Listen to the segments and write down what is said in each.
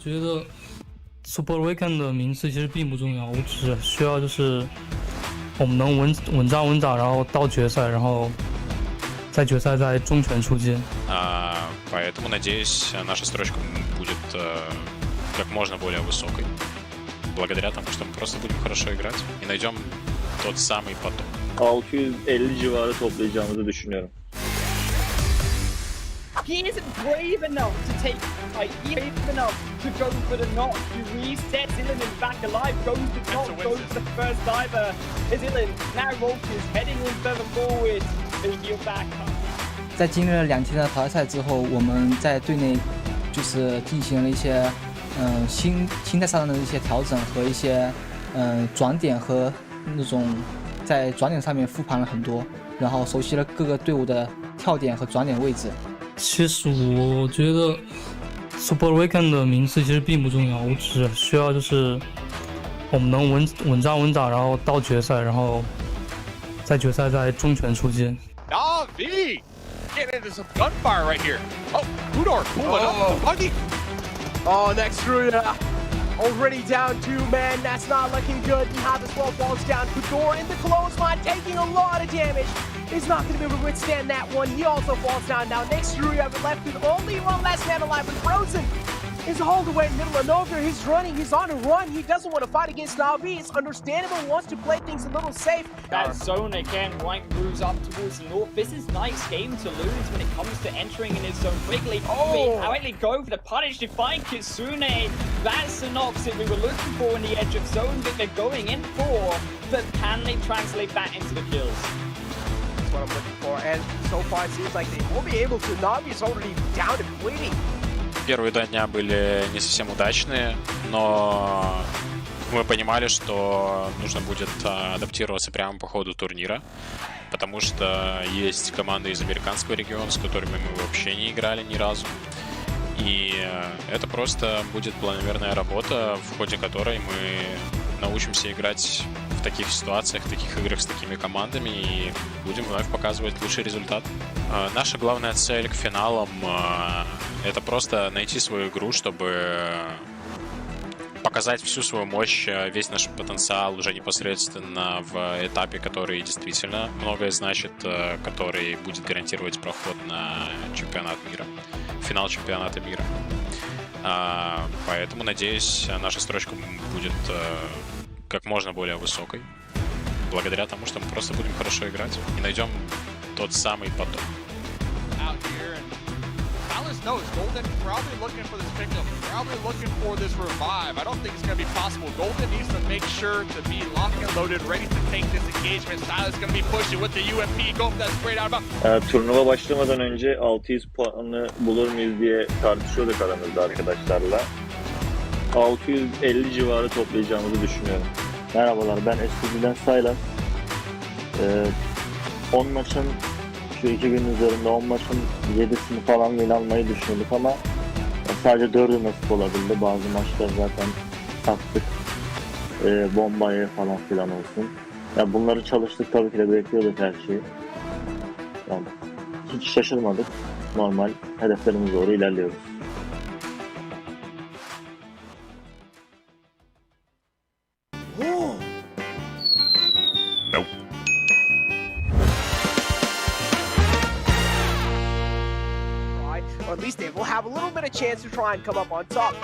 觉得 Super Weekend 的名次其实并不重要，我只需要就是我们能稳扎，然后到决赛，然后在决赛再重拳出击。Поэтому, надеюсь, наша строчка будет как можно более высокой. Благодаря тому, что мы просто будем хорошо играть и найдем tот самый поток. 650 civarı toplayacağımızı düşünüyorum. He isn't brave enough to take the fight. He isn't brave enough to go for the knock. He resets Illan is back alive, goes to top, goes for the first diver. Is Illan now Rolkers heading in further forward, but he'll back up. 在经历了2天的淘汰赛之后，我们在队内就是进行了一些心态上的一些调整和一些转点和那种在转点上面复盘了很多，然后熟悉了各个队伍的跳点和转点位置。其实我觉得 Super Weekend 的名次其实并不重要，我只需要就是我们能稳扎，然后到决赛，然后在决赛再重拳出击。V getting into some gunfire right here. Oh, Udor pulling up the buggy. Oh, next Ruda. Already down 2 men. That's not looking good. And how this ball falls down. Udor in the clothesline, taking a lot of damage. He's not going to be able to withstand that one. He also falls down. Now next Ruda left with only one last man alive. And Frozen is all the way in the middle of nowhere. He's running. He's on a run. He doesn't want to fight against Navi. It's understandable. He wants to play things a little safe. That zone again, White moves up towards the north. This is nice game to lose when it comes to entering in his zone quickly. Quickly go for the punish to find Kitsune. That's the knocks that we were looking for in the edge of zone that they're going in for. But can they translate that into the kills? That's what I'm looking for. And so far it seems like they will be able to. Navi is already down and bleeding. Первые 2 дня были не совсем удачные, но мы понимали, что нужно будет адаптироваться прямо по ходу турнира, потому что есть команды из американского региона, с которыми мы вообще не играли ни разу. И это просто будет планомерная работа, в ходе которой мы научимся играть в таких ситуациях, в таких играх с такими командами и будем вновь показывать лучший результат. Наша главная цель к финалам — это просто найти свою игру, чтобы показать всю свою мощь, весь наш потенциал уже непосредственно в этапе, который действительно многое значит, который будет гарантировать проход на чемпионат мира, финал чемпионата мира. Поэтому, надеюсь, наша строчка будет как можно более высокой, благодаря тому, что мы просто будем хорошо играть и найдем тот самый поток. Knows Golden probably looking for this pickup, probably looking for this revive. I don't think it's going to be possible. Golden needs to make sure to be locked and loaded, ready to take this engagement. Silas going to be pushing with the UMP. Go for that straight out of. Turnuva başlamadan önce 600 puanı bulur muyuz diye tartışıyorduk aramızda arkadaşlarla. 650 civarı toplayacağımızı düşünüyorum. Merhabalar, ben SPG'den Silas. 10 maçın şu 2 gün üzerinde 10 maçın 7'sini falan win almayı düşünüyorduk ama sadece 4'ü nasip olabildi. Bazı maçlar zaten sattık. Bombaya falan filan olsun. Ya bunları çalıştık, tabii ki de bekliyorduk her şeyi. Yani hiç şaşırmadık. Normal hedeflerimize doğru ilerliyoruz. Or at least they will have a little bit of chance to try and come up on top.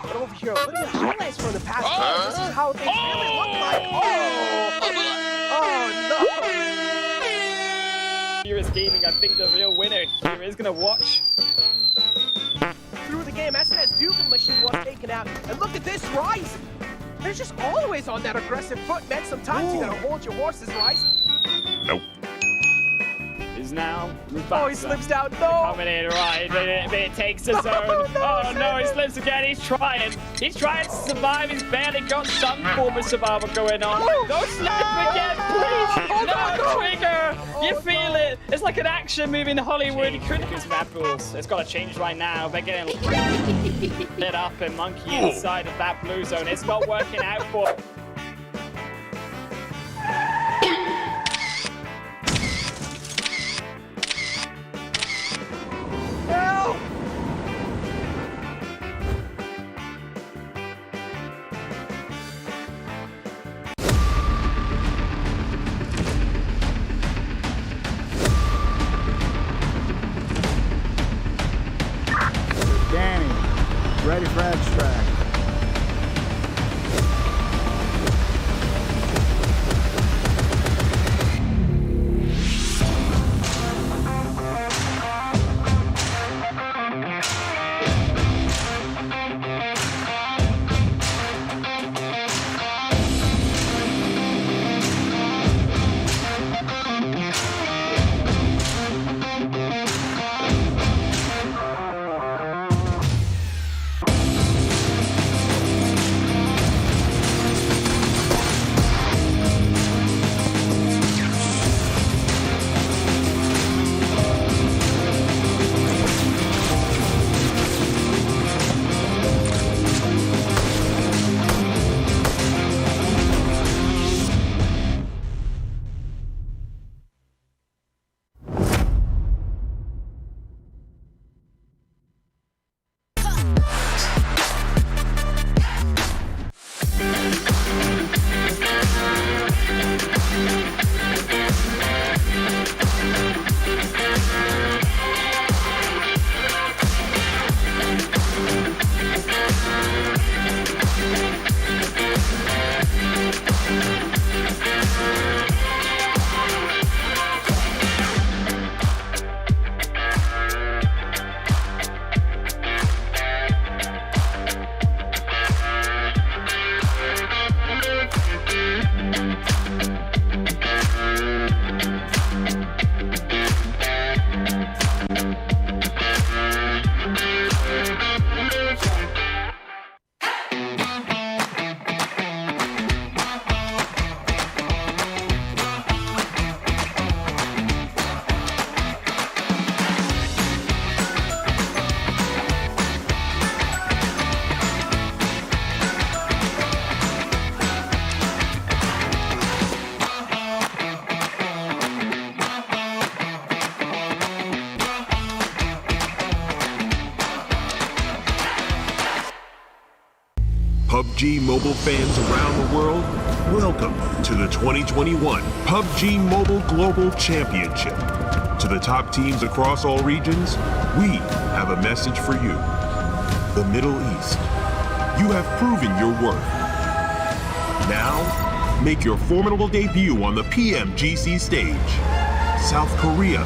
But over here, a little bit of highlights from the past. This is how things really look like. Oh no! Furious Gaming, I think the real winner here is going to watch. Through the game, SNS Dugan machine was taken out. And look at this, Rise! They're just always on that aggressive foot, man. Sometimes you gotta hold your horses, Rise. Nope. Is now Oh, he slips down. No! Coming in, right, but it takes the zone. Oh no, he slips again. He's trying to survive. He's barely got some form of survival going on. Don't slip again, please. No, trigger. You feel it. It's like an action movie in Hollywood. Criticus map rules. It's got to change right now. They're getting lit up and monkey inside of that blue zone. It's not working out for. ready for extract. PUBG Mobile fans around the world, welcome to the 2021 PUBG Mobile Global Championship. To the top teams across all regions, we have a message for you. The Middle East. You have proven your worth. Now, make your formidable debut on the PMGC stage. South Korea,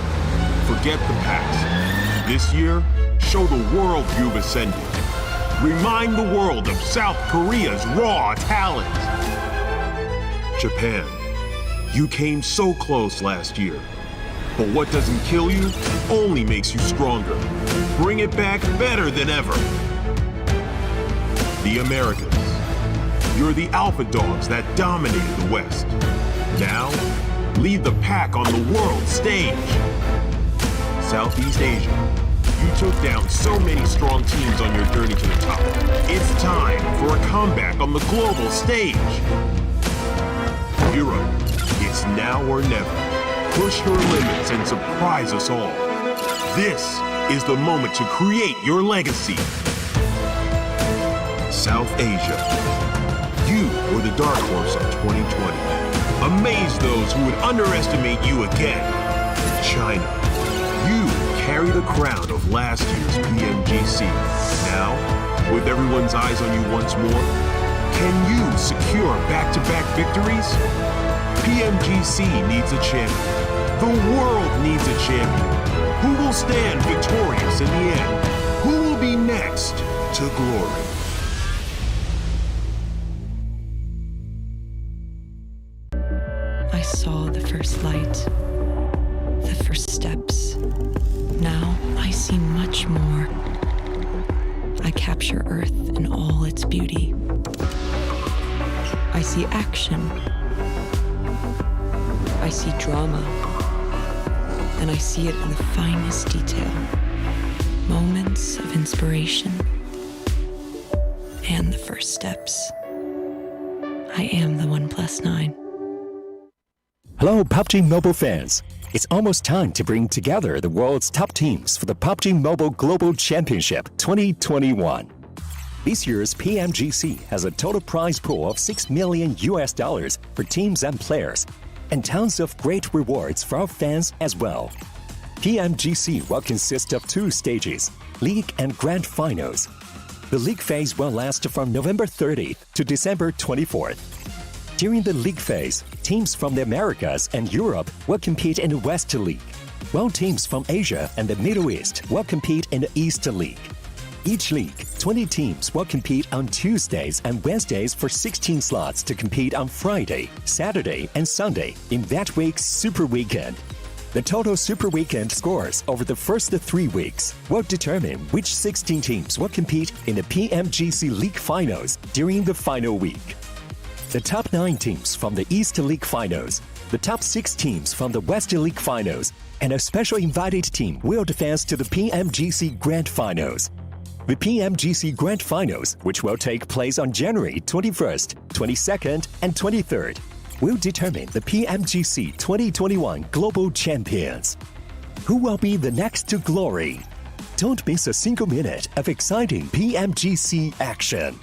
forget the past. This year, show the world you've ascended. Remind the world of South Korea's raw talent. Japan, you came so close last year. But what doesn't kill you only makes you stronger. Bring it back better than ever. The Americans, you're the alpha dogs that dominated the West. Now, lead the pack on the world stage. Southeast Asia, you took down so many strong teams on your journey to the top. It's time for a comeback on the global stage. Europe, it's now or never. Push your limits and surprise us all. This is the moment to create your legacy. South Asia, you were the dark horse of 2020. Amaze those who would underestimate you again. China, you carry the crown of last year's PMGC. Now, with everyone's eyes on you once more, can you secure back-to-back victories? PMGC needs a champion. The world needs a champion. Who will stand victorious in the end? Who will be next to glory? I saw the first light, the first steps. Now I see much more. I capture Earth in all its beauty. I see action. I see drama. And I see it in the finest detail. Moments of inspiration and the first steps. I am the 1+9. Hello, PUBG Mobile fans. It's almost time to bring together the world's top teams for the PUBG Mobile Global Championship 2021. This year's PMGC has a total prize pool of $6 million for teams and players, and tons of great rewards for our fans as well. PMGC will consist of 2 stages, League and Grand Finals. The league phase will last from November 30th to December 24th. During the league phase, teams from the Americas and Europe will compete in the West League, while teams from Asia and the Middle East will compete in the East League. Each league, 20 teams will compete on Tuesdays and Wednesdays for 16 slots to compete on Friday, Saturday, and Sunday in that week's Super Weekend. The total Super Weekend scores over the first 3 weeks will determine which 16 teams will compete in the PMGC League Finals during the final week. The top 9 teams from the East League Finals, the top 6 teams from the West League Finals, and a special invited team will advance to the PMGC Grand Finals. The PMGC Grand Finals, which will take place on January 21st, 22nd, and 23rd, will determine the PMGC 2021 Global Champions. Who will be the next to glory? Don't miss a single minute of exciting PMGC action.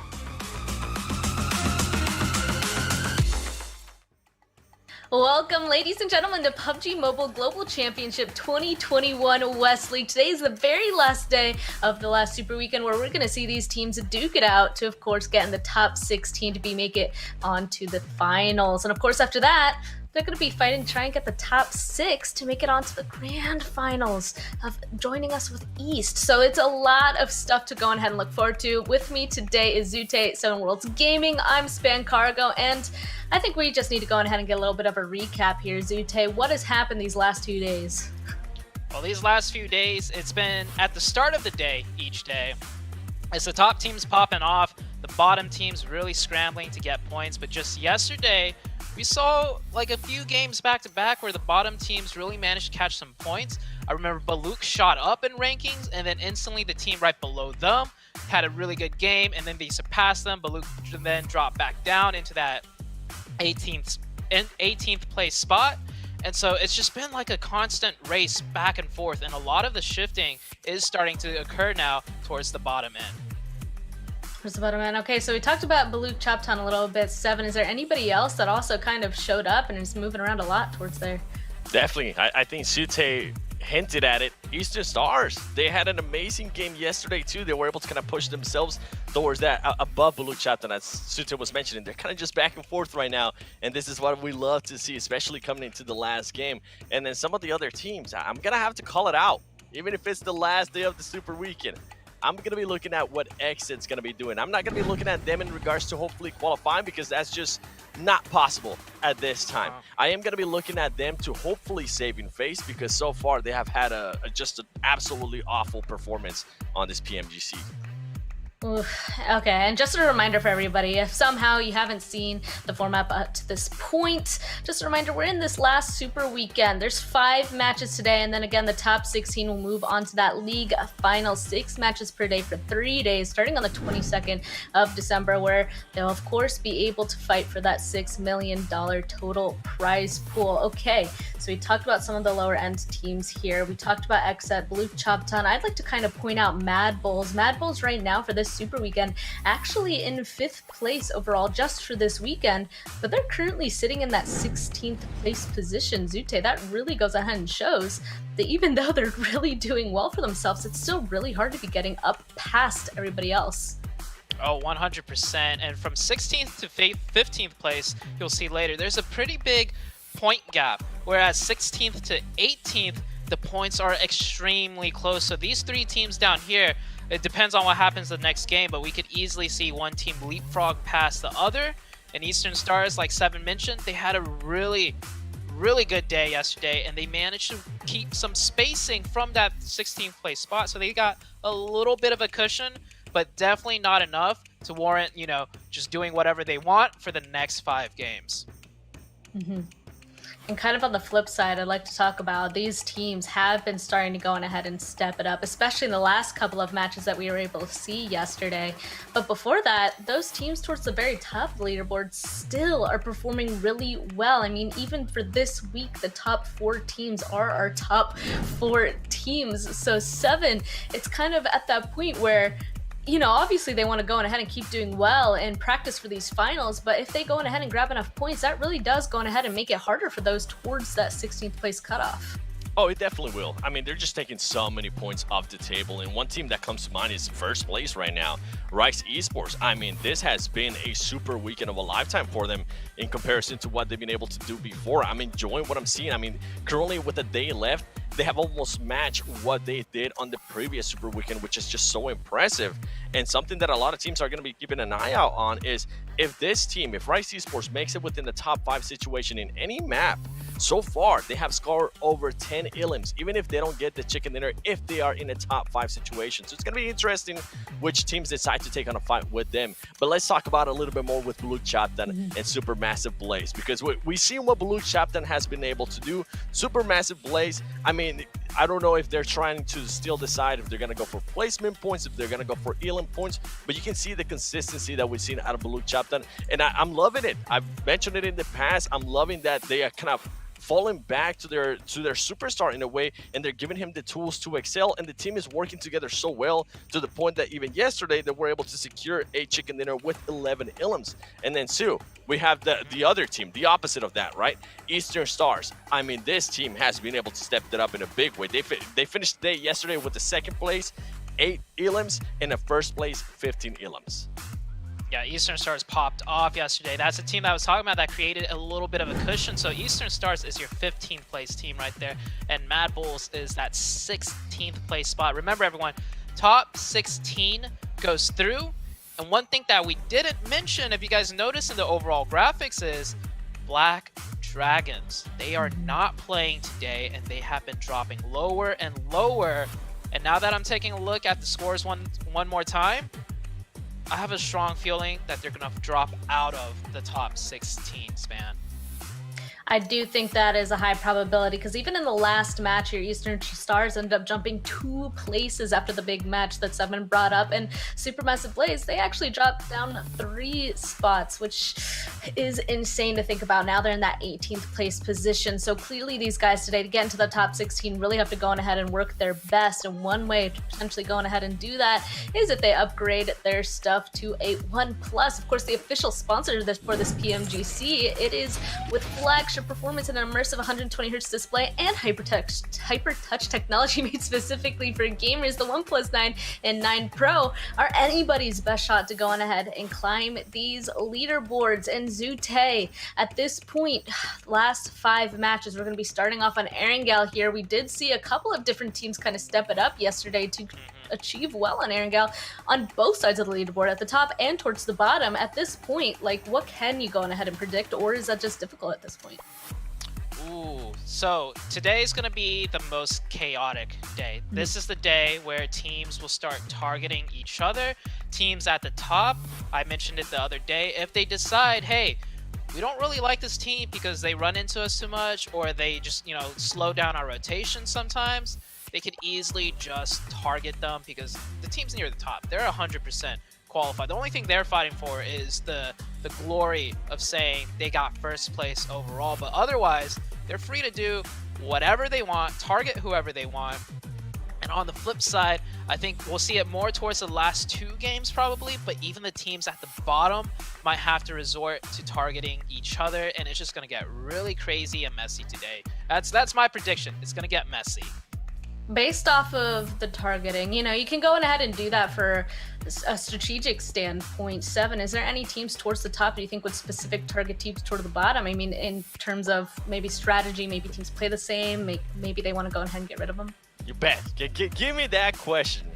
Welcome, ladies and gentlemen, to PUBG Mobile Global Championship 2021 West League. Today is the very last day of the last Super Weekend where we're going to see these teams duke it out to, of course, get in the top 16 to make it onto the finals. And, of course, after that, they're going to be fighting to try and get the top 6 to make it onto the grand finals of joining us with East. So it's a lot of stuff to go ahead and look forward to. With me today is Zute, 7 Worlds Gaming. I'm Span Cargo, and I think we just need to go ahead and get a little bit of a recap here. Zute, what has happened these last 2 days? Well, these last few days, it's been at the start of the day, each day. As the top teams popping off, the bottom teams really scrambling to get points. But just yesterday, we saw like a few games back-to-back where the bottom teams really managed to catch some points. I remember Baluk shot up in rankings, and then instantly the team right below them had a really good game, and then they surpassed them. Baluk then dropped back down into that 18th place spot. And so it's just been like a constant race back and forth, and a lot of the shifting is starting to occur now towards the bottom end. Towards the bottom end. Okay, so we talked about Baluk Choptown a little bit. 7, is there anybody else that also kind of showed up and is moving around a lot towards there? Definitely. I think Sute hinted at it. Eastern Stars, they had an amazing game yesterday too. They were able to kind of push themselves towards that above Baluk Choptown, as Sute was mentioning. They're kind of just back and forth right now, and this is what we love to see, especially coming into the last game. And then some of the other teams, I'm gonna have to call it out, even if it's the last day of the Super Weekend. I'm going to be looking at what Exit's going to be doing. I'm not going to be looking at them in regards to hopefully qualifying, because that's just not possible at this time. I am going to be looking at them to hopefully saving face, because so far they have had just an absolutely awful performance on this PMGC. Oof. Okay, and just a reminder for everybody, if somehow you haven't seen the format up to this point, just a reminder, we're in this last Super Weekend. There's 5 matches today, and then again, the top 16 will move on to that league final. 6 matches per day for 3 days, starting on the 22nd of December, where they'll, of course, be able to fight for that $6 million total prize pool. Okay, so we talked about some of the lower-end teams here. We talked about Exet, Baluk Choptown. I'd like to kind of point out Mad Bulls. Mad Bulls right now for this Super Weekend actually in 5th place overall just for this weekend, but they're currently sitting in that 16th place position. Zute, that really goes ahead and shows that even though they're really doing well for themselves, it's still really hard to be getting up past everybody else. Oh, 100%. And from 16th to 15th place, you'll see later, there's a pretty big point gap, whereas 16th to 18th, the points are extremely close. So these 3 teams down here, it depends on what happens the next game, but we could easily see one team leapfrog past the other. And Eastern Stars, like Seven mentioned, they had a really good day yesterday, and they managed to keep some spacing from that 16th place spot. So they got a little bit of a cushion, but definitely not enough to warrant, you know, just doing whatever they want for the next 5 games. Mm-hmm. And kind of on the flip side, I'd like to talk about these teams have been starting to go on ahead and step it up, especially in the last couple of matches that we were able to see yesterday. But before that, those teams towards the very top of the leaderboard still are performing really well. I mean, even for this week, the top 4 teams are our top 4 teams. So 7, it's kind of at that point where, you know, obviously they want to go on ahead and keep doing well and practice for these finals, but if they go on ahead and grab enough points, that really does go on ahead and make it harder for those towards that 16th place cutoff. Oh, it definitely will. I mean, they're just taking so many points off the table. And one team that comes to mind is first place right now, Rice Esports. I mean, this has been a super weekend of a lifetime for them in comparison to what they've been able to do before. I'm enjoying what I'm seeing. I mean, currently with a day left, they have almost matched what they did on the previous super weekend, which is just so impressive. And something that a lot of teams are going to be keeping an eye out on is if this team, if Rice Esports makes it within the top 5 situation in any map, so far they have scored over 10 elims, even if they don't get the chicken dinner, if they are in a top 5 situation. So it's going to be interesting which teams decide to take on a fight with them. But let's talk about it a little bit more with Blue Chapter and Supermassive Blaze, because we've seen what Blue Chapter has been able to do. Supermassive Blaze, I mean, I don't know if they're trying to still decide if they're going to go for placement points, if they're going to go for elim points, but you can see the consistency that we've seen out of Blue Chapter, and I'm loving it. I've mentioned it in the past. I'm loving that they are kind of falling back to their superstar in a way, and they're giving him the tools to excel, and the team is working together so well to the point that even yesterday they were able to secure a chicken dinner with 11 elims. And then Sue, we have the other team, the opposite of that, right? Eastern Stars. I mean, this team has been able to step it up in a big way. They finished the day yesterday with the second place 8 elims, and the first place 15 elims. Yeah, Eastern Stars popped off yesterday. That's a team that I was talking about that created a little bit of a cushion. So Eastern Stars is your 15th place team right there, and Mad Bulls is that 16th place spot. Remember, everyone, top 16 goes through. And one thing that we didn't mention, if you guys notice in the overall graphics, is Black Dragons. They are not playing today, and they have been dropping lower and lower. And now that I'm taking a look at the scores one more time, I have a strong feeling that they're going to drop out of the top 16 span. I do think that is a high probability, because even in the last match, your Eastern Stars ended up jumping 2 places after the big match that Seven brought up, and Supermassive Blaze, they actually dropped down 3 spots, which is insane to think about. Now they're in that 18th place position, so clearly these guys today, to get into the top 16, really have to go on ahead and work their best, and one way to potentially go on ahead and do that is if they upgrade their stuff to a 1+. Of course, the official sponsor for this PMGC, it is with flagship performance and an immersive 120Hz display and hyper-touch technology made specifically for gamers. The 1+9 and 9 Pro are anybody's best shot to go on ahead and climb these leaderboards. And Zute, at this point, last 5 matches, we're going to be starting off on Erangel here. We did see a couple of different teams kind of step it up yesterday to achieve well on Erangel on both sides of the leaderboard, at the top and towards the bottom. At this point, like, what can you go on ahead and predict, or is that just difficult at this point? Ooh, so today is going to be the most chaotic day. This is the day where teams will start targeting each other. Teams at the top, I mentioned it the other day, if they decide, hey, we don't really like this team because they run into us too much, or they just, slow down our rotation sometimes, they could easily just target them because the teams near the top, they're 100% qualified. The only thing they're fighting for is the glory of saying they got first place overall, but otherwise, they're free to do whatever they want, target whoever they want. And on the flip side, I think we'll see it more towards the last 2 games probably, but even the teams at the bottom might have to resort to targeting each other, and it's just going to get really crazy and messy today. That's my prediction. It's going to get messy. Based off of the targeting, you can go on ahead and do that for a strategic standpoint. Seven, is there any teams towards the top do you think would specific target teams toward the bottom? I mean, in terms of maybe strategy, maybe teams play the same, maybe they want to go ahead and get rid of them? You bet. Give me that question.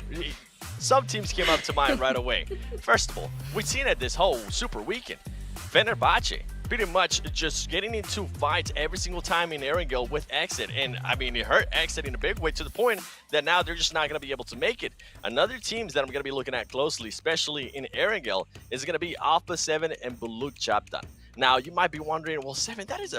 Some teams came up to mind right away. First of all, we've seen it this whole super weekend. Fenerbahce pretty much just getting into fights every single time in Erangel with Exit. And I mean, it hurt Exit in a big way to the point that now they're just not going to be able to make it. Another teams that I'm going to be looking at closely, especially in Erangel, is going to be Alpha 7 and Buluk Chapter. Now, you might be wondering, well, Seven, that is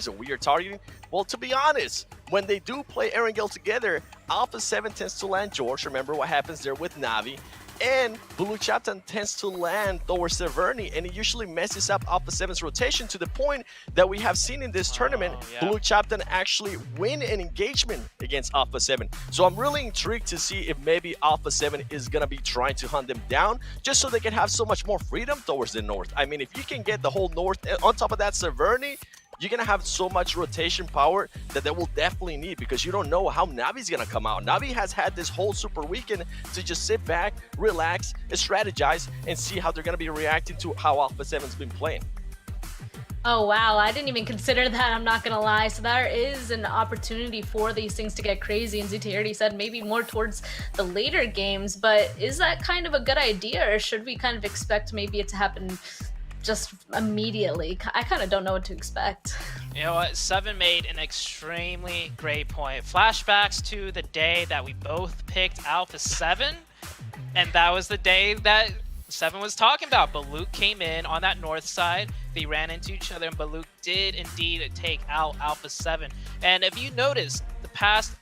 a weird targeting. Well, to be honest, when they do play Erangel together, Alpha 7 tends to land George. Remember what happens there with Navi. And Blue Chapter tends to land towards Severny, and it usually messes up Alpha 7's rotation to the point that we have seen in this tournament, Blue Chapter actually win an engagement against Alpha 7. So I'm really intrigued to see if maybe Alpha 7 is going to be trying to hunt them down just so they can have so much more freedom towards the north. I mean, if you can get the whole north, on top of that Severny, you're gonna have so much rotation power that they will definitely need, because you don't know how Navi's gonna come out. Navi has had this whole super weekend to just sit back, relax, strategize, and see how they're gonna be reacting to how Alpha 7's been playing. Oh wow, I didn't even consider that, I'm not gonna lie. So there is an opportunity for these things to get crazy, and ZT already said maybe more towards the later games, but is that kind of a good idea, or should we kind of expect maybe it to happen just immediately? I kind of don't know what to expect. You know what, Seven made an extremely great point. Flashbacks to the day that we both picked Alpha 7, and that was the day that Seven was talking about. Balut came in on that north side, they ran into each other, and Balut did indeed take out Alpha 7. And if you notice, the past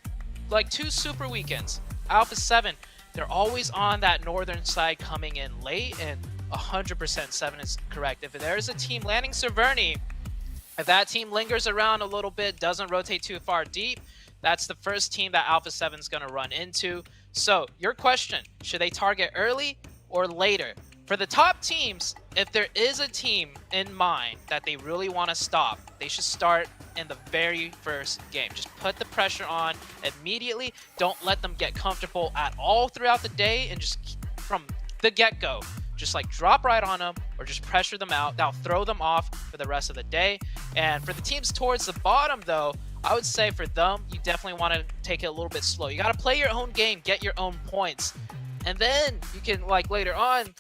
like 2 super weekends, Alpha 7, they're always on that northern side coming in late, and 100% 7 is correct. If there's a team landing Severny, if that team lingers around a little bit, doesn't rotate too far deep, that's the first team that Alpha 7 is going to run into. So your question, should they target early or later? For the top teams, if there is a team in mind that they really want to stop, they should start in the very first game. Just put the pressure on immediately. Don't let them get comfortable at all throughout the day, and just from the get-go, just like drop right on them or just pressure them out. That'll throw them off for the rest of the day. And for the teams towards the bottom though, I would say for them, you definitely want to take it a little bit slow. You got to play your own game, get your own points. And then you can, like, later on,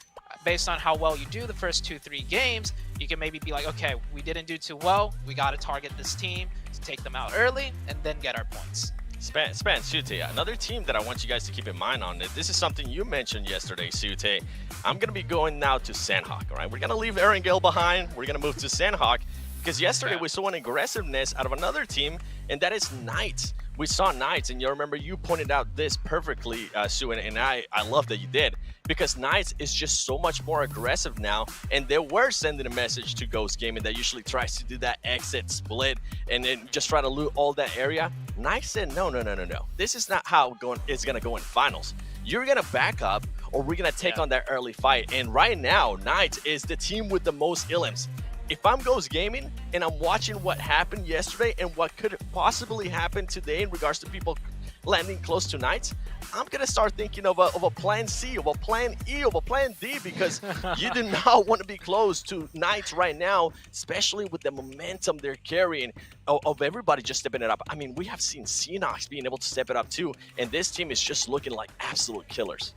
based on how well you do the first 2-3 games, you can maybe be like, okay, we didn't do too well, we got to target this team to take them out early and then get our points. Span, Sute, another team that I want you guys to keep in mind on it. This is something you mentioned yesterday, Sute. I'm going to be going now to Sanhok, all right? We're going to leave Erangel behind. We're going to move to Sanhok, because yesterday we saw an aggressiveness out of another team, and that is Knights. We saw Knights, and you remember you pointed out this perfectly, Sue, and I love that you did, because Knights is just so much more aggressive now, and they were sending a message to Ghost Gaming that usually tries to do that exit split and then just try to loot all that area. Knights said, no. This is not how it's going to go in finals. You're going to back up, or we're going to take on that early fight. And right now, Knights is the team with the most illims. If I'm Ghost Gaming and I'm watching what happened yesterday and what could possibly happen today in regards to people landing close to Knights, I'm going to start thinking of a plan C, of a plan E, of a plan D, because you do not want to be close to Knights right now, especially with the momentum they're carrying of everybody just stepping it up. I mean, we have seen Xenox being able to step it up too, and this team is just looking like absolute killers.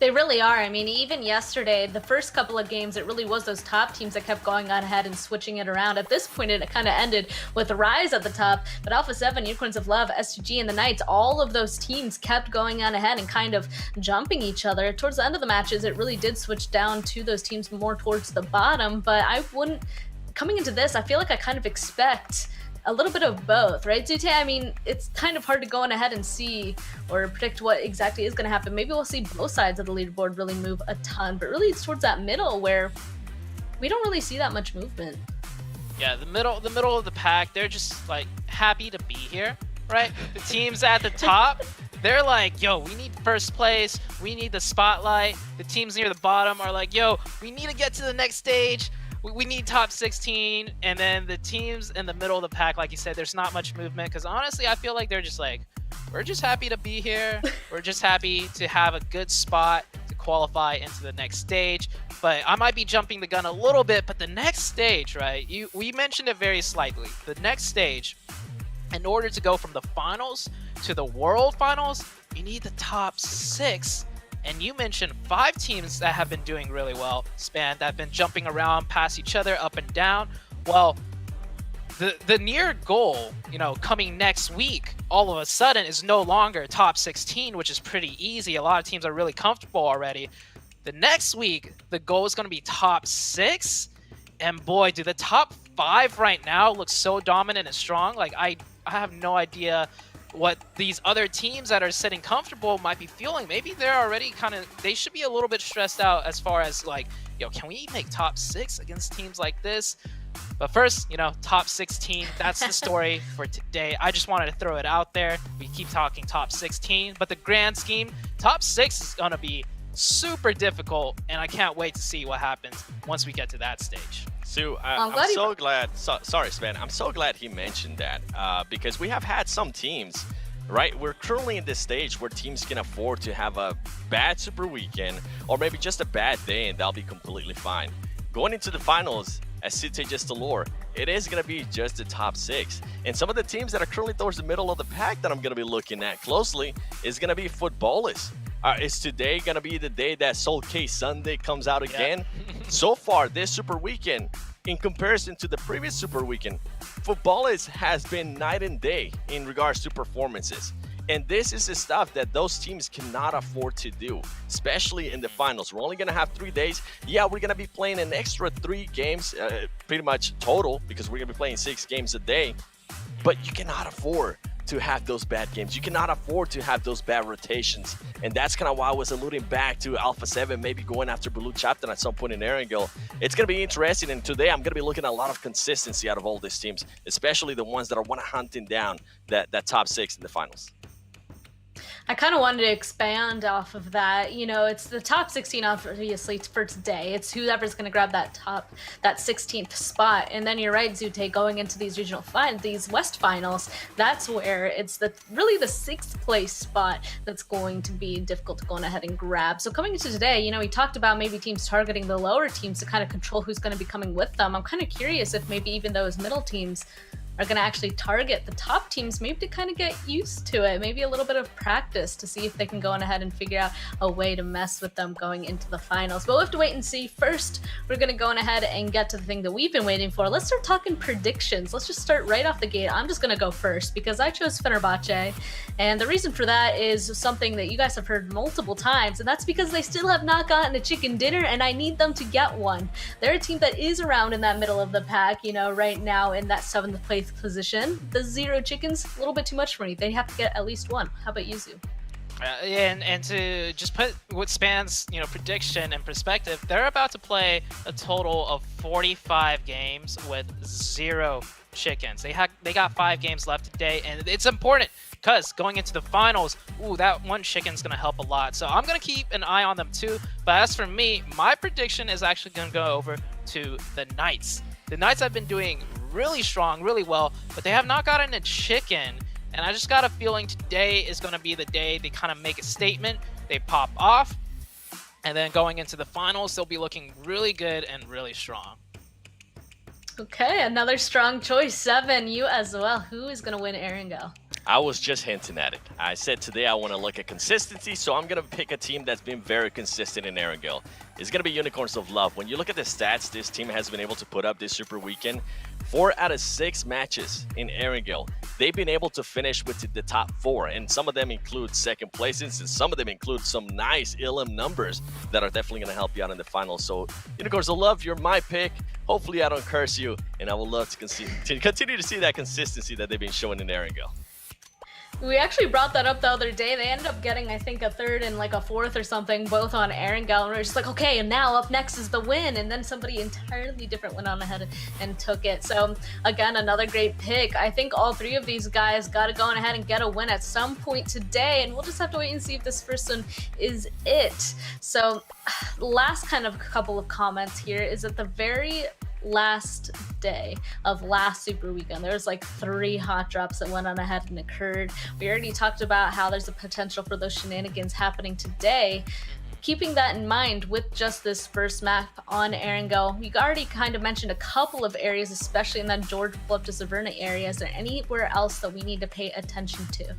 They really are. I mean, even yesterday, the first couple of games, it really was those top teams that kept going on ahead and switching it around. At this point, it kind of ended with Rise at the top, but Alpha 7, Unicorns of Love, S2G, and the Knights, all of those teams kept going on ahead and kind of jumping each other. Towards the end of the matches, it really did switch down to those teams more towards the bottom, but I wouldn't... Coming into this, I feel like I kind of expect a little bit of both, right, Zute? I mean, it's kind of hard to go on ahead and see or predict what exactly is going to happen. Maybe we'll see both sides of the leaderboard really move a ton, but really it's towards that middle where we don't really see that much movement. Yeah, the middle of the pack, they're just like happy to be here, right? The teams at the top, they're like, yo, we need first place, we need the spotlight. The teams near the bottom are like, yo, we need to get to the next stage. We need top 16, and then the teams in the middle of the pack, like you said, there's not much movement, because honestly, I feel like they're just like, we're just happy to be here. We're just happy to have a good spot to qualify into the next stage. But I might be jumping the gun a little bit, but the next stage, right, we mentioned it very slightly. The next stage, in order to go from the finals to the world finals, you need the top 6. And you mentioned 5 teams that have been doing really well, Span, that have been jumping around past each other, up and down. Well, the near goal, you know, coming next week, all of a sudden is no longer top 16, which is pretty easy. A lot of teams are really comfortable already. The next week, the goal is going to be top 6. And boy, do the top 5 right now look so dominant and strong. Like, I have no idea what these other teams that are sitting comfortable might be feeling. Maybe they're already they should be a little bit stressed out as far as like, yo, can we make top 6 against teams like this? But first, you know, top 16, that's the story for today. I just wanted to throw it out there. We keep talking top 16, but the grand scheme, top 6 is gonna be super difficult, and I can't wait to see what happens once we get to that stage. Sue, I'm I'm glad he- so glad. Sorry, Sven. I'm so glad he mentioned that because we have had some teams, right? We're currently in this stage where teams can afford to have a bad super weekend or maybe just a bad day, and that'll be completely fine. Going into the finals, as Sute just allure, it is going to be just the top 6. And some of the teams that are currently towards the middle of the pack that I'm going to be looking at closely is going to be Footballers. Is today going to be the day that Soul K Sunday comes out again? So far, this Super Weekend, in comparison to the previous Super Weekend, Footballers has been night and day in regards to performances. And this is the stuff that those teams cannot afford to do, especially in the finals. We're only going to have 3 days. Yeah, we're going to be playing an extra 3 games, pretty much total, because we're going to be playing 6 games a day. But you cannot afford to have those bad games. You cannot afford to have those bad rotations. And that's kind of why I was alluding back to Alpha 7, maybe going after Blue Chapter at some point in Erangel. It's going to be interesting. And today I'm going to be looking at a lot of consistency out of all these teams, especially the ones that are hunting down that top 6 in the finals. I kind of wanted to expand off of that. You know, it's the top 16 obviously for today. It's whoever's going to grab that 16th spot. And then you're right, Zute, going into these these West finals, that's where it's really the 6th place spot that's going to be difficult to go on ahead and grab. So coming into today, you know, we talked about maybe teams targeting the lower teams to kind of control who's going to be coming with them. I'm kind of curious if maybe even those middle teams are going to actually target the top teams, maybe to kind of get used to it, maybe a little bit of practice to see if they can go on ahead and figure out a way to mess with them going into the finals. But we'll have to wait and see. First, we're going to go on ahead and get to the thing that we've been waiting for. Let's start talking predictions. Let's just start right off the gate. I'm just going to go first because I chose Fenerbahce, and the reason for that is something that you guys have heard multiple times, and that's because they still have not gotten a chicken dinner, and I need them to get one. They're a team that is around in that middle of the pack, you know, right now in that 7th place position. The 0 chickens, a little bit too much for me. They have to get at least one. How about you, Zoo? And to just put what spans, you know, prediction and perspective, they're about to play a total of 45 games with 0 chickens. They got 5 games left today, and it's important because going into the finals, that one chicken's gonna help a lot. So I'm gonna keep an eye on them too. But as for me, my prediction is actually gonna go over to the Knights. The Knights have been doing really strong, really well, but they have not gotten a chicken. And I just got a feeling today is going to be the day they kind of make a statement, they pop off, and then going into the finals, they'll be looking really good and really strong. Okay, another strong choice. 7, you as well. Who is going to win Erangel? I was just hinting at it. I said today I want to look at consistency, so I'm going to pick a team that's been very consistent in Erangel. It's going to be Unicorns of Love. When you look at the stats this team has been able to put up this Super Weekend, 4 out of 6 matches in Erangel, they've been able to finish with the top 4, and some of them include second places, and some of them include some nice ILM numbers that are definitely going to help you out in the finals. So Unicorns of Love, you're my pick. Hopefully I don't curse you, and I would love to continue to see that consistency that they've been showing in Erangel. We actually brought that up the other day. They ended up getting, I think, a 3rd and like a 4th or something, both on Erangel, and we were just like, okay, and now up next is the win, and then somebody entirely different went on ahead and took it. So again, another great pick. I think all 3 of these guys got to go on ahead and get a win at some point today, and we'll just have to wait and see if this first one is it. So last kind of couple of comments here is at the very last day of last Super Weekend, there was like 3 hot drops that went on ahead and occurred. We already talked about how there's a potential for those shenanigans happening today. Keeping that in mind with just this first map on Erangel, we already kind of mentioned a couple of areas, especially in that George Flip to Saverna area. Is there anywhere else that we need to pay attention to?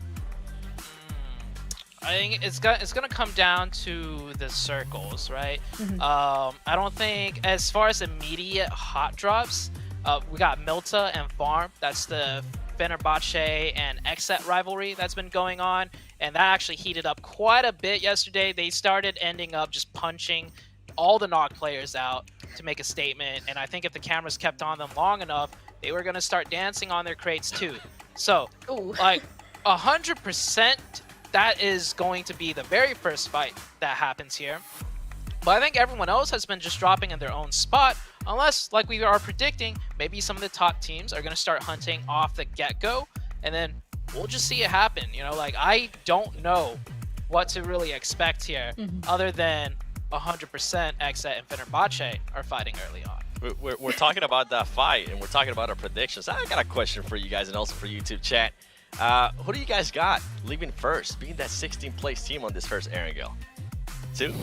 I think it's gonna come down to the circles, right? I don't think, as far as immediate hot drops, we got Milta and Farm. That's the Fenerbahce and Exet rivalry that's been going on, and that actually heated up quite a bit yesterday. They started ending up just punching all the NOC players out to make a statement, and I think if the cameras kept on them long enough, they were gonna start dancing on their crates too. So, like 100%. That is going to be the very first fight that happens here. But I think everyone else has been just dropping in their own spot, unless, like we are predicting, maybe some of the top teams are going to start hunting off the get-go, and then we'll just see it happen. You know, like, I don't know what to really expect here, other than 100% Exet and Fenerbahce are fighting early on. We're talking about that fight, and we're talking about our predictions. I got a question for you guys, and also for YouTube chat. Who do you guys got leaving first, being that 16th place team on this first Erangel? 2?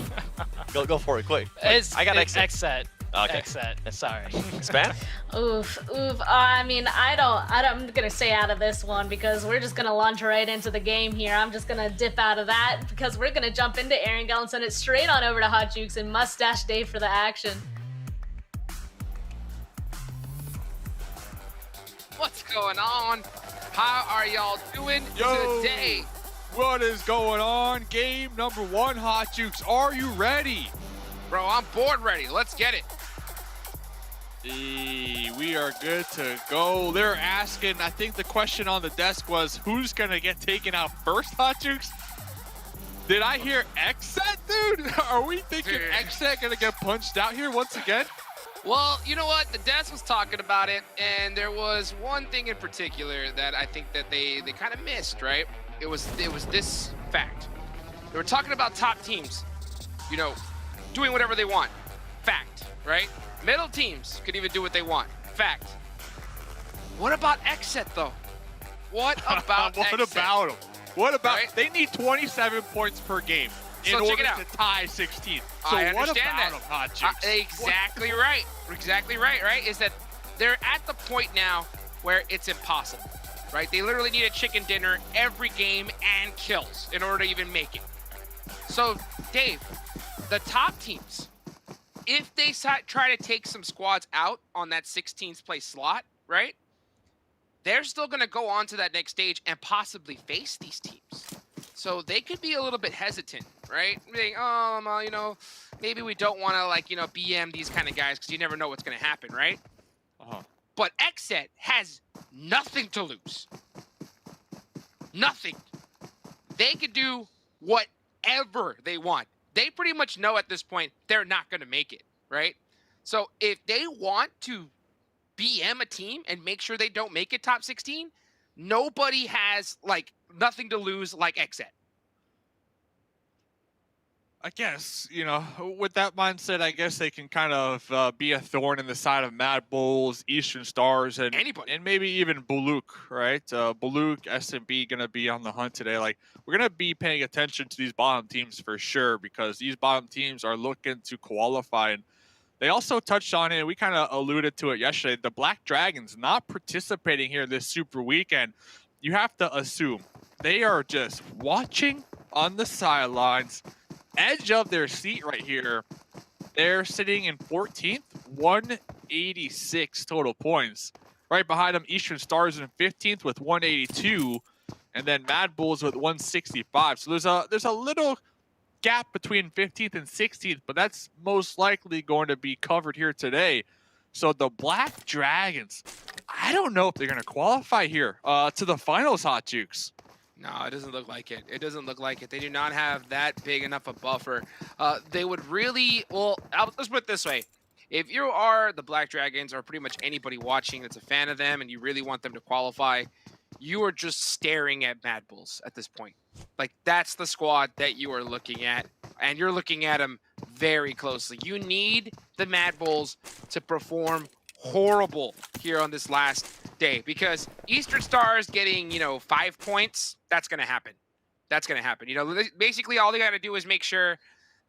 go for it, quick. I got Exet. Okay. Exet. Sorry. Span? Oof. I mean, I'm gonna stay out of this one because we're just gonna launch right into the game here. I'm just gonna dip out of that because we're gonna jump into Erangel and send it straight on over to Hot Jukes and Mustache Dave for the action. What's going on? How are y'all doing today? What is going on? Game number 1, Hot Jukes. Are you ready? Bro, I'm board ready. Let's get it. We are good to go. They're asking, I think the question on the desk was, who's going to get taken out first, Hot Jukes? Did I hear Exet, dude? Are we thinking Exet going to get punched out here once again? Well, you know what? The desk was talking about it, and there was one thing in particular that I think that they kind of missed, right? It was this fact. They were talking about top teams, you know, doing whatever they want. Fact, right? Middle teams could even do what they want. Fact. What about Exet, though? What about What Exet? about them? What about, Right? They need 27 points per game in So check order it out. to tie 16. So I what understand about that. them, Hot Jukes? Exactly right. Exactly right? Is that they're at the point now where it's impossible, right? They literally need a chicken dinner every game and kills in order to even make it. So, Dave, the top teams, if they try to take some squads out on that 16th place slot, right? They're still going to go on to that next stage and possibly face these teams. So they could be a little bit hesitant, right? Being, you know, maybe we don't want to, like, you know, BM these kind of guys because you never know what's going to happen, right? But Exet has nothing to lose. Nothing. They could do whatever they want. They pretty much know at this point they're not going to make it, right? So if they want to BM a team and make sure they don't make it top 16, nobody has, like, nothing to lose like Exet. I guess, you know, with that mindset, I guess they can kind of be a thorn in the side of Mad Bulls, Eastern Stars, and anybody, and maybe even Buluk, right? Buluk, SMB gonna be on the hunt today. Like, we're gonna be paying attention to these bottom teams for sure because these bottom teams are looking to qualify. And they also touched on it, and we kind of alluded to it yesterday. The Black Dragons not participating here this Super Weekend. You have to assume they are just watching on the sidelines, edge of their seat right here. They're sitting in 14th, 186 total points. Right behind them, Eastern Stars in 15th with 182, and then Mad Bulls with 165. So there's a little gap between 15th and 16th, but that's most likely going to be covered here today. So the Black Dragons, I don't know if they're going to qualify here to the finals, Hot Jukes. No, it doesn't look like it. It doesn't look like it. They do not have that big enough a buffer. They would really, well, let's put it this way. If you are the Black Dragons or pretty much anybody watching that's a fan of them and you really want them to qualify, you are just staring at Mad Bulls at this point. Like, that's the squad that you are looking at, and you're looking at them very closely. You need the Mad Bulls to perform horrible here on this last day, because Eastern Stars getting, you know, 5 points, that's going to happen. That's going to happen. You know, basically all they got to do is make sure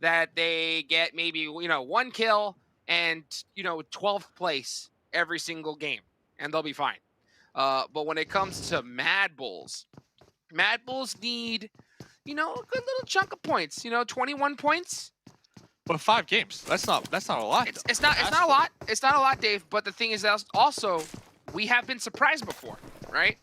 that they get maybe, you know, 1 kill and, you know, 12th place every single game, and they'll be fine. But when it comes to Mad Bulls need, you know, a good little chunk of points, you know, 21 points. But 5 games, that's not a lot. It's not a lot. It's not a lot, Dave. But the thing is that also, we have been surprised before, right?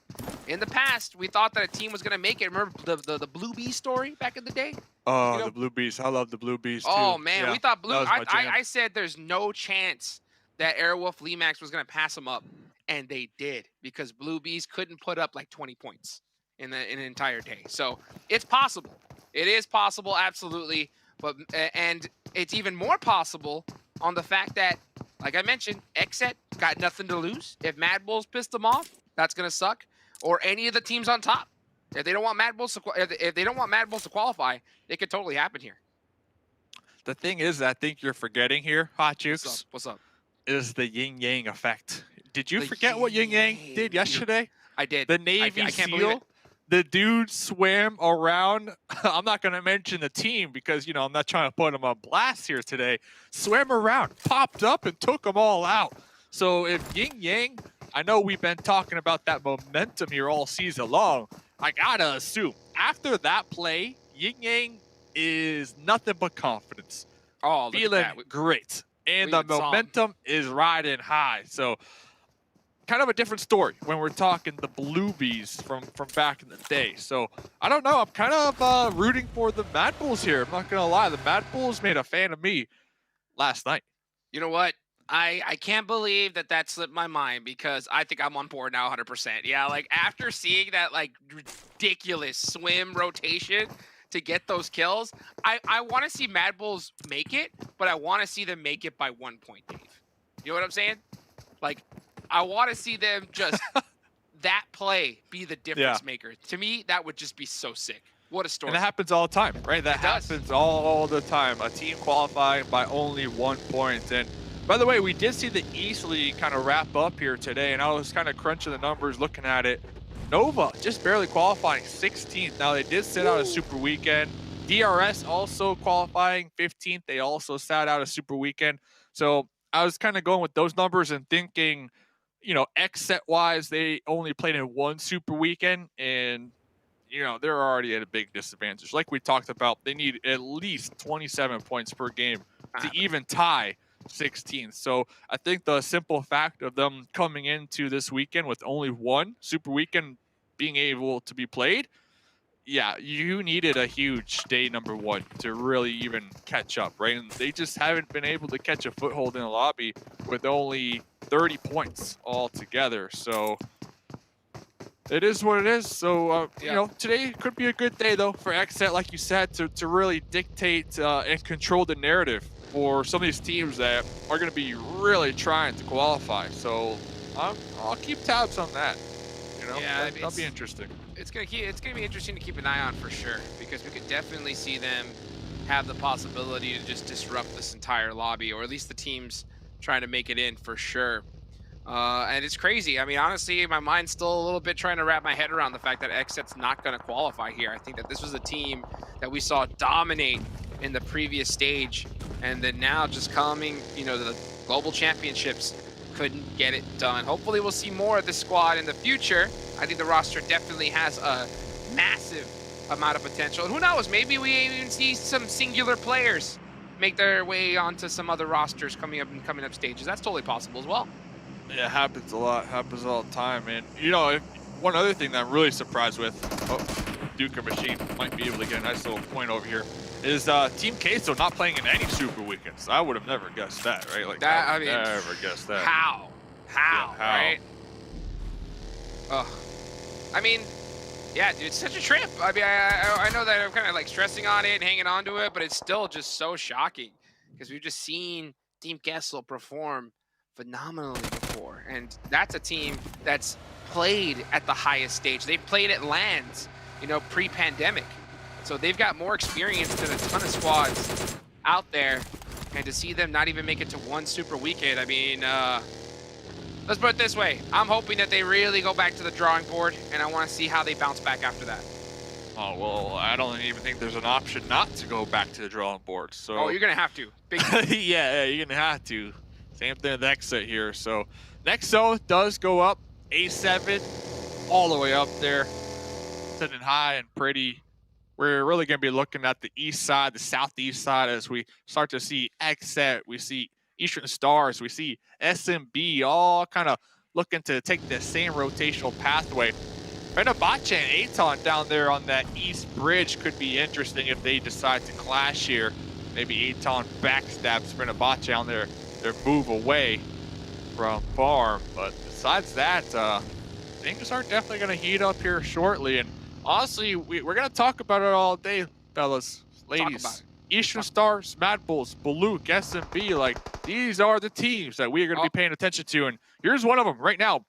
In the past, we thought that a team was going to make it. Remember the Blue Bee story back in the day? Oh, you know? the Blue Bees. I love the Blue Bees, too. Oh, man. Yeah, we thought Blue... I said there's no chance that Airwolf Limax was going to pass them up. And they did, because Blue Bees couldn't put up like 20 points in an entire day. So it's possible. It is possible, absolutely. But and it's even more possible on the fact that, like I mentioned, Exet got nothing to lose. If Mad Bulls pissed them off, that's going to suck. Or any of the teams on top. If they don't want Mad Bulls to, if they don't want Mad Bulls to qualify, it could totally happen here. The thing is, I think you're forgetting here, Hot Jukes. What's up? Is the yin yang effect. Did you forget what yin yang did yesterday? I did. The Navy I can't believe SEAL. it. The dude swam around. I'm not going to mention the team because, you know, I'm not trying to put him on blast here today. Swam around, popped up, and took them all out. So if yin yang, I know we've been talking about that momentum here all season long. I got to assume after that play, yin yang is nothing but confidence. Oh, look feeling at that. great. And We the even saw him. momentum is riding high. So kind of a different story when we're talking the Bluebies from back in the day. So I don't know. I'm kind of rooting for the Mad Bulls here. I'm not going to lie. The Mad Bulls made a fan of me last night. You know what? I can't believe that slipped my mind because I think I'm on board now 100%. Yeah, like after seeing that like ridiculous swim rotation to get those kills, I want to see Mad Bulls make it, but I want to see them make it by 1 point, Dave. You know what I'm saying? Like, I want to see them just that play be the difference maker. To me, that would just be so sick. What a story. And that happens all the time, right? That happens all the time. A team qualifying by only 1 point. And by the way, we did see the East League kind of wrap up here today, and I was kind of crunching the numbers looking at it. Nova just barely qualifying 16th. Now, they did sit out a Super Weekend. DRS also qualifying 15th. They also sat out a Super Weekend. So I was kind of going with those numbers and thinking, you know, X set wise, they only played in 1 Super Weekend, and you know, they're already at a big disadvantage. Like we talked about, they need at least 27 points per game to even tie 16th. So I think the simple fact of them coming into this weekend with only 1 Super Weekend being able to be played, yeah, you needed a huge day number 1 to really even catch up, right? And they just haven't been able to catch a foothold in the lobby with only 30 points altogether. So it is what it is. So, you know, today could be a good day, though, for XSET, like you said, to really dictate and control the narrative for some of these teams that are going to be really trying to qualify. So I'll keep tabs on that. You know, that'll be interesting. It's gonna be interesting to keep an eye on for sure, because we could definitely see them have the possibility to just disrupt this entire lobby, or at least the teams trying to make it in for sure. And it's crazy. I mean, honestly, my mind's still a little bit trying to wrap my head around the fact that XSET's not going to qualify here. I think that this was a team that we saw dominate in the previous stage, and then now just coming, you know, the global championships couldn't get it done. Hopefully we'll see more of this squad in the future. I think the roster definitely has a massive amount of potential. And who knows, maybe we even see some singular players make their way onto some other rosters coming up stages. That's totally possible as well. Yeah, it happens a lot. Happens all the time. And, you know, one other thing that I'm really surprised with, Duca Machine might be able to get a nice little point over here, is Team Queso not playing in any Super Weekends. I would have never guessed that, right? Like, I would never guessed that. How? Yeah, right? Ugh. I mean, yeah, dude, it's such a trip. I mean, I know that I'm kind of like stressing on it and hanging on to it, but it's still just so shocking because we've just seen Team Kessel perform phenomenally before, and that's a team that's played at the highest stage. They've played at LANs, you know, pre-pandemic, so they've got more experience than a ton of squads out there. And to see them not even make it to 1 Super Weekend, I mean, let's put it this way: I'm hoping that they really go back to the drawing board, and I want to see how they bounce back after that. Oh, well, I don't even think there's an option not to go back to the drawing board. So. Oh, you're gonna have to. Big yeah, you're gonna have to. Same thing with Exit here. So next zone does go up A7 all the way up there, sitting high and pretty. We're really going to be looking at the east side, the southeast side, as we start to see Exit. We see Eastern Stars. We see SMB all kind of looking to take the same rotational pathway. Fenerbahce and Aton down there on that east bridge could be interesting if they decide to clash here. Maybe Aton backstabs Fenerbahce on their move away from farm. But besides that, things are definitely going to heat up here shortly. And honestly, we're going to talk about it all day, fellas, ladies. Eastern Stars, Mad Bulls, Baluk, SMB, like, these are the teams that we are going to be paying attention to. And here's one of them right now.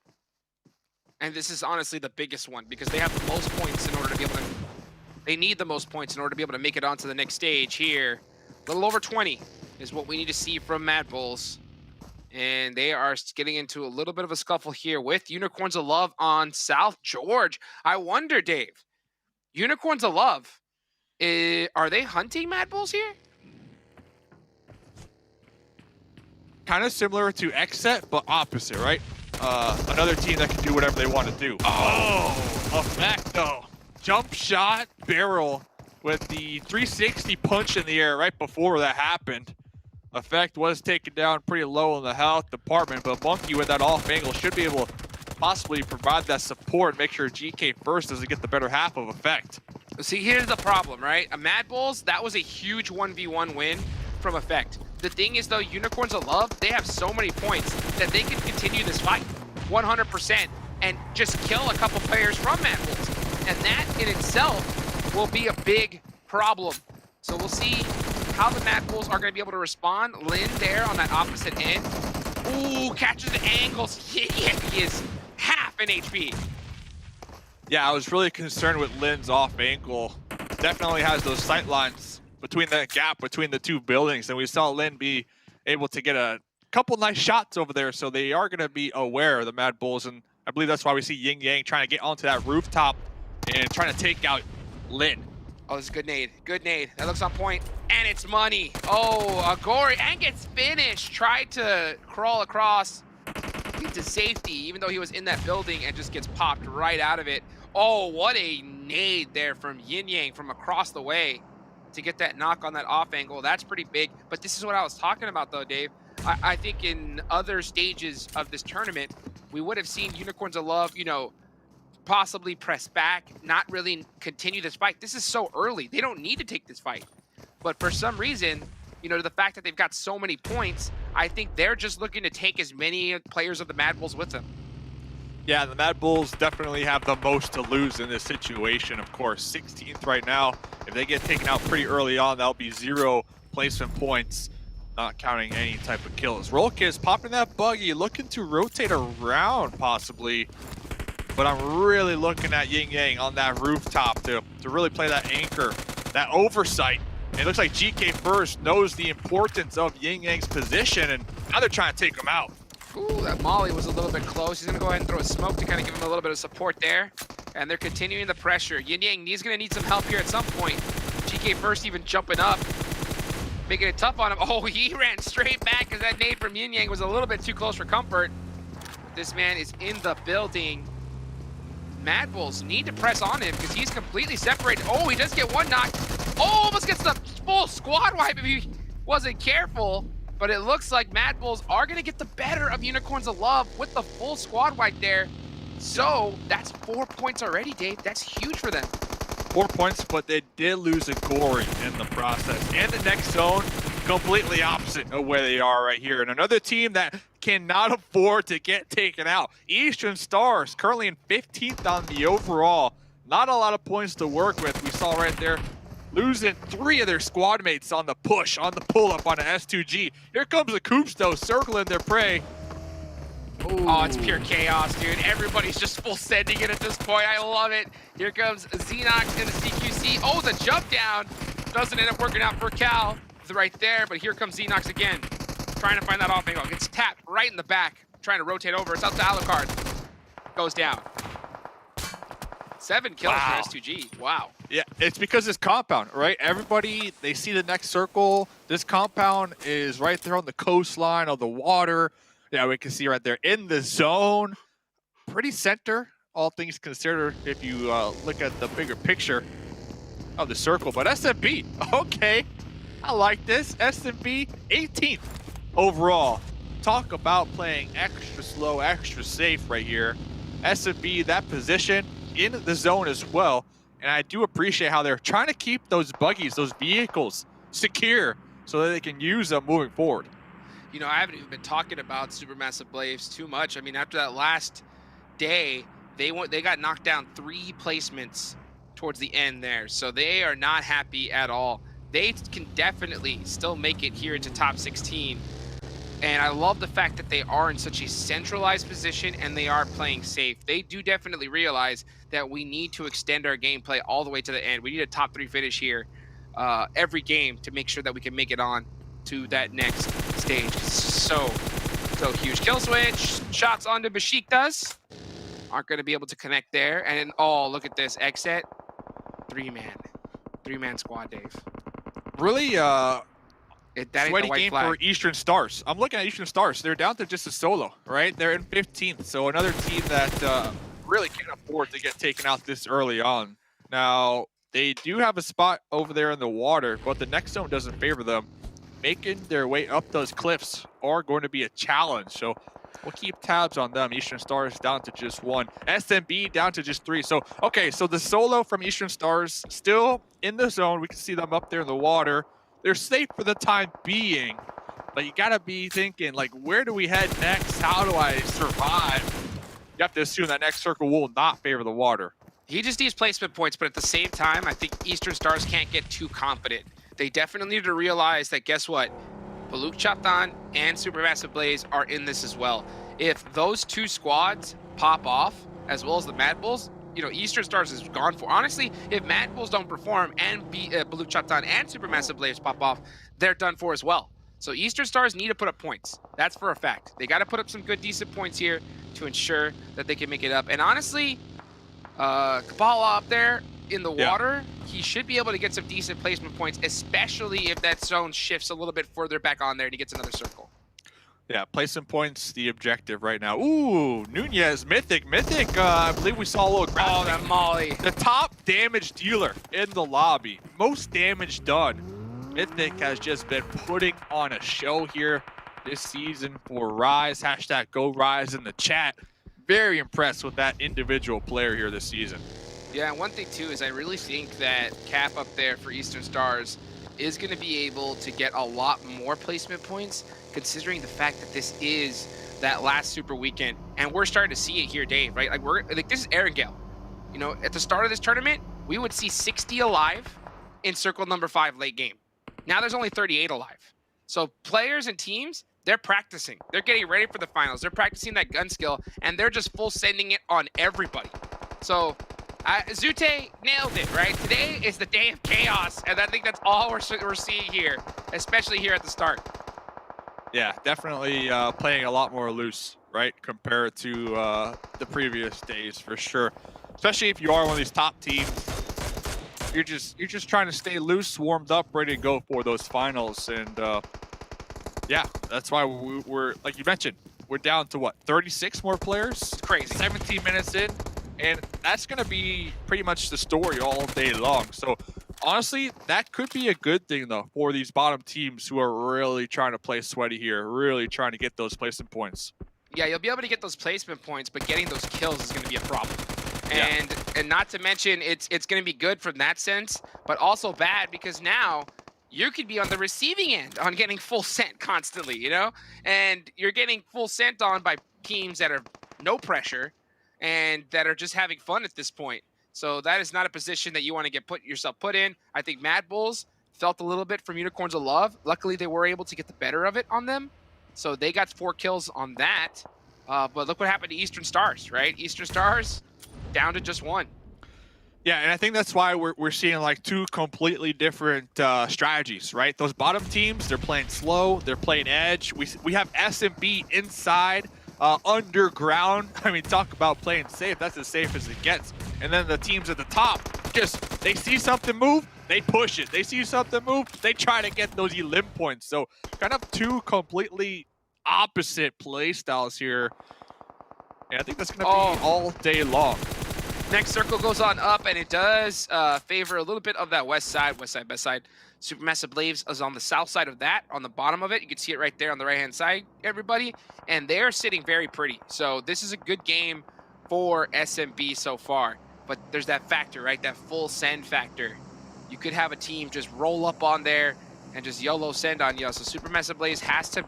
And this is honestly the biggest one because they have the most points in order to be able to... They need the most points in order to be able to make it onto the next stage here. A little over 20 is what we need to see from Mad Bulls. And they are getting into a little bit of a scuffle here with Unicorns of Love on South George. I wonder, Dave, Unicorns of Love, are they hunting Mad Bulls here? Kind of similar to Xset, but opposite, right? Another team that can do whatever they want to do. Oh, effect though. Jump shot, barrel with the 360 punch in the air right before that happened. Effect was taken down pretty low in the health department, but Monkey with that off angle should be able to possibly provide that support, make sure GK first doesn't get the better half of Effect. See, here's the problem, right? A Mad Bulls, that was a huge 1v1 win from Effect. The thing is, though, Unicorns of Love, they have so many points that they can continue this fight 100% and just kill a couple players from Mad Bulls. And that in itself will be a big problem. So we'll see how the Mad Bulls are going to be able to respond. Lin there on that opposite end. Ooh, catches the angles. He is half an HP. Yeah, I was really concerned with Lin's off angle. Definitely has those sight lines between that gap between the two buildings, and we saw Lin be able to get a couple nice shots over there, so they are going to be aware of the Mad Bulls, and I believe that's why we see Yin Yang trying to get onto that rooftop and trying to take out Lin. Oh, this is good nade. Good nade. That looks on point. And it's money. Oh, Agori, and gets finished. Tried to crawl across into safety, even though he was in that building, and just gets popped right out of it. Oh, what a nade there from Yin Yang from across the way to get that knock on that off angle. That's pretty big. But this is what I was talking about, though, Dave. I think in other stages of this tournament, we would have seen Unicorns of Love, you know, possibly press back, not really continue this fight. This is so early. They don't need to take this fight. But for some reason, you know, the fact that they've got so many points, I think they're just looking to take as many players of the Mad Bulls with them. Yeah, the Mad Bulls definitely have the most to lose in this situation, of course. 16th right now. If they get taken out pretty early on, that'll be 0 placement points, not counting any type of kills. Rolkis popping that buggy, looking to rotate around possibly. But I'm really looking at Yin Yang on that rooftop to really play that anchor, that oversight. And it looks like GK First knows the importance of Yin Yang's position, and now they're trying to take him out. Ooh, that molly was a little bit close. He's going to go ahead and throw a smoke to kind of give him a little bit of support there. And they're continuing the pressure. Yin Yang is going to need some help here at some point. GK First even jumping up, making it tough on him. Oh, he ran straight back because that nade from Yin Yang was a little bit too close for comfort. This man is in the building. Mad Bulls need to press on him because he's completely separated. Oh, he does get one knock. Oh, almost gets the full squad wipe if he wasn't careful. But it looks like Mad Bulls are going to get the better of Unicorns of Love with the full squad wipe there. So that's 4 points already, Dave. That's huge for them. 4 points, but they did lose a Gory in the process. And the next zone, completely opposite of where they are right here. And another team that cannot afford to get taken out. Eastern Stars currently in 15th on the overall. Not a lot of points to work with. We saw right there losing 3 of their squad mates on the push, on the pull-up on an S2G. Here comes the Coops, though, circling their prey. Ooh. Oh, it's pure chaos, dude. Everybody's just full sending it at this point. I love it. Here comes Xenox in the CQC. Oh, the jump down doesn't end up working out for Cal. It's right there, but here comes Xenox again. Trying to find that off angle. Gets tapped right in the back. Trying to rotate over. It's out to Alucard. Goes down. 7 kills for S2G. Wow. Yeah, it's because it's compound, right? Everybody, they see the next circle. This compound is right there on the coastline of the water. Yeah, we can see right there in the zone. Pretty center, all things considered, if you look at the bigger picture of the circle. But SMP, okay. I like this. SMP, 18th overall. Talk about playing extra slow, extra safe right here. SMP, that position in the zone as well. And I do appreciate how they're trying to keep those buggies, those vehicles, secure so that they can use them moving forward. You know, I haven't even been talking about Supermassive Blaze too much. I mean, after that last day, they got knocked down 3 placements towards the end there. So they are not happy at all. They can definitely still make it here into top 16. And I love the fact that they are in such a centralized position and they are playing safe. They do definitely realize that we need to extend our gameplay all the way to the end. We need a top 3 finish here every game to make sure that we can make it on to that next stage. So huge. Kill switch, shots onto Besiktas. Aren't going to be able to connect there. And oh, look at this. Exit. 3-man squad, Dave. Really sweaty game flag. for Eastern Stars. I'm looking at Eastern Stars. They're down to just a solo, right? They're in 15th. So another team that really can't afford to get taken out this early on. Now, they do have a spot over there in the water, but the next zone doesn't favor them. Making their way up those cliffs are going to be a challenge. So we'll keep tabs on them. Eastern Stars down to just 1. SMB down to just 3. So, okay, so the solo from Eastern Stars still in the zone. We can see them up there in the water. They're safe for the time being, but you got to be thinking, like, where do we head next? How do I survive? You have to assume that next circle will not favor the water. He just needs placement points, but at the same time, I think Eastern Stars can't get too confident. They definitely need to realize that, guess what? Baluk Chaptan and Supermassive Blaze are in this as well. If those 2 squads pop off, as well as the Mad Bulls, you know, Eastern Stars is gone for. Honestly, if Mad Bulls don't perform and Baluk Chaptan and Supermassive Blaze pop off, they're done for as well. So Eastern Stars need to put up points. That's for a fact. They got to put up some good, decent points here to ensure that they can make it up. And honestly, Kabbalah up there in the water, he should be able to get some decent placement points, especially if that zone shifts a little bit further back on there and he gets another circle. Yeah, placement points, the objective right now. Ooh, Nunez, Mythic. I believe we saw a little graphic. Oh, that Molly. The top damage dealer in the lobby. Most damage done. Mythic has just been putting on a show here this season for Rise. Hashtag go Rise in the chat. Very impressed with that individual player here this season. Yeah, and one thing too is I really think that Cap up there for Eastern Stars is going to be able to get a lot more placement points, considering the fact that this is that last super weekend, and we're starting to see it here, Dave. Right? Like this is Erangel. You know, at the start of this tournament, we would see 60 alive in circle number 5 late game. Now there's only 38 alive. So players and teams, they're practicing. They're getting ready for the finals. They're practicing that gun skill, and they're just full sending it on everybody. So Zute nailed it, right? Today is the day of chaos, and I think that's all we're seeing here, especially here at the start. Yeah, definitely playing a lot more loose, right, compared to the previous days for sure. Especially if you are one of these top teams, you're just trying to stay loose, warmed up, ready to go for those finals. And yeah, that's why we're like you mentioned, we're down to what, 36 more players? It's crazy. 17 minutes in. And that's going to be pretty much the story all day long. So honestly, that could be a good thing, though, for these bottom teams who are really trying to play sweaty here, really trying to get those placement points. Yeah, you'll be able to get those placement points, but getting those kills is going to be a problem. Yeah. And not to mention, it's going to be good from that sense, but also bad because now you could be on the receiving end on getting full sent constantly, you know? And you're getting full sent on by teams that are no pressure and that are just having fun at this point. So that is not a position that you want to get yourself put in. I think Mad Bulls felt a little bit from Unicorns of Love. Luckily, they were able to get the better of it on them. So they got 4 kills on that. But look what happened to Eastern Stars, right? Eastern Stars down to just 1. Yeah, and I think that's why we're seeing like 2 completely different strategies, right? Those bottom teams, they're playing slow, they're playing edge. We have SMB inside. Underground. I mean, talk about playing safe. That's as safe as it gets. And then the teams at the top, they see something move, they push it. They see something move, they try to get those elim points. So kind of 2 completely opposite play styles here. And I think that's going to be all day long. Next circle goes on up, and it does favor a little bit of that west side, best side. Supermassive Blaze is on the south side of that, on the bottom of it. You can see it right there on the right-hand side, everybody. And they're sitting very pretty. So this is a good game for SMB so far. But there's that factor, right? That full send factor. You could have a team just roll up on there and just YOLO send on you. So Supermassive Blaze has to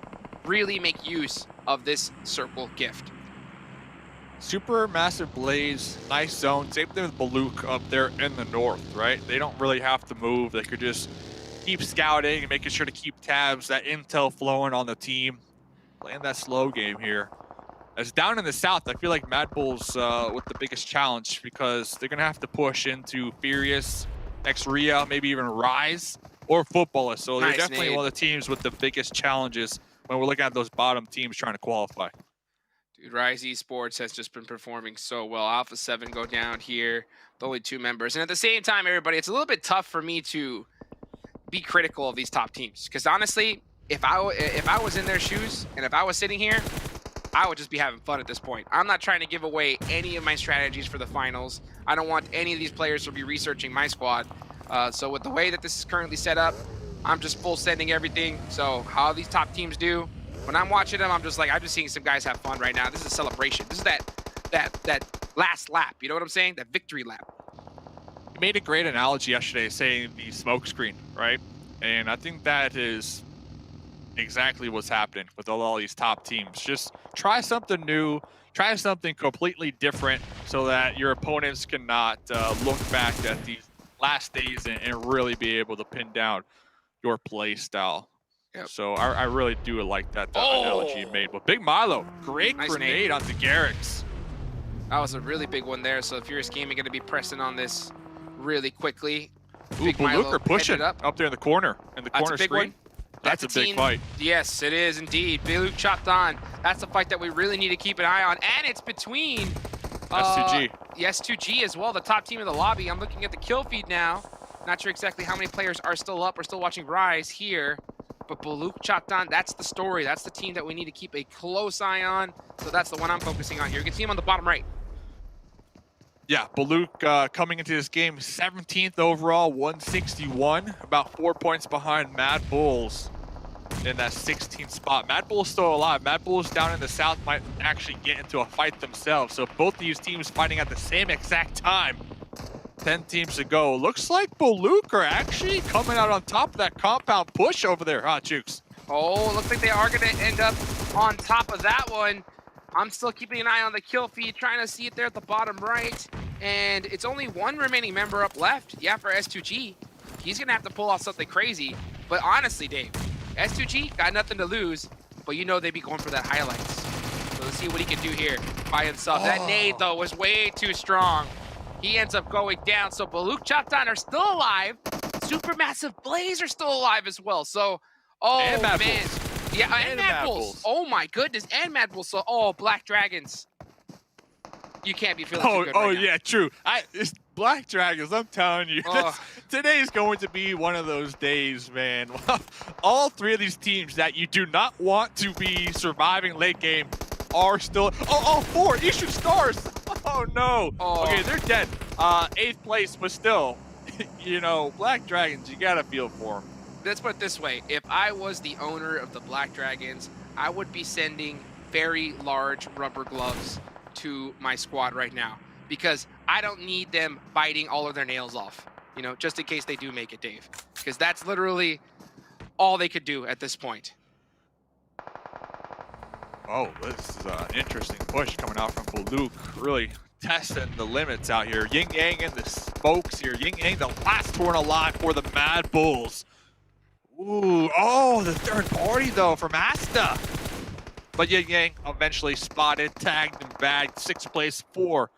really make use of this circle gift. Supermassive Blaze, nice zone. Same thing with Baluk up there in the north, right? They don't really have to move. They could just keep scouting and making sure to keep tabs, that intel flowing on the team. playing that slow game here. As down in the south, I feel like Mad Bull's with the biggest challenge because they're gonna have to push into Furious, X-Ria, maybe even Rise or Footballers. So they're definitely one of the teams with the biggest challenges when we're looking at those bottom teams trying to qualify. Dude, Rise Esports has just been performing so well. Alpha 7 go down here with only 2 members. And at the same time, everybody, it's a little bit tough for me to be critical of these top teams. Because honestly, if I was in their shoes and if I was sitting here, I would just be having fun at this point. I'm not trying to give away any of my strategies for the finals. I don't want any of these players to be researching my squad. So with the way that this is currently set up, I'm just full sending everything. So how these top teams do, when I'm watching them, I'm just seeing some guys have fun right now. This is a celebration. This is that last lap. You know what I'm saying? That victory lap. You made a great analogy yesterday saying the smoke screen, right? And I think that is exactly what's happening with all these top teams. Just try something new, try something completely different so that your opponents cannot look back at these last days and really be able to pin down your play style. Yep. So I really do like that analogy you made. But Big Milo, great Nice grenade onto Garrix. That was a really big one there. So Furious Gaming going to be pressing on this really quickly. Ooh, Big Milo Baluka pushing up there in the corner, That's a big screen. one. That's a big fight. Yes, it is indeed. Biluk chopped on. That's a fight that we really need to keep an eye on. And it's between S2G. the S2G as well, the top team in the lobby. I'm looking at the kill feed now. Not sure exactly how many players are still up or still watching Rise here. But Baluk chopped on, that's the story. That's the team that we need to keep a close eye on. So that's the one I'm focusing on here. You can see him on the bottom right. Yeah, Baluk coming into this game 17th overall, 161, about 4 points behind Mad Bulls in that 16th spot. Mad Bull's still alive. Mad Bulls down in the south might actually get into a fight themselves. So both these teams fighting at the same exact time. 10 teams to go. Looks like Baluk are actually coming out on top of that compound push over there, huh, Jukes? Oh, looks like they are going to end up on top of that one. I'm still keeping an eye on the kill feed, trying to see it there at the bottom right. And it's only one remaining member up left. Yeah, for S2G. He's going to have to pull off something crazy. But honestly, Dave, S2G got nothing to lose, but you know they'd be going for that highlights. So let's see what he can do here by himself. Oh. That nade, though, was way too strong. He ends up going down. So Baluk Chaptan are still alive. Supermassive Blaze are still alive as well. So, oh, and man. Bulls. Yeah, and Mad Bulls. Oh, my goodness. And Mad Bulls. So, oh, Black Dragons. You can't be feeling too good right now. Yeah, true. It's Black Dragons, I'm telling you. Today's going to be one of those days, man. All three of these teams that you do not want to be surviving late game are still... all four Eastern Stars. Oh, no. Oh. Okay, they're dead. 8th place, but still, you know, Black Dragons, you got to feel for them. Let's put it this way. If I was the owner of the Black Dragons, I would be sending very large rubber gloves to my squad right now, because I don't need them biting all of their nails off, you know, just in case they do make it, Dave, because that's literally all they could do at this point. Oh, this is an interesting push coming out from Baluk, really testing the limits out here. Yin Yang and the Spokes here. Yin Yang, the last one alive for the Mad Bulls. Ooh, oh, the third party though from Asta. But Yin Yang eventually spotted, tagged, and bagged 6th place, 4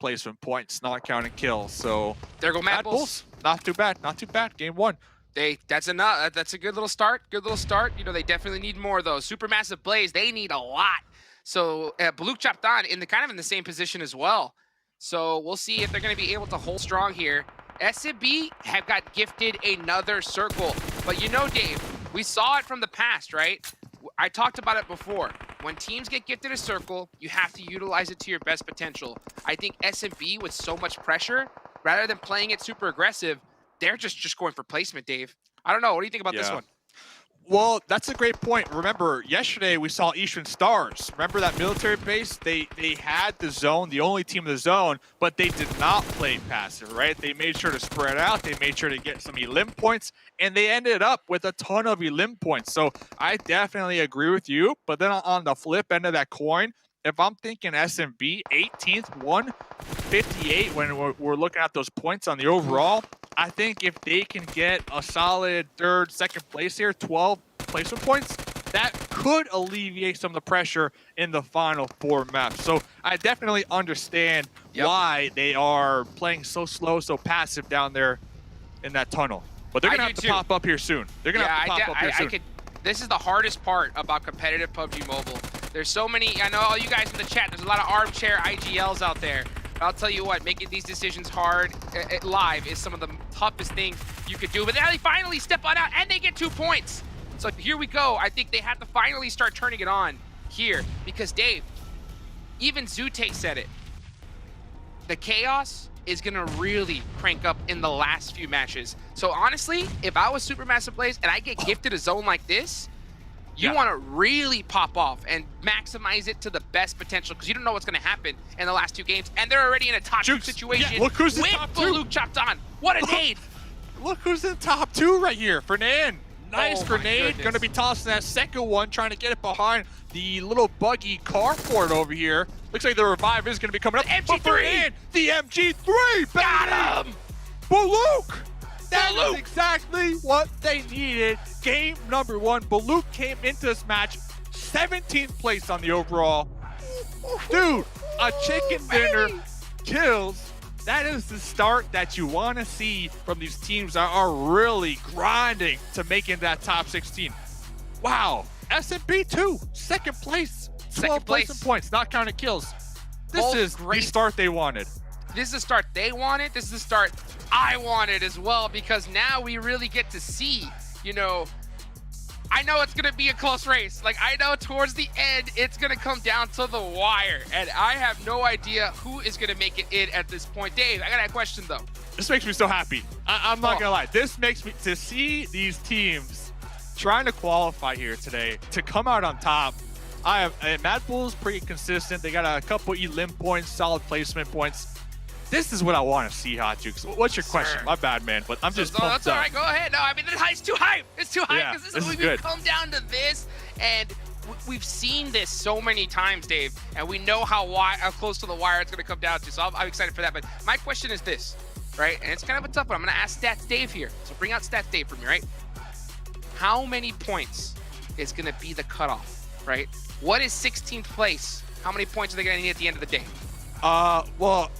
placement points, not counting kills. So there go Mad Bulls. Not too bad, not too bad. Game 1. That's enough. That's a good little start. Good little start. You know, they definitely need more though. Supermassive Blaze, they need a lot. So Baluk Chaptan in the same position as well. So we'll see if they're going to be able to hold strong here. SMB have got gifted another circle, but you know, Dave, we saw it from the past, right? I talked about it before. When teams get gifted a circle, you have to utilize it to your best potential. I think SMB with so much pressure, rather than playing it super aggressive, they're just going for placement, Dave. I don't know. What do you think about this one? Well, that's a great point. Remember, yesterday we saw Eastern Stars. Remember that military base? They had the zone, the only team in the zone, but they did not play passive, right? They made sure to spread out. They made sure to get some elim points, and they ended up with a ton of elim points. So I definitely agree with you. But then on the flip end of that coin, if I'm thinking SMB, 18th, 158, when we're looking at those points on the overall, I think if they can get a solid 3rd, 2nd place here, 12 placement points, that could alleviate some of the pressure in the final 4 maps. So I definitely understand why they are playing so slow, so passive down there in that tunnel. But they're going to have to pop up here soon. They're going to have to pop up here soon. This is the hardest part about competitive PUBG Mobile. There's so many, I know all you guys in the chat, there's a lot of armchair IGLs out there. But I'll tell you what, making these decisions hard live is some of the toughest things you could do. But now they finally step on out and they get 2 points. So here we go. I think they have to finally start turning it on here because Dave, even Zute said it. The chaos is gonna really crank up in the last few matches. So honestly, if I was Supermassive Blaze and I get gifted a zone like this, you want to really pop off and maximize it to the best potential because you don't know what's going to happen in the last 2 games, and they're already in a top 2 situation. Look who's in with top 2. Luke chopped on. What a nade! Look who's in top 2 right here. Fernand. Nice grenade. Going to be tossing that second one, trying to get it behind the little buggy carport over here. Looks like the revive is going to be coming up. MG3! Fernand, the MG3! Got him! Baluk! That is exactly what they needed. Game number 1. Baluk came into this match 17th place on the overall. Dude, a chicken dinner kills. That is the start that you want to see from these teams that are really grinding to make it that top 16. Wow. S&B 2, second place. 12 place in points, not counting kills. This is the start they wanted. This is the start they wanted. This is the start I wanted as well, because now we really get to see, you know, I know it's going to be a close race. Like, I know towards the end, it's going to come down to the wire. And I have no idea who is going to make it in at this point. Dave, I got a question, though. This makes me so happy. I'm not going to lie. This makes me, to see these teams trying to qualify here today, to come out on top. Mad Bull's pretty consistent. They got a couple elim points, solid placement points. This is what I want to see, Hot Jukes. What's your question? My bad, man, but I'm just pumped that's all right. Go ahead. No, I mean, it's too hype. It's too hype because this is we've good. come down to this, and we've seen this so many times, Dave, and we know how close to the wire it's going to come down to. So I'm excited for that. But my question is this, right? And it's kind of a tough one. I'm going to ask Stats Dave here. So bring out Stats Dave for me, right? How many points is going to be the cutoff, right? What is 16th place? How many points are they going to need at the end of the day? Well,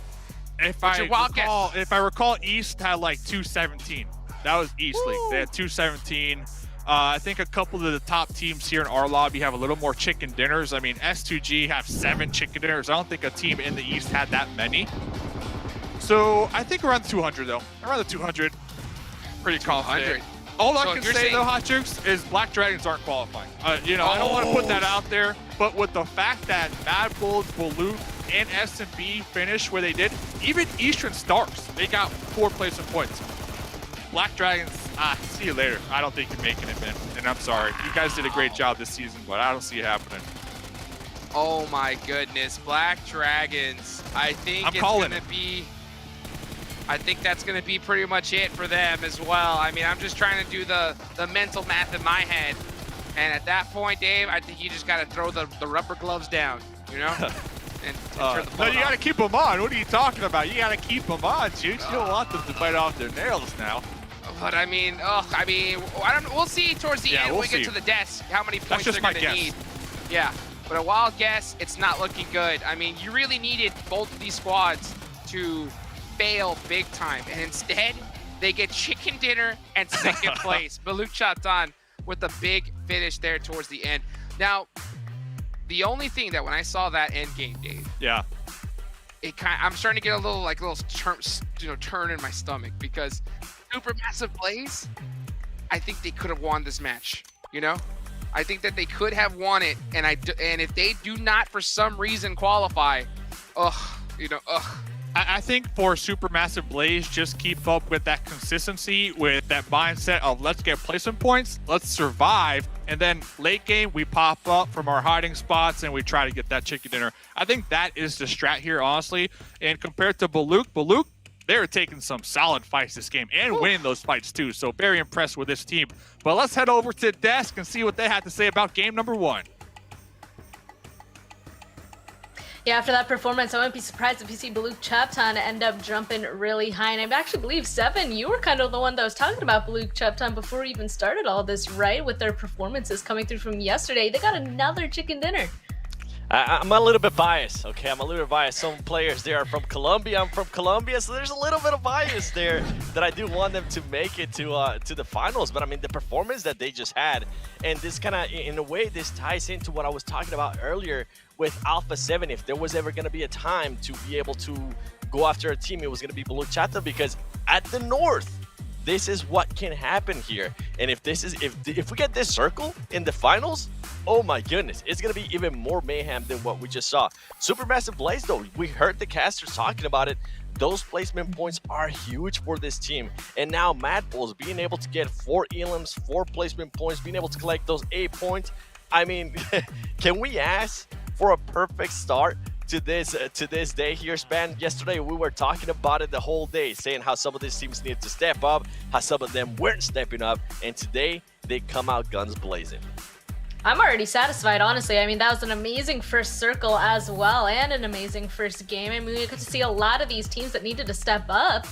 if I recall, East had like 217. That was East League. They had 217. I think a couple of the top teams here in our lobby have a little more chicken dinners. I mean, S2G have 7 chicken dinners. I don't think a team in the East had that many. So I think around 200 though. Around the 200. Pretty confident. All I can say though, Hot Jukes, is Black Dragons aren't qualifying. You know, I don't want to put that out there, but with the fact that Mad Bulls, Baloo, and S&B finished where they did, even Eastern Stars, they got 4 placement points. Black Dragons, see you later. I don't think you're making it, man. And I'm sorry. You guys did a great job this season, but I don't see it happening. Oh my goodness, Black Dragons. I think it's gonna be. I think that's gonna be pretty much it for them as well. I mean, I'm just trying to do the mental math in my head, and at that point, Dave, I think you just gotta throw the rubber gloves down, you know. And turn the no, you gotta keep them on. What are you talking about? You gotta keep them on, dude. You don't want them to bite off their nails now. But I mean, we'll see towards the end when we get to the desk how many points they're gonna need. Yeah, but a wild guess, it's not looking good. I mean, you really needed both of these squads to fail big time, and instead they get chicken dinner and second place. Baluk Chatan with a big finish there towards the end. Now, the only thing that when I saw that end game, Dave, I'm starting to get a little turn in my stomach, because Supermassive Blaze, I think they could have won this match. You know, I think that they could have won it, and if they do not for some reason qualify, I think for Supermassive Blaze, just keep up with that consistency, with that mindset of let's get placement points, let's survive, and then late game we pop up from our hiding spots and we try to get that chicken dinner. I think that is the strat here, honestly. And compared to Baluk, they're taking some solid fights this game and winning those fights too. So very impressed with this team. But let's head over to Desk and see what they have to say about game number 1. Yeah, after that performance, I wouldn't be surprised if you see Baluk Chaptan end up jumping really high. And I actually believe, Seven, you were kind of the one that was talking about Baluk Chaptan before we even started all this, right? With their performances coming through from yesterday. They got another chicken dinner. I'm a little bit biased, okay? I'm a little bit biased. Some players there are from Colombia. I'm from Colombia, so there's a little bit of bias there that I do want them to make it to the finals. But I mean, the performance that they just had, and this kind of, in a way, this ties into what I was talking about earlier with Alpha 7. If there was ever going to be a time to be able to go after a team, it was going to be Baluk Chaptan, because at the North, this is what can happen here. And if we get this circle in the finals, oh my goodness, it's gonna be even more mayhem than what we just saw. Supermassive Blaze, though, we heard the casters talking about it. Those placement points are huge for this team. And now Mad Bulls being able to get 4 elims, 4 placement points, being able to collect those 8 points. I mean, can we ask for a perfect start to this day here, Span? Yesterday we were talking about it the whole day, saying how some of these teams need to step up, how some of them weren't stepping up, and today they come out guns blazing. I'm already satisfied, honestly. I mean, that was an amazing first circle as well, and an amazing first game. I mean, we got to see a lot of these teams that needed to step up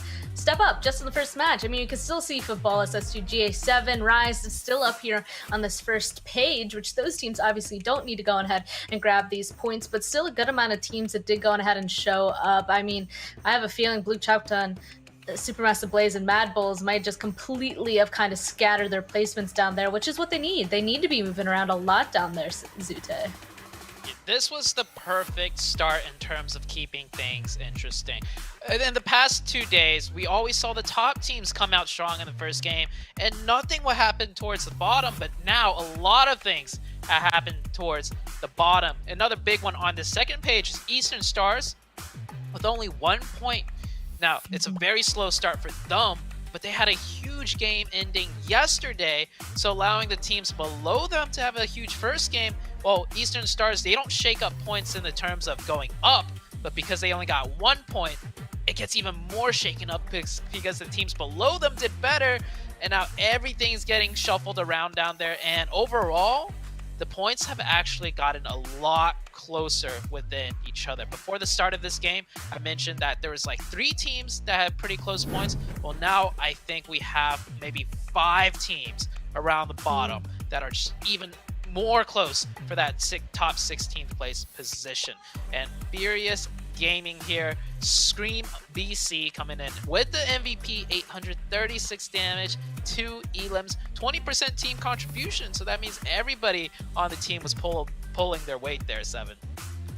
just in the first match. I mean, you can still see Football, SS2, GA7, Rise is still up here on this first page, which those teams obviously don't need to go ahead and grab these points, but still a good amount of teams that did go ahead and show up. I mean, I have a feeling Blue Chaptan, Supermassive Blaze, and Mad Bulls might just completely have kind of scattered their placements down there, which is what they need. They need to be moving around a lot down there, Zute. This was the perfect start in terms of keeping things interesting. In the past 2 days, we always saw the top teams come out strong in the first game, and nothing would happen towards the bottom, but now a lot of things have happened towards the bottom. Another big one on the second page is Eastern Stars with only 1 point. Now, it's a very slow start for them, but they had a huge game ending yesterday, so allowing the teams below them to have a huge first game. Well, Eastern Stars, they don't shake up points in the terms of going up, but because they only got 1 point, it gets even more shaken up because the teams below them did better, and now everything's getting shuffled around down there, and overall, the points have actually gotten a lot closer within each other. Before the start of this game, I mentioned that there was like 3 teams that had pretty close points. Well, now I think we have maybe 5 teams around the bottom that are just even more close for that top 16th place position. And Furious Gaming here, Scream BC coming in with the MVP, 836 damage, 2 elims, 20% team contribution. So that means everybody on the team was pulling their weight there, Seven.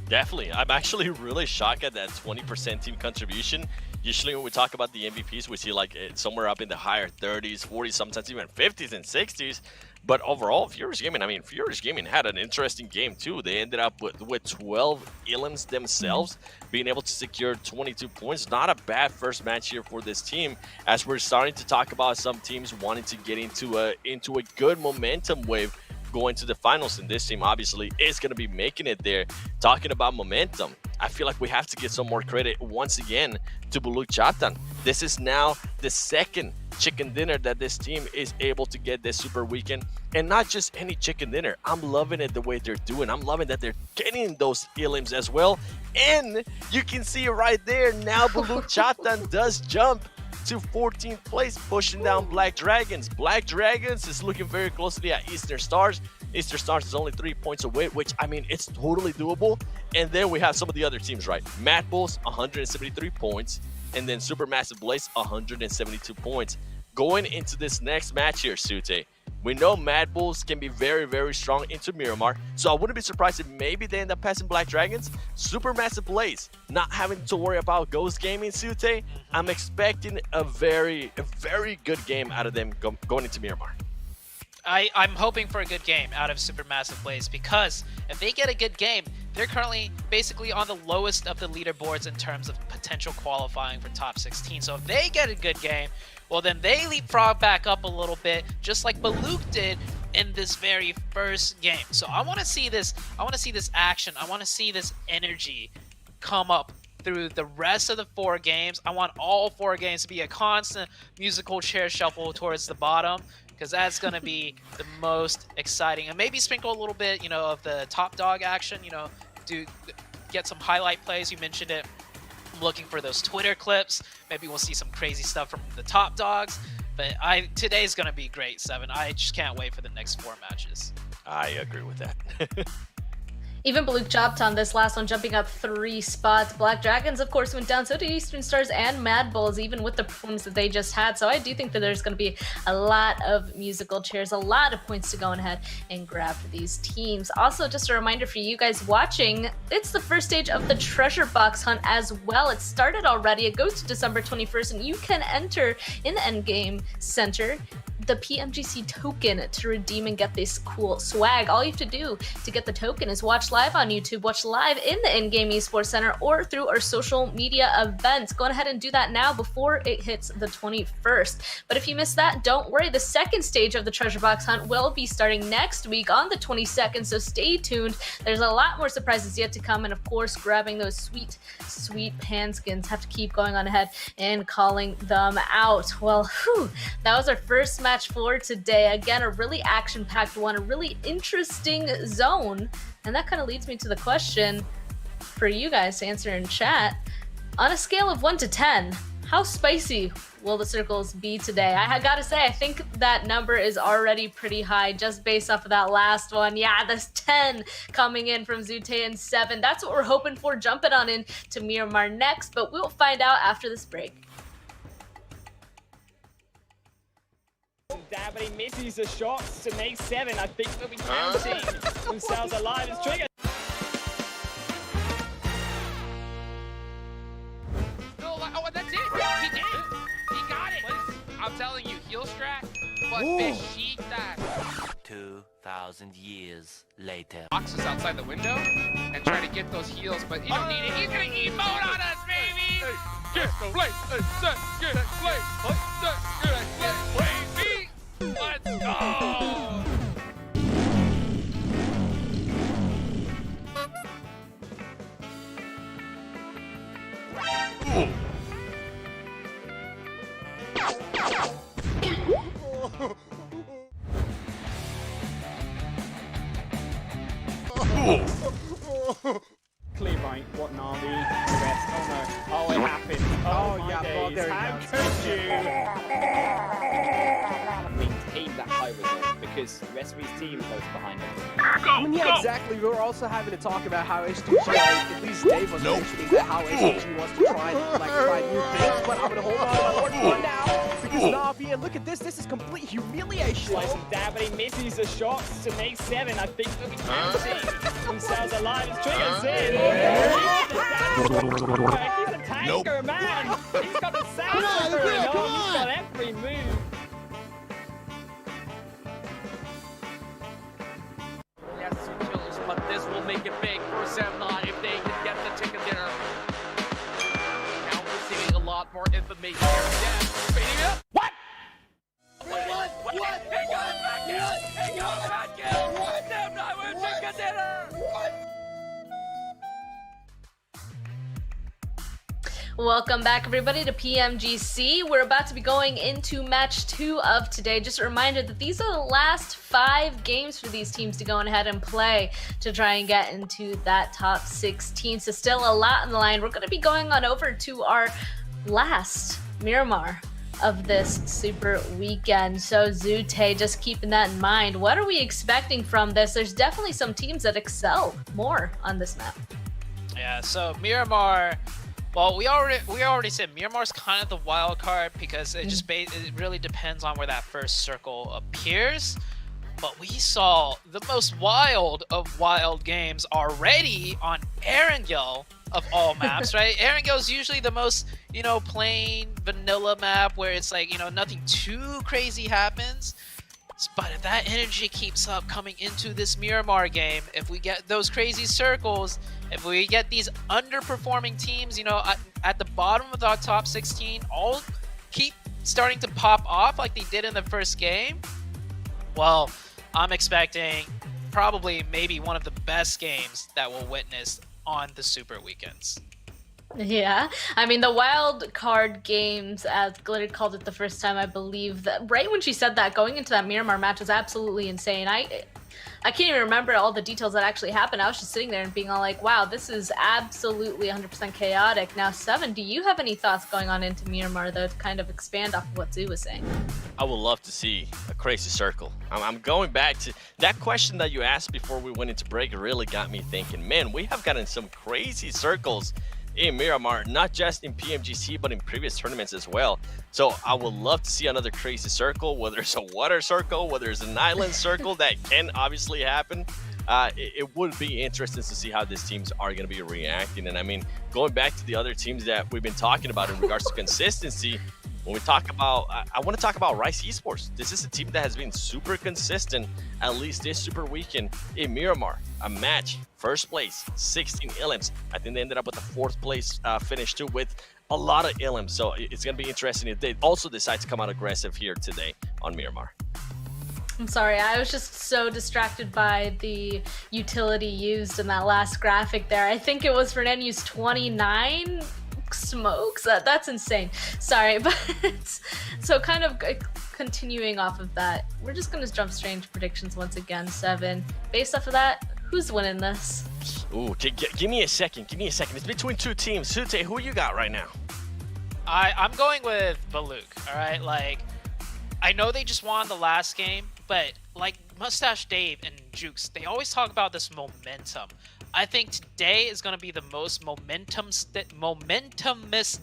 Definitely. I'm actually really shocked at that 20% team contribution. Usually when we talk about the MVPs, we see like somewhere up in the higher 30s, 40s, sometimes even 50s and 60s. But overall, Furious Gaming had an interesting game too. They ended up with 12 elims themselves, being able to secure 22 points. Not a bad first match here for this team, as we're starting to talk about some teams wanting to get into a good momentum wave going to the finals, and this team obviously is going to be making it there. Talking about momentum, I feel like we have to get some more credit once again to Baluk Chaptan. This is now the second chicken dinner that this team is able to get this super weekend, and not just any chicken dinner. I'm loving it the way they're doing. I'm loving that they're getting those elims as well, and you can see right there now Baluk Chaptan does jump to 14th place, pushing down Black Dragons. Black Dragons is looking very closely at Eastern Stars. Eastern Stars is only 3 points away, which, I mean, it's totally doable. And then we have some of the other teams, right? Mad Bulls, 173 points. And then Supermassive Blaze, 172 points. Going into this next match here, Sute, we know Mad Bulls can be very, very strong into Miramar. So I wouldn't be surprised if maybe they end up passing Black Dragons. Supermassive Blaze, not having to worry about Ghost Gaming, Sute. I'm expecting a very good game out of them going into Miramar. I'm hoping for a good game out of Supermassive Blaze, because if they get a good game, they're currently basically on the lowest of the leaderboards in terms of potential qualifying for top 16. So if they get a good game, well, then they leapfrog back up a little bit, just like Baluk did in this very first game. So I want to see this. I want to see this action. I want to see this energy come up through the rest of the 4 games. I want all 4 games to be a constant musical chair shuffle towards the bottom, because that's going to be the most exciting. And maybe sprinkle a little bit, of the top dog action, get some highlight plays. You mentioned it. I'm looking for those Twitter clips. Maybe we'll see some crazy stuff from the top dogs. But today's going to be great, Seven. I just can't wait for the next 4 matches. I agree with that. Even Blue chopped on this last one, jumping up 3 spots. Black Dragons, of course, went down. So did Eastern Stars and Mad Bulls, even with the performance that they just had. So I do think that there's going to be a lot of musical chairs, a lot of points to go ahead and grab for these teams. Also, just a reminder for you guys watching, it's the first stage of the treasure box hunt as well. It started already. It goes to December 21st, and you can enter in the endgame center the PMGC token to redeem and get this cool swag. All you have to do to get the token is watch live on YouTube, watch live in the in-game esports center, or through our social media events. Go ahead and do that now before it hits the 21st. But if you missed that, don't worry. The second stage of the treasure box hunt will be starting next week on the 22nd, so stay tuned. There's a lot more surprises yet to come, and of course, grabbing those sweet, sweet pan skins. Have to keep going on ahead and calling them out. Well, that was our first match for today. Again, a really action-packed one, a really interesting zone. And that kind of leads me to the question for you guys to answer in chat. On a scale of 1 to 10, how spicy will the circles be today? I gotta say, I think that number is already pretty high just based off of that last one. Yeah, that's 10 coming in from Zute and 7. That's what we're hoping for, jumping on in to Miramar next, but we'll find out after this break. But he misses the shots to make 7. I think they'll be counting themselves alive. It's Trigger. Oh, that's it. He did. He got it. I'm telling you, heel strat, but Vegeta. 2,000 years later. Boxes outside the window and try to get those heals, but you don't need it. He's gonna emote on us, baby. Get play, set, get play, set, get play, baby. Let's go. Clear right, what Na'Vi, the rest. Oh no, oh it happened. Oh my days, how could you? Maintain that high result because the rest of his team goes behind him. I mean, yeah, exactly. We were also having to talk about how HTG, at least Dave was mentioning that how HTG wants to try new things, but I'm gonna hold on to one now because Na'Vi, and look at this is complete humiliation. Slice and dab, but he misses the shots to make 7. I think they'll be counting themselves alive as Trigger's in. He's a tanker, man. He's got the sound going on. He's got every move. Yes, some kills, but this will make it big for Zemnot if they can get the ticket there. Now we're seeing a lot more information here. Yes, speeding up. What? What? He got it back in! He got it back in! Zemnot will ticket dinner! What? Welcome back, everybody, to PMGC. We're about to be going into match 2 of today. Just a reminder that these are the last 5 games for these teams to go ahead and play to try and get into that top 16. So still a lot on the line. We're going to be going on over to our last Miramar of this super weekend. So Zute, just keeping that in mind. What are we expecting from this? There's definitely some teams that excel more on this map. Yeah, so Miramar. Well, we already said Miramar's kind of the wild card because it just it really depends on where that first circle appears. But we saw the most wild of wild games already on Erangel of all maps, right? Erangel's usually the most, plain vanilla map where it's like, nothing too crazy happens. But if that energy keeps up coming into this Miramar game, if we get those crazy circles, if we get these underperforming teams, at the bottom of our top 16, all keep starting to pop off like they did in the first game, well, I'm expecting probably maybe one of the best games that we'll witness on the Super Weekends. Yeah, I mean, the wild card games, as Glitter called it the first time, I believe, that right when she said that, going into that Miramar match was absolutely insane. I can't even remember all the details that actually happened. I was just sitting there and being all like, wow, this is absolutely 100% chaotic. Now, Seven, do you have any thoughts going on into Miramar, though, to kind of expand off of what Zoo was saying? I would love to see a crazy circle. I'm going back to that question that you asked before we went into break. It really got me thinking, man, we have gotten some crazy circles in Miramar, not just in PMGC, but in previous tournaments as well. So I would love to see another crazy circle, whether it's a water circle, whether it's an island circle, that can obviously happen. It would be interesting to see how these teams are going to be reacting. And I mean, going back to the other teams that we've been talking about in regards to consistency, when we talk about, I want to talk about Rise Esports. This is a team that has been super consistent, at least this super weekend in Miramar. A match, first place, 16 elims. I think they ended up with a 4th place finish too, with a lot of elims. So it's going to be interesting if they also decide to come out aggressive here today on Miramar. I'm sorry, I was just so distracted by the utility used in that last graphic there. I think it was for an use 29 smokes. That's insane. Sorry, but so kind of continuing off of that, we're just gonna jump straight into predictions once again. Seven, based off of that, who's winning this? Ooh, give me a second. Give me a second. It's between two teams. Sute, who you got right now? I'm going with Baluk. All right, like I know they just won the last game, but like Mustache Dave and Jukes, they always talk about this momentum. I think today is going to be the most momentumous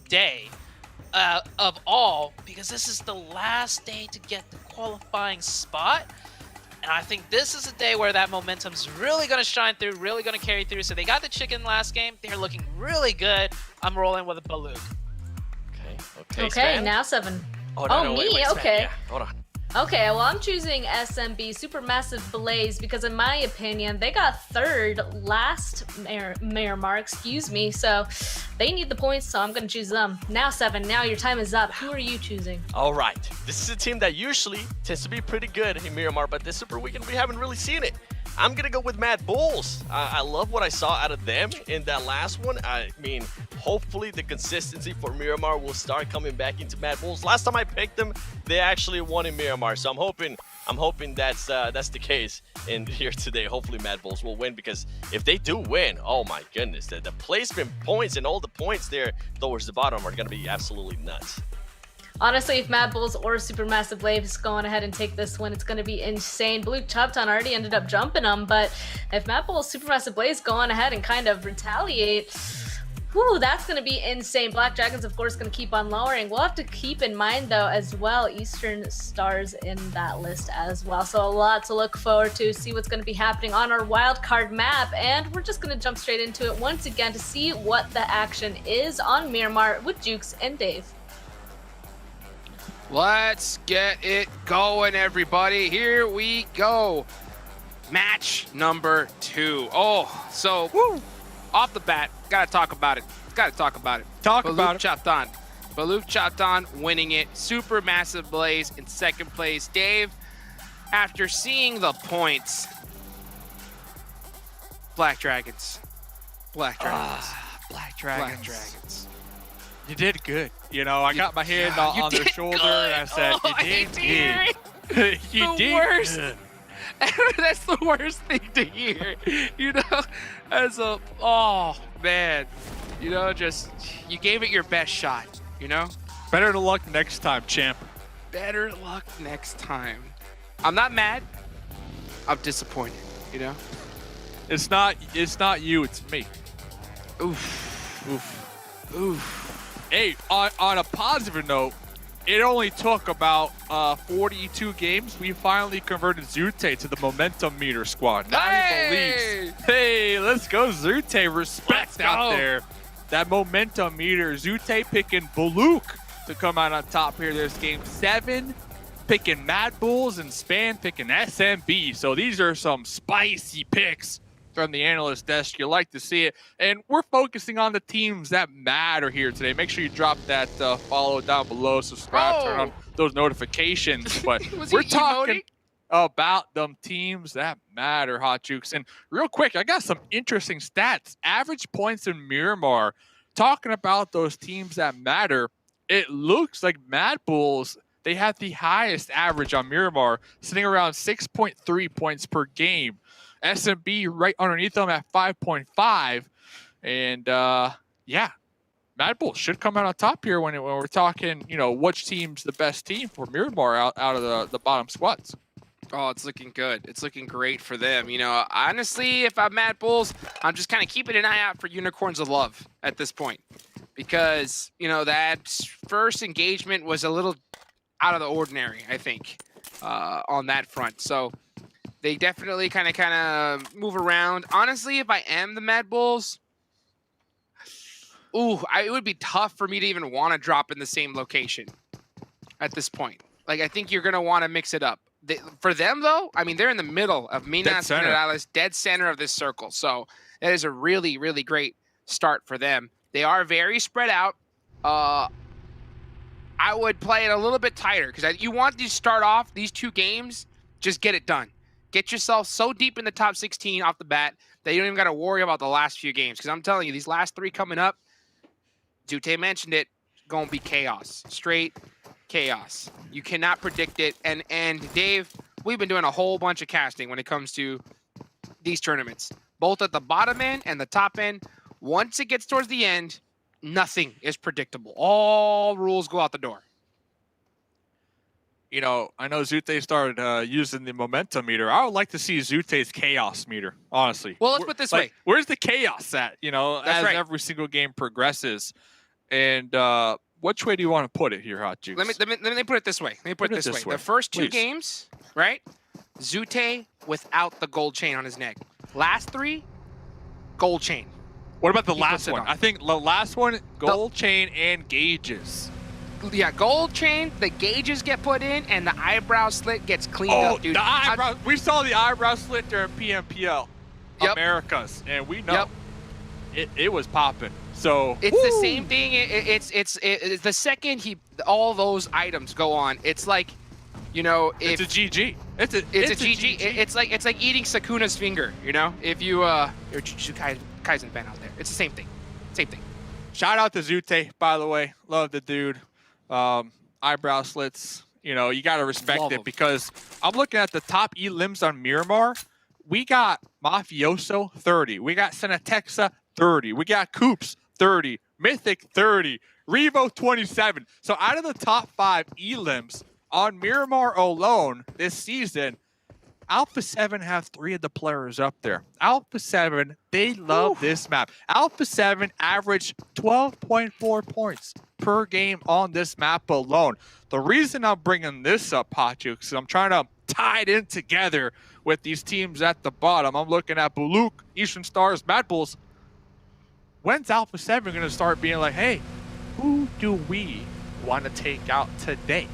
day of all, because this is the last day to get the qualifying spot. And I think this is a day where that momentum's really going to shine through, really going to carry through. So they got the chicken last game. They're looking really good. I'm rolling with a Baluk. Okay, Okay, now Seven. Oh, no, me? wait, okay. Yeah, hold on. Okay, well, I'm choosing SMB, Supermassive Blaze, because in my opinion, they got 3rd last Miramar, excuse me, so they need the points, so I'm going to choose them. Now, Seven, now your time is up. Who are you choosing? All right. This is a team that usually tends to be pretty good in Miramar, but this Super Weekend, we haven't really seen it. I'm going to go with Mad Bulls. I love what I saw out of them in that last one. I mean, hopefully the consistency for Miramar will start coming back into Mad Bulls. Last time I picked them, they actually won in Miramar, so I'm hoping that's the case in here today. Hopefully Mad Bulls will win, because if they do win, oh my goodness, the placement points and all the points there towards the bottom are going to be absolutely nuts. Honestly, if Mad Bulls or Supermassive Blaze going ahead and take this win, it's going to be insane. Blue Chopton already ended up jumping them, but if Mad Bulls, Supermassive Blaze go on ahead and kind of retaliate, whew, that's going to be insane. Black Dragons, of course, going to keep on lowering. We'll have to keep in mind, though, as well, Eastern Stars in that list as well. So a lot to look forward to, see what's going to be happening on our wildcard map. And we're just going to jump straight into it once again to see what the action is on Miramar with Jukes and Dave. Let's get it going, everybody. Here we go. Match number 2. Oh, so off the bat, gotta talk about it. Talk about it. Baluk Chatan winning it. Supermassive Blaze in 2nd place. Dave, after seeing the points, Black Dragons. Black Dragons. You did good. You know, I got my hand on their shoulder and I said, you did good. You did Worst. good. That's the worst thing to hear. You know, oh man, you know, just you gave it your best shot. You know, Better luck next time, champ. better luck next time. I'm not mad. I'm disappointed. You know. It's not you, it's me. Oof. Hey, on a positive note, it only took about 42 games. We finally converted Zute to the momentum meter squad. Now he believes. Hey, let's go, Zute. Respect out there. That momentum meter. Zute picking Baluk to come out on top here this game. 7 picking Mad Bulls, and Span picking SMB. So these are some spicy picks from the analyst desk. You like to see it, and we're focusing on the teams that matter here today. Make sure you drop that follow down below, subscribe, turn on those notifications. But we're talking about them teams that matter, Hot Jukes. And real quick, I got some interesting stats. Average points in Miramar. Talking about those teams that matter, it looks like Mad Bulls, they have the highest average on Miramar, sitting around 6.3 points per game. SMB right underneath them at 5.5. And yeah, Mad Bulls should come out on top here when we're talking, you know, which team's the best team for Miramar out of the bottom squads. Oh, it's looking good. It's looking great for them. You know, honestly, if I'm Mad Bulls, I'm just kind of keeping an eye out for Unicorns of Love at this point. Because, you know, that first engagement was a little out of the ordinary, I think, on that front. So they definitely kind of move around. Honestly, if I am the Mad Bulls, it would be tough for me to even want to drop in the same location at this point. Like, I think you're going to want to mix it up. For them, though, I mean, they're in the middle of Minas Generales, dead center of this circle. So that is a really, really great start for them. They are very spread out. I would play it a little bit tighter because you want to start off these 2 games, just get it done. Get yourself so deep in the top 16 off the bat that you don't even got to worry about the last few games. Because I'm telling you, these last 3 coming up, Zute mentioned it, going to be chaos. Straight chaos. You cannot predict it. And Dave, we've been doing a whole bunch of casting when it comes to these tournaments, both at the bottom end and the top end. Once it gets towards the end, nothing is predictable. All rules go out the door. You know, I know Zute started using the momentum meter. I would like to see Zute's chaos meter, honestly. Well, let's put it this way. Where's the chaos at, you know, as every single game progresses? And which way do you want to put it here, Hot Juice? Let me put it this way. The first 2 games, right? Zute without the gold chain on his neck. Last 3, gold chain. What about the last one? I think the last one, gold chain and gauges. Yeah, gold chain, the gauges get put in, and the eyebrow slit gets cleaned up, dude. The eyebrow, we saw the eyebrow slit during PMPL Americas, and we know it was popping. So it's the same thing. It's the second all those items go on. It's like, you know, it's a GG. It's a GG. It's like eating Sakuna's finger. You know, if you're a Jujutsu Kaisen fan out there, it's the same thing. Same thing. Shout out to Zute, by the way. Love the dude. Eyebrow slits. You know, you gotta respect it because I'm looking at the top limbs on Miramar. We got Mafioso 30. We got Senatexa 30. We got Coops 30. Mythic 30. Revo 27. So out of the top 5 limbs on Miramar alone this season, Alpha 7 have 3 of the players up there. Alpha 7, they love this map. Alpha 7 averaged 12.4 points per game on this map alone. The reason I'm bringing this up, Pachu, is I'm trying to tie it in together with these teams at the bottom. I'm looking at Buluk, Eastern Stars, Mad Bulls. When's Alpha 7 going to start being like, hey, who do we want to take out today?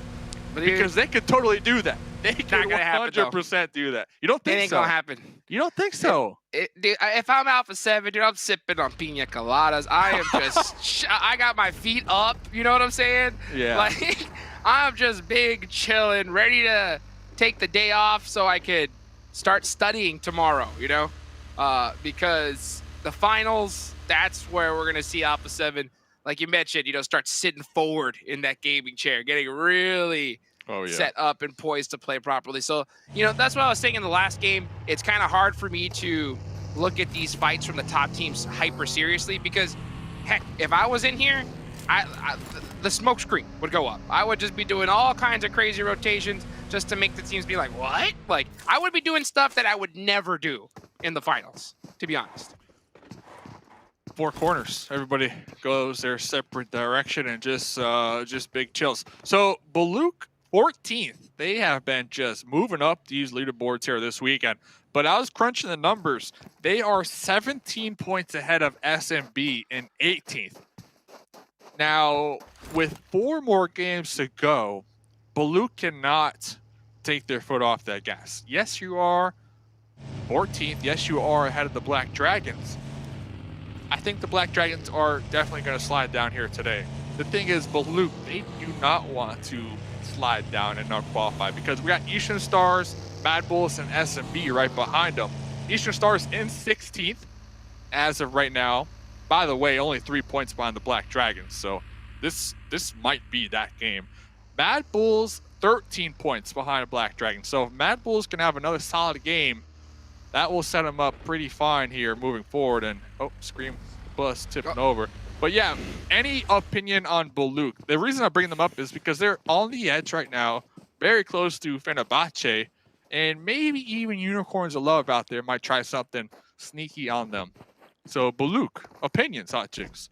Because they could totally do that. They can 100% do that. You don't think so? It ain't gonna happen. You don't think so? Dude, if I'm Alpha 7, dude, I'm sipping on pina coladas. I am just, I got my feet up. You know what I'm saying? Yeah. Like, I'm just big, chilling, ready to take the day off so I could start studying tomorrow, you know? Because the finals, that's where we're gonna see Alpha 7, like you mentioned, you know, start sitting forward in that gaming chair, getting really set up and poised to play properly. So, you know, that's what I was saying in the last game. It's kind of hard for me to look at these fights from the top teams hyper seriously because, heck, if I was in here, the smoke screen would go up. I would just be doing all kinds of crazy rotations just to make the teams be like, what? Like, I would be doing stuff that I would never do in the finals, to be honest. 4 corners. Everybody goes their separate direction and just big chills. So, Buluk 14th, they have been just moving up these leaderboards here this weekend. But I was crunching the numbers. They are 17 points ahead of SMB in 18th. Now, with 4 more games to go, Buluk cannot take their foot off that gas. Yes, you are 14th. Yes, you are ahead of the Black Dragons. I think the Black Dragons are definitely going to slide down here today. The thing is, Buluk, they do not want to slide down and not qualify because we got Eastern Stars, Mad Bulls, and SMB right behind them. Eastern Stars in 16th as of right now. By the way, only 3 points behind the Black Dragons, so this might be that game. Mad Bulls 13 points behind the Black Dragons. So if Mad Bulls can have another solid game, that will set them up pretty fine here moving forward. And oh, Scream bus tipping over. But yeah, any opinion on Baluk? The reason I bring them up is because they're on the edge right now, very close to Fenerbahce, and maybe even Unicorns of Love out there might try something sneaky on them. So Baluk, opinions, Hot Chicks?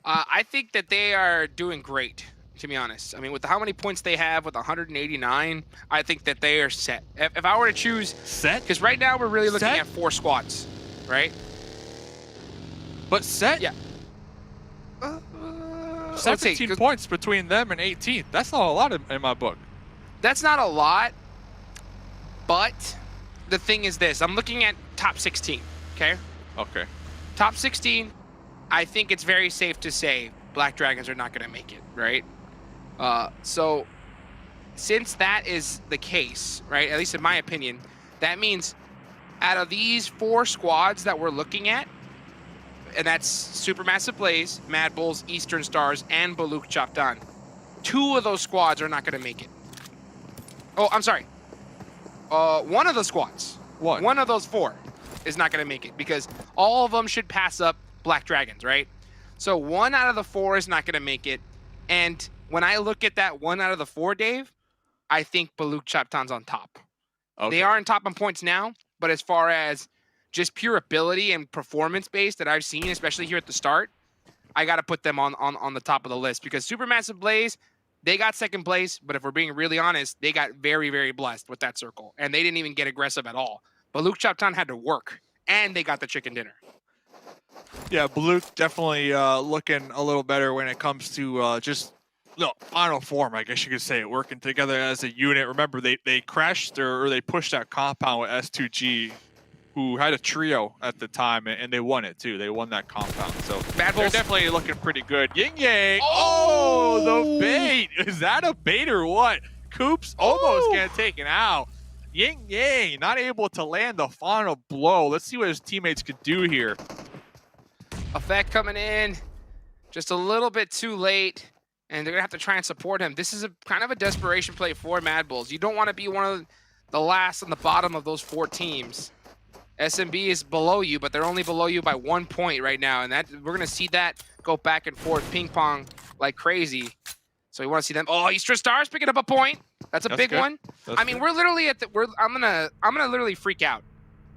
I think that they are doing great, to be honest. I mean, with how many points they have with 189, I think that they are set. If I were to choose... Set? Because right now we're really looking Set? at 4 squads, right? But set? Yeah. 17 points between them and 18th. That's not a lot in my book. That's not a lot, but the thing is this. I'm looking at top 16, okay? Okay. Top 16, I think it's very safe to say Black Dragons are not going to make it, right? So since that is the case, right, at least in my opinion, that means out of these 4 squads that we're looking at, and that's Supermassive Blaze, Mad Bulls, Eastern Stars, and Baluk Chaptan, 2 of those squads are not going to make it. Oh, I'm sorry. 1 of the squads, one of those 4 is not going to make it because all of them should pass up Black Dragons, right? So 1 out of the 4 is not going to make it. And when I look at that 1 out of the 4, Dave, I think Baluk Chaptan's on top. Okay. They are on top on points now, but as far as just pure ability and performance base that I've seen, especially here at the start, I got to put them on the top of the list because Supermassive Blaze, they got 2nd place, but if we're being really honest, they got very, very blessed with that circle, and they didn't even get aggressive at all. Baluk Chaptan had to work, and they got the chicken dinner. Yeah, Baluk definitely looking a little better when it comes to just final form, I guess you could say, working together as a unit. Remember, they crashed or they pushed that compound with S2G, who had a trio at the time, and they won it too. They won that compound. So they're definitely looking pretty good. Yin Yang! Oh, the bait! Is that a bait or what? Coops almost getting taken out. Yin Yang not able to land the final blow. Let's see what his teammates could do here. Effect coming in just a little bit too late, and they're going to have to try and support him. This is a kind of a desperation play for Mad Bulls. You don't want to be one of the last on the bottom of those 4 teams. SMB is below you, but they're only below you by 1 point right now, and that we're gonna see that go back and forth, ping pong like crazy. So we want to see them. Oh, Eastern Stars picking up a point. That's a big one. I mean, we're literally at the. I'm gonna literally freak out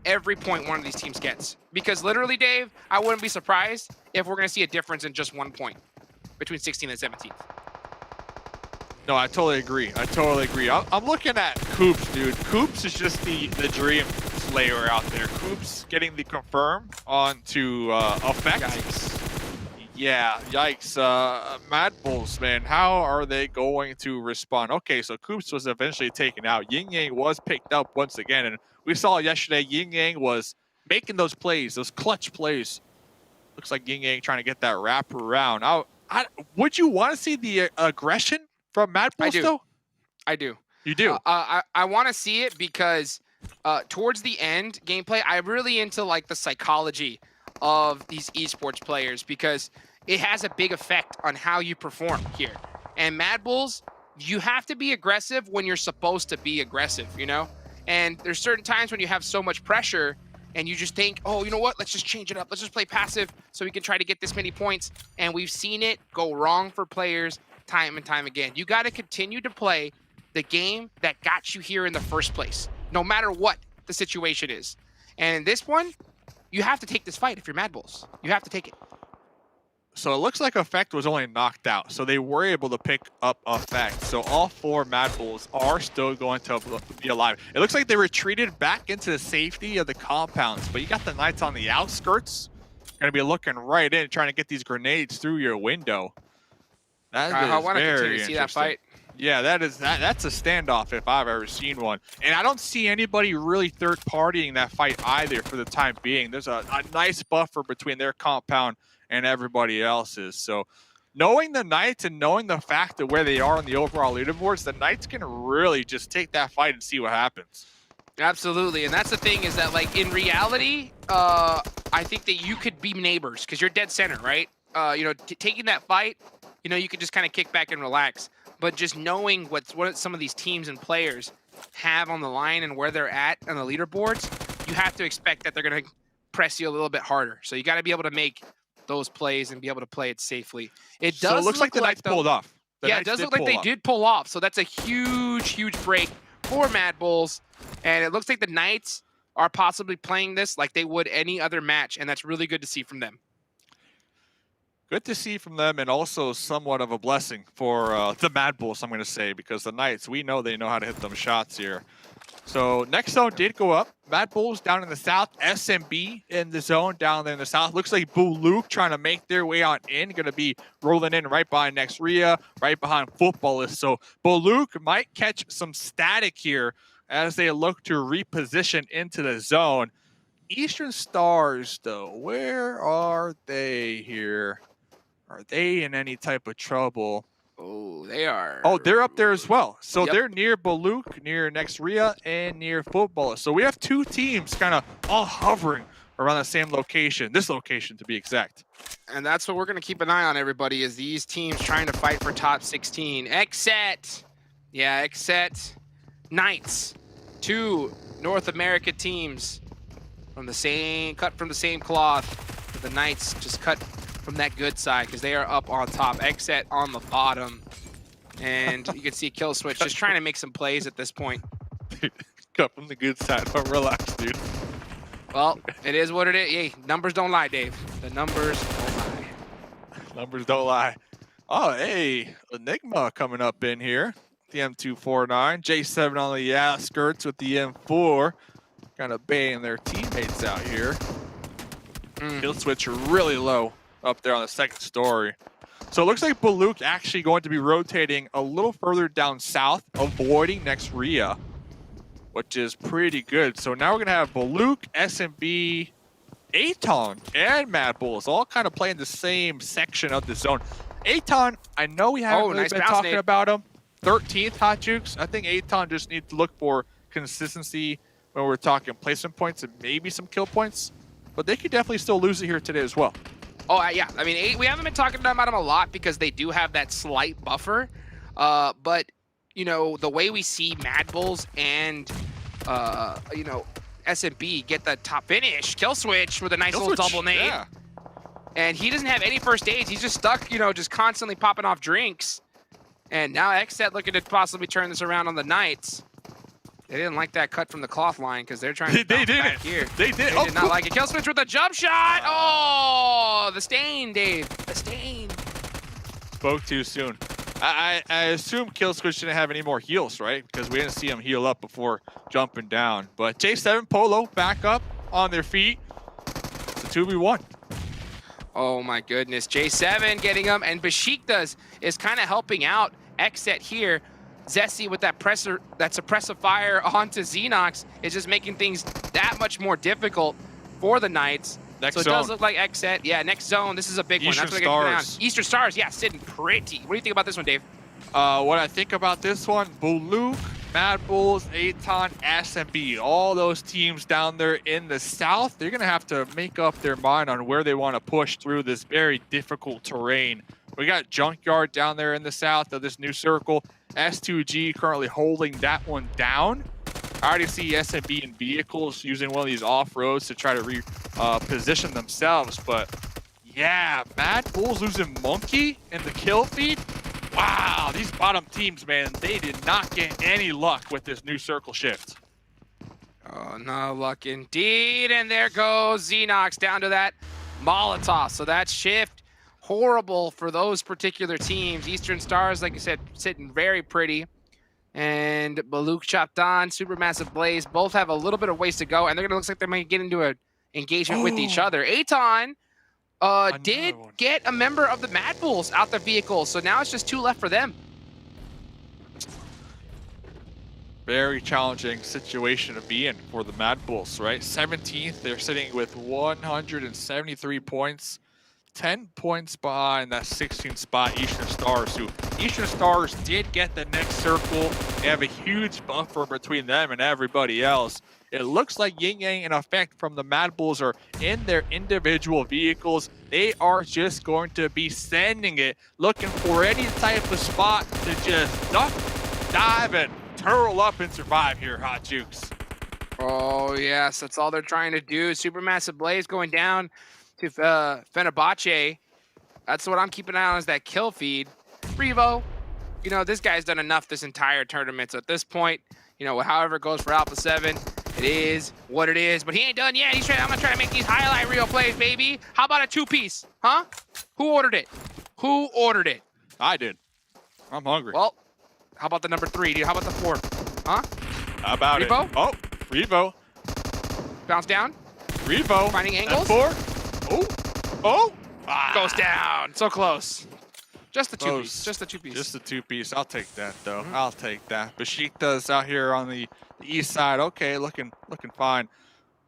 every point one of these teams gets because literally, Dave, I wouldn't be surprised if we're gonna see a difference in just 1 point between 16th and 17th. No, I totally agree. I'm looking at Coops, dude. Coops is just the dream slayer out there. Coops getting the confirm onto Effect. Yikes. Yeah, yikes. Mad Bulls, man, how are they going to respond? Okay, so Coops was eventually taken out. Yin Yang was picked up once again, and we saw yesterday Yin Yang was making those plays, those clutch plays. Looks like Yin Yang trying to get that wrap around. Would you want to see the aggression from Mad Bulls, though? I do. You do? I want to see it because towards the end gameplay, I'm really into like the psychology of these esports players because it has a big effect on how you perform here. And Mad Bulls, you have to be aggressive when you're supposed to be aggressive, you know? And there's certain times when you have so much pressure and you just think, oh, you know what? Let's just change it up. Let's just play passive so we can try to get this many points. And we've seen it go wrong for players time and time again. You got to continue to play the game that got you here in the first place, no matter what the situation is. And in this one, you have to take this fight if you're Mad Bulls. You have to take it. So it looks like Effect was only knocked out, so they were able to pick up Effect. So all 4 Mad Bulls are still going to be alive. It looks like they retreated back into the safety of the compounds, but you got the Knights on the outskirts. Going to be looking right in, trying to get these grenades through your window. I want to continue to see that fight. Yeah, that's a standoff if I've ever seen one. And I don't see anybody really third-partying that fight either for the time being. There's a nice buffer between their compound and everybody else's. So knowing the Knights and knowing the fact of where they are on the overall leaderboards, the Knights can really just take that fight and see what happens. Absolutely, and that's the thing is that, like, in reality, I think that you could be neighbors because you're dead center, right? You know, taking that fight, you know, you could just kind of kick back and relax. But just knowing what some of these teams and players have on the line and where they're at on the leaderboards, you have to expect that they're going to press you a little bit harder. So you got to be able to make those plays and be able to play it safely. It does looks like the Knights pulled off. Yeah, it does look like they did pull off. So that's a huge, huge break for Mad Bulls. And it looks like the Knights are possibly playing this like they would any other match. And that's really good to see from them. Good to see from them, and also somewhat of a blessing for the Mad Bulls, I'm going to say, because the Knights, we know they know how to hit them shots here. So next zone did go up. Mad Bulls down in the south. SMB in the zone down there in the south. Looks like Luke trying to make their way on in. Going to be rolling in right behind Nexria, right behind Footballist. So Luke might catch some static here as they look to reposition into the zone. Eastern Stars, though, where are they here? Are they in any type of trouble? Oh, they are. Oh, they're up there as well. So they're near Baluk, near Nexria, and near Footballist. So we have two teams kind of all hovering around the same location. This location, to be exact. And that's what we're going to keep an eye on, everybody, is these teams trying to fight for top 16. Xset. Yeah, Xset. Knights. Two North America teams from the same, cut from the same cloth. But the Knights just cut from that good side because they are up on top. Xset on the bottom. And you can see Kill Switch just trying to make some plays at this point. Dude, cut from the good side, but relax, dude. Well, it is what it is. Hey, numbers don't lie, Dave. The numbers don't lie. Numbers don't lie. Oh, hey, Enigma coming up in here. The M249. J7 on the outskirts with the M4. Kind of baying their teammates out here. Kill Switch really low up there on the second story. So it looks like Baluk actually going to be rotating a little further down south, avoiding Nexria, which is pretty good. So now we're going to have Baluk, SMB, Aton, and Mad Bulls all kind of playing the same section of the zone. Aton, I know we haven't really been talking about him. 13th Hot Jukes. I think Aton just needs to look for consistency when we're talking placement points and maybe some kill points. But they could definitely still lose it here today as well. Oh, yeah. I mean, we haven't been talking about them a lot because they do have that slight buffer. But, you know, the way we see Mad Bulls and, you know, SMB get the top finish, Kill Switch with a nice little double nade. Yeah. And he doesn't have any first aids. He's just stuck, you know, just constantly popping off drinks. And now Xset looking to possibly turn this around on the Knights. They didn't like that cut from the cloth line because they're trying to They did back here. They did. They did not like it. Kill Switch with a jump shot. Oh, the stain, Dave. The stain. Spoke too soon. I assume Kill Switch didn't have any more heals, right? Because we didn't see him heal up before jumping down. But J7 Polo back up on their feet. It's a 2v1. Oh my goodness. J7 getting him, and Besiktas is kind of helping out Xset here. Zessie with that suppressive fire onto Xenox is just making things that much more difficult for the Knights. Next so it zone. does look like Xset. Yeah, next zone. This is a big one. That's what Stars. Eastern Stars, yeah, sitting pretty. What do you think about this one, Dave? What I think about this one, Baluk, Mad Bulls, Aton, SMB, all those teams down there in the south, they're going to have to make up their mind on where they want to push through this very difficult terrain. We got Junkyard down there in the south of this new circle. S2G currently holding that one down. I already see SMB in vehicles using one of these off-roads to try to reposition themselves. But yeah, Mad Bulls losing Monkey in the kill feed. Wow, these bottom teams, man, they did not get any luck with this new circle shift. Oh, no luck indeed. And there goes Xenox down to that Molotov. So that shift, horrible for those particular teams. Eastern Stars, like I said, sitting very pretty. And Baluk chopped on, Supermassive Blaze, both have a little bit of ways to go. And they're going to look like they might get into an engagement with each other. Aton did get a member of the Mad Bulls out the vehicle. So now it's just two left for them. Very challenging situation to be in for the Mad Bulls, right? 17th, they're sitting with 173 points. 10 points behind that 16th spot, Eastern Stars, who Eastern Stars did get the next circle. They have a huge buffer between them and everybody else. It looks like Yin Yang in effect from the Mad Bulls are in their individual vehicles. They are just going to be sending it, looking for any type of spot to just duck, dive, and turtle up and survive here, Hot Jukes. Oh, yes, that's all they're trying to do. Supermassive Blaze going down to Fenerbahce. That's what I'm keeping an eye on, is that kill feed. Revo, you know, this guy's done enough this entire tournament. So at this point, you know, however it goes for Alpha 7, it is what it is. But he ain't done yet. I'm going to try to make these highlight reel plays, baby. How about a 2-piece? Huh? Who ordered it? Who ordered it? I did. I'm hungry. Well, how about the number 3, dude? How about the 4? Huh? How about Revo? it? Oh, Revo. Bounce down. Revo. Finding angles. F4. Oh. Oh. Ah. Goes down. So close. Just the 2-piece. Just the 2-piece. Just the 2-piece. I'll take that, though. I'll take that. Besiktas out here on the east side. Okay, looking fine.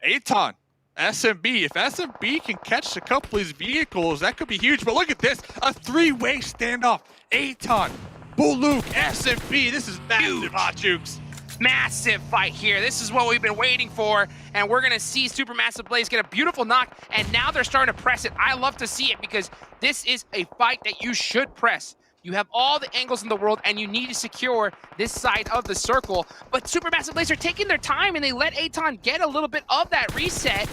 Aton. SMB. If SMB can catch a couple of these vehicles, that could be huge. But look at this. A 3-way standoff. Aton. Buluk. SMB. This is massive, Hot Jukes. Massive fight here. This is what we've been waiting for, and we're gonna see Supermassive Blaze get a beautiful knock, and now they're starting to press it. I love to see it because this is a fight that you should press. You have all the angles in the world, and you need to secure this side of the circle. But Supermassive Blaze are taking their time, and they let Aton get a little bit of that reset,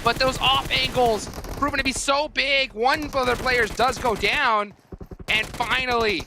but those off angles proven to be so big. One of their players does go down, and finally,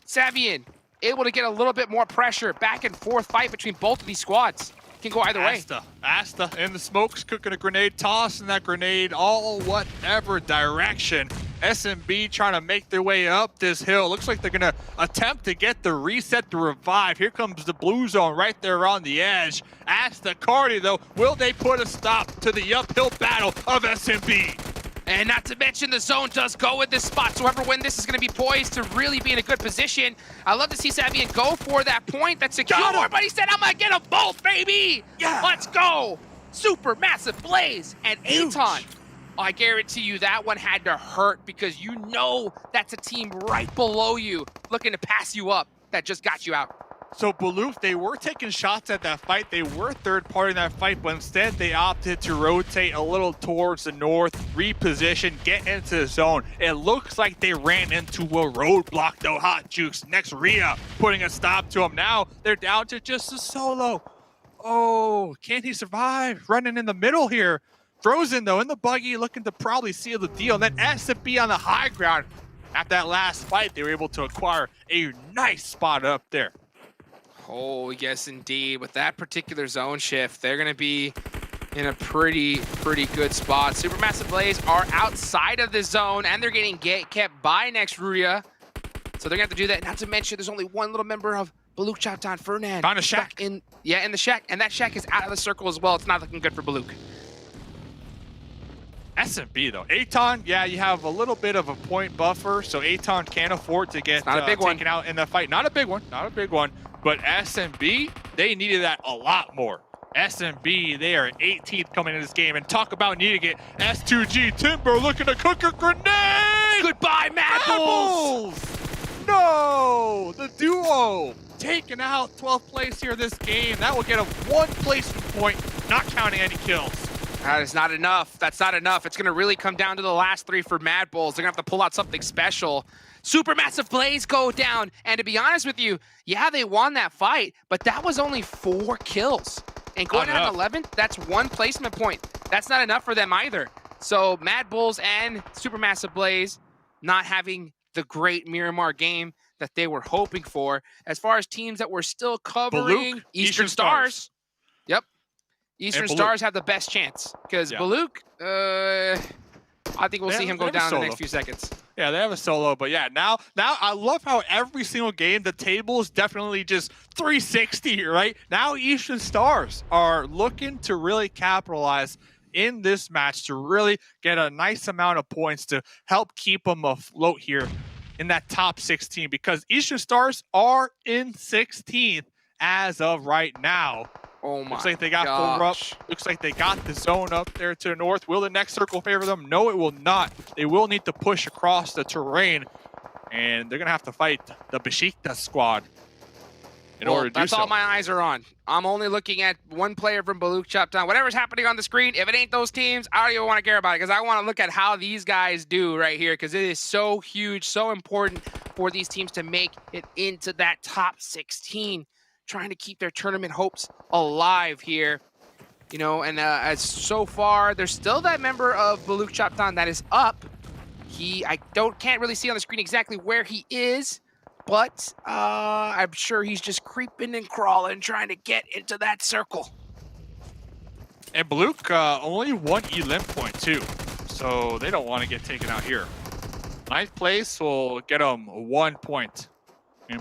Savian able to get a little bit more pressure. Back and forth fight between both of these squads. Can go either way. Asta in the smokes, cooking a grenade, tossing that grenade all whatever direction. SMB trying to make their way up this hill. Looks like they're going to attempt to get the reset, the revive. Here comes the blue zone right there on the edge. Asta Cardi, though, will they put a stop to the uphill battle of SMB? And not to mention, the zone does go with this spot. So whoever wins this is going to be poised to really be in a good position. I love to see Savian go for that point. That's secure, but he said, I'm going to get them both, baby. Yeah. Let's go. Supermassive Blaze and Aton. I guarantee you that one had to hurt because you know that's a team right below you looking to pass you up that just got you out. So Baloof, they were taking shots at that fight. They were third party in that fight, but instead they opted to rotate a little towards the north, reposition, get into the zone. It looks like they ran into a roadblock though, Hot Jukes. Next Rhea putting a stop to him. Now they're down to just a solo. Oh, can he survive? Running in the middle here. Frozen though in the buggy, looking to probably seal the deal. And then SMP on the high ground. After that last fight, they were able to acquire a nice spot up there. Oh, yes, indeed. With that particular zone shift, they're going to be in a pretty good spot. Supermassive Blaze are outside of the zone, and they're getting kept by next Ruya. So they're going to have to do that. Not to mention, there's only one little member of Baluk Chatan Fernand. Found a shack. In the shack. And that shack is out of the circle as well. It's not looking good for Baluk. SMB though. Aton, yeah, you have a little bit of a point buffer, so Aton can't afford to get taken out in the fight. Not a big one, not a big one. But SMB, they needed that a lot more. SMB, they are 18th coming into this game, and talk about needing it. S2G Timber looking to cook a grenade! Goodbye, Mad Bulls! No! The duo taking out 12th place here this game. That will get a 1 placement point, not counting any kills. That is not enough. That's not enough. It's going to really come down to the last 3 for Mad Bulls. They're going to have to pull out something special. Supermassive Blaze go down. And to be honest with you, yeah, they won that fight, but that was only 4 kills. And going down to 11, that's 1 placement point. That's not enough for them either. So Mad Bulls and Supermassive Blaze not having the great Miramar game that they were hoping for. As far as teams that were still covering, Baluk, Eastern Stars. Yep. Eastern Stars have the best chance because Baluk, I think we'll see him go down in the next few seconds. Yeah, they have a solo, but yeah, now I love how every single game, the table is definitely just 360, right? Now Eastern Stars are looking to really capitalize in this match to really get a nice amount of points to help keep them afloat here in that top 16 because Eastern Stars are in 16th as of right now. Oh my Looks like they got full up. Looks like they got the zone up there to the north. Will the next circle favor them? No, it will not. They will need to push across the terrain, and they're going to have to fight the Besiktas squad in order to do so. That's all my eyes are on. I'm only looking at one player from Baluk Chaptown. Whatever's happening on the screen, if it ain't those teams, I don't even want to care about it because I want to look at how these guys do right here because it is so huge, so important for these teams to make it into that top 16. trying to keep their tournament hopes alive here. You know, and as so far, there's still that member of Baluk Chaptan that is up. I can't really see on the screen exactly where he is, but I'm sure he's just creeping and crawling, trying to get into that circle. And Baluk only 1 elim point too, so they don't want to get taken out here. 9th place will get them 1 point.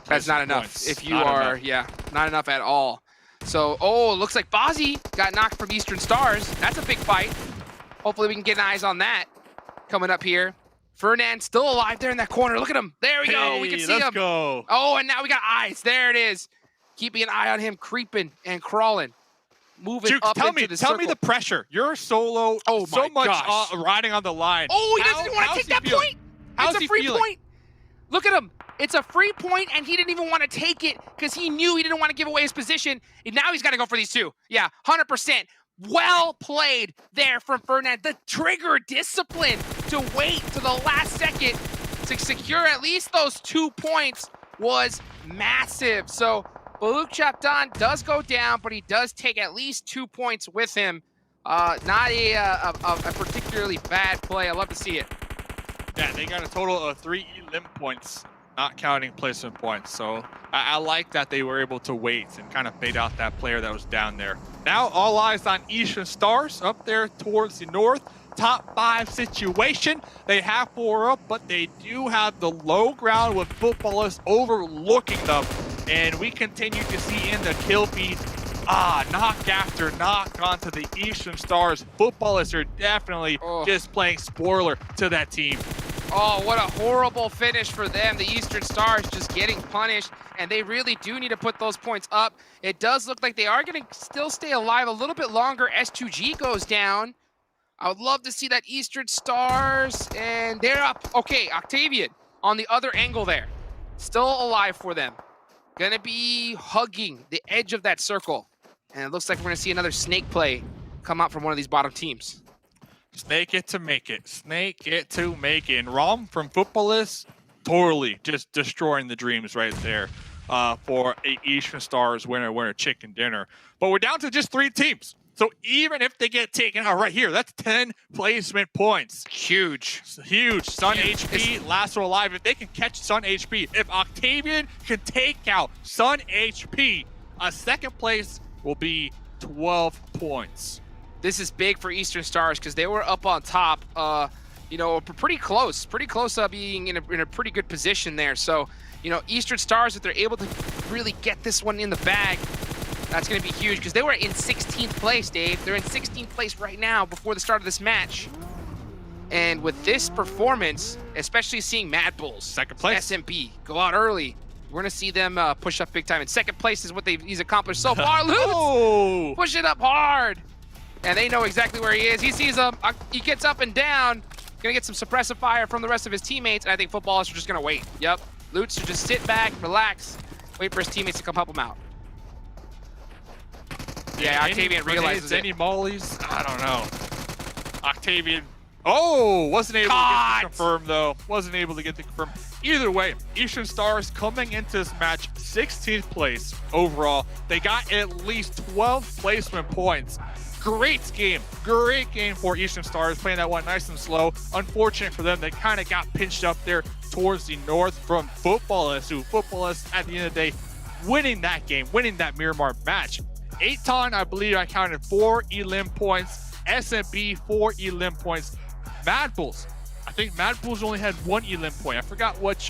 That's not enough. If you are, yeah, not enough at all. So, oh, looks like Bozzy got knocked from Eastern Stars. That's a big fight. Hopefully we can get eyes on that coming up here. Fernand still alive there in that corner. Look at him. There we go. We can see him. Let's go. Oh, and now we got eyes. There it is. Keeping an eye on him, creeping and crawling. Moving Juke, up tell into me, the tell circle. me the pressure. You're solo. Oh so my much gosh. riding on the line. Oh, he doesn't want to take that point. It's a free point. Look at him. It's a free point, and he didn't even want to take it because he knew he didn't want to give away his position. And now he's got to go for these two. Yeah, 100%. Well played there from Fernand. The trigger discipline to wait to the last second to secure at least those 2 points was massive. So Baluk Chaptan does go down, but he does take at least 2 points with him. Not a particularly bad play. I love to see it. Yeah, they got a total of 3 elim points, not counting placement points. So I like that they were able to wait and kind of bait out that player that was down there. Now all eyes on Eastern Stars up there towards the north. Top 5 situation. They have 4 up, but they do have the low ground with footballers overlooking them. And we continue to see in the kill feed, knock after knock onto the Eastern Stars. Footballers are definitely just playing spoiler to that team. Oh, what a horrible finish for them. The Eastern Stars just getting punished, and they really do need to put those points up. It does look like they are going to still stay alive a little bit longer. S2G goes down. I would love to see that Eastern Stars, and they're up. Okay, Octavian on the other angle there. Still alive for them. Gonna be hugging the edge of that circle. And it looks like we're gonna see another snake play come out from one of these bottom teams. Snake it to make it. Snake it to make it. And Rom from Footballist, totally just destroying the dreams right there for a Eastern Stars winner chicken dinner. But we're down to just 3 teams. So even if they get taken out right here, that's 10 placement points. Huge. Huge. Sun HP, Lasso alive. If they can catch Sun HP, if Octavian can take out Sun HP, a 2nd place will be 12 points. This is big for Eastern Stars because they were up on top, you know, pretty close being in a pretty good position there. So, you know, Eastern Stars, if they're able to really get this one in the bag, that's going to be huge because they were in 16th place, Dave. They're in 16th place right now before the start of this match. And with this performance, especially seeing Mad Bulls, 2nd place, SMB, go out early, we're going to see them push up big time. And 2nd place is what he's accomplished so far. Lutz, push it up hard. And they know exactly where he is. He sees him. He gets up and down. Going to get some suppressive fire from the rest of his teammates. And I think footballers are just going to wait. Yep. Lutz should just sit back, relax, wait for his teammates to come help him out. Yeah, Octavian realizes it. Any mollies? I don't know. Octavian, wasn't able to get the confirm though. Wasn't able to get the confirm. Either way, Eastern Stars coming into this match 16th place overall. They got at least 12 placement points. Great game for Eastern Stars, playing that one nice and slow. Unfortunate for them, they kind of got pinched up there towards the north from Footballist, who Footballist at the end of the day winning that game, winning that Miramar match. Aton, I believe I counted 4 elim points. SMB, 4 elim points. Mad Bulls, I think Mad Bulls only had 1 elim point. I forgot which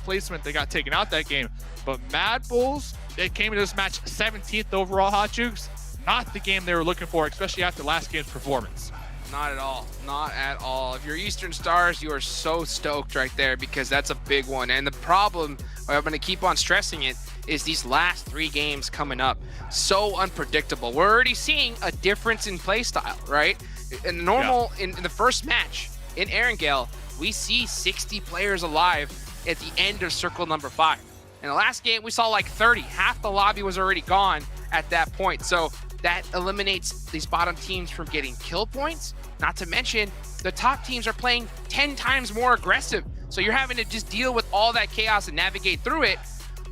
placement they got taken out that game. But Mad Bulls, they came into this match 17th overall, Hot Jukes. Not the game they were looking for, especially after last game's performance. Not at all. Not at all. If you're Eastern Stars, you are so stoked right there because that's a big one. And the problem, I'm going to keep on stressing it, is these last 3 games coming up. So unpredictable. We're already seeing a difference in play style, right? In the first match in Erangel, we see 60 players alive at the end of circle number 5. In the last game, we saw like 30. Half the lobby was already gone at that point. So that eliminates these bottom teams from getting kill points. Not to mention, the top teams are playing 10 times more aggressive. So you're having to just deal with all that chaos and navigate through it.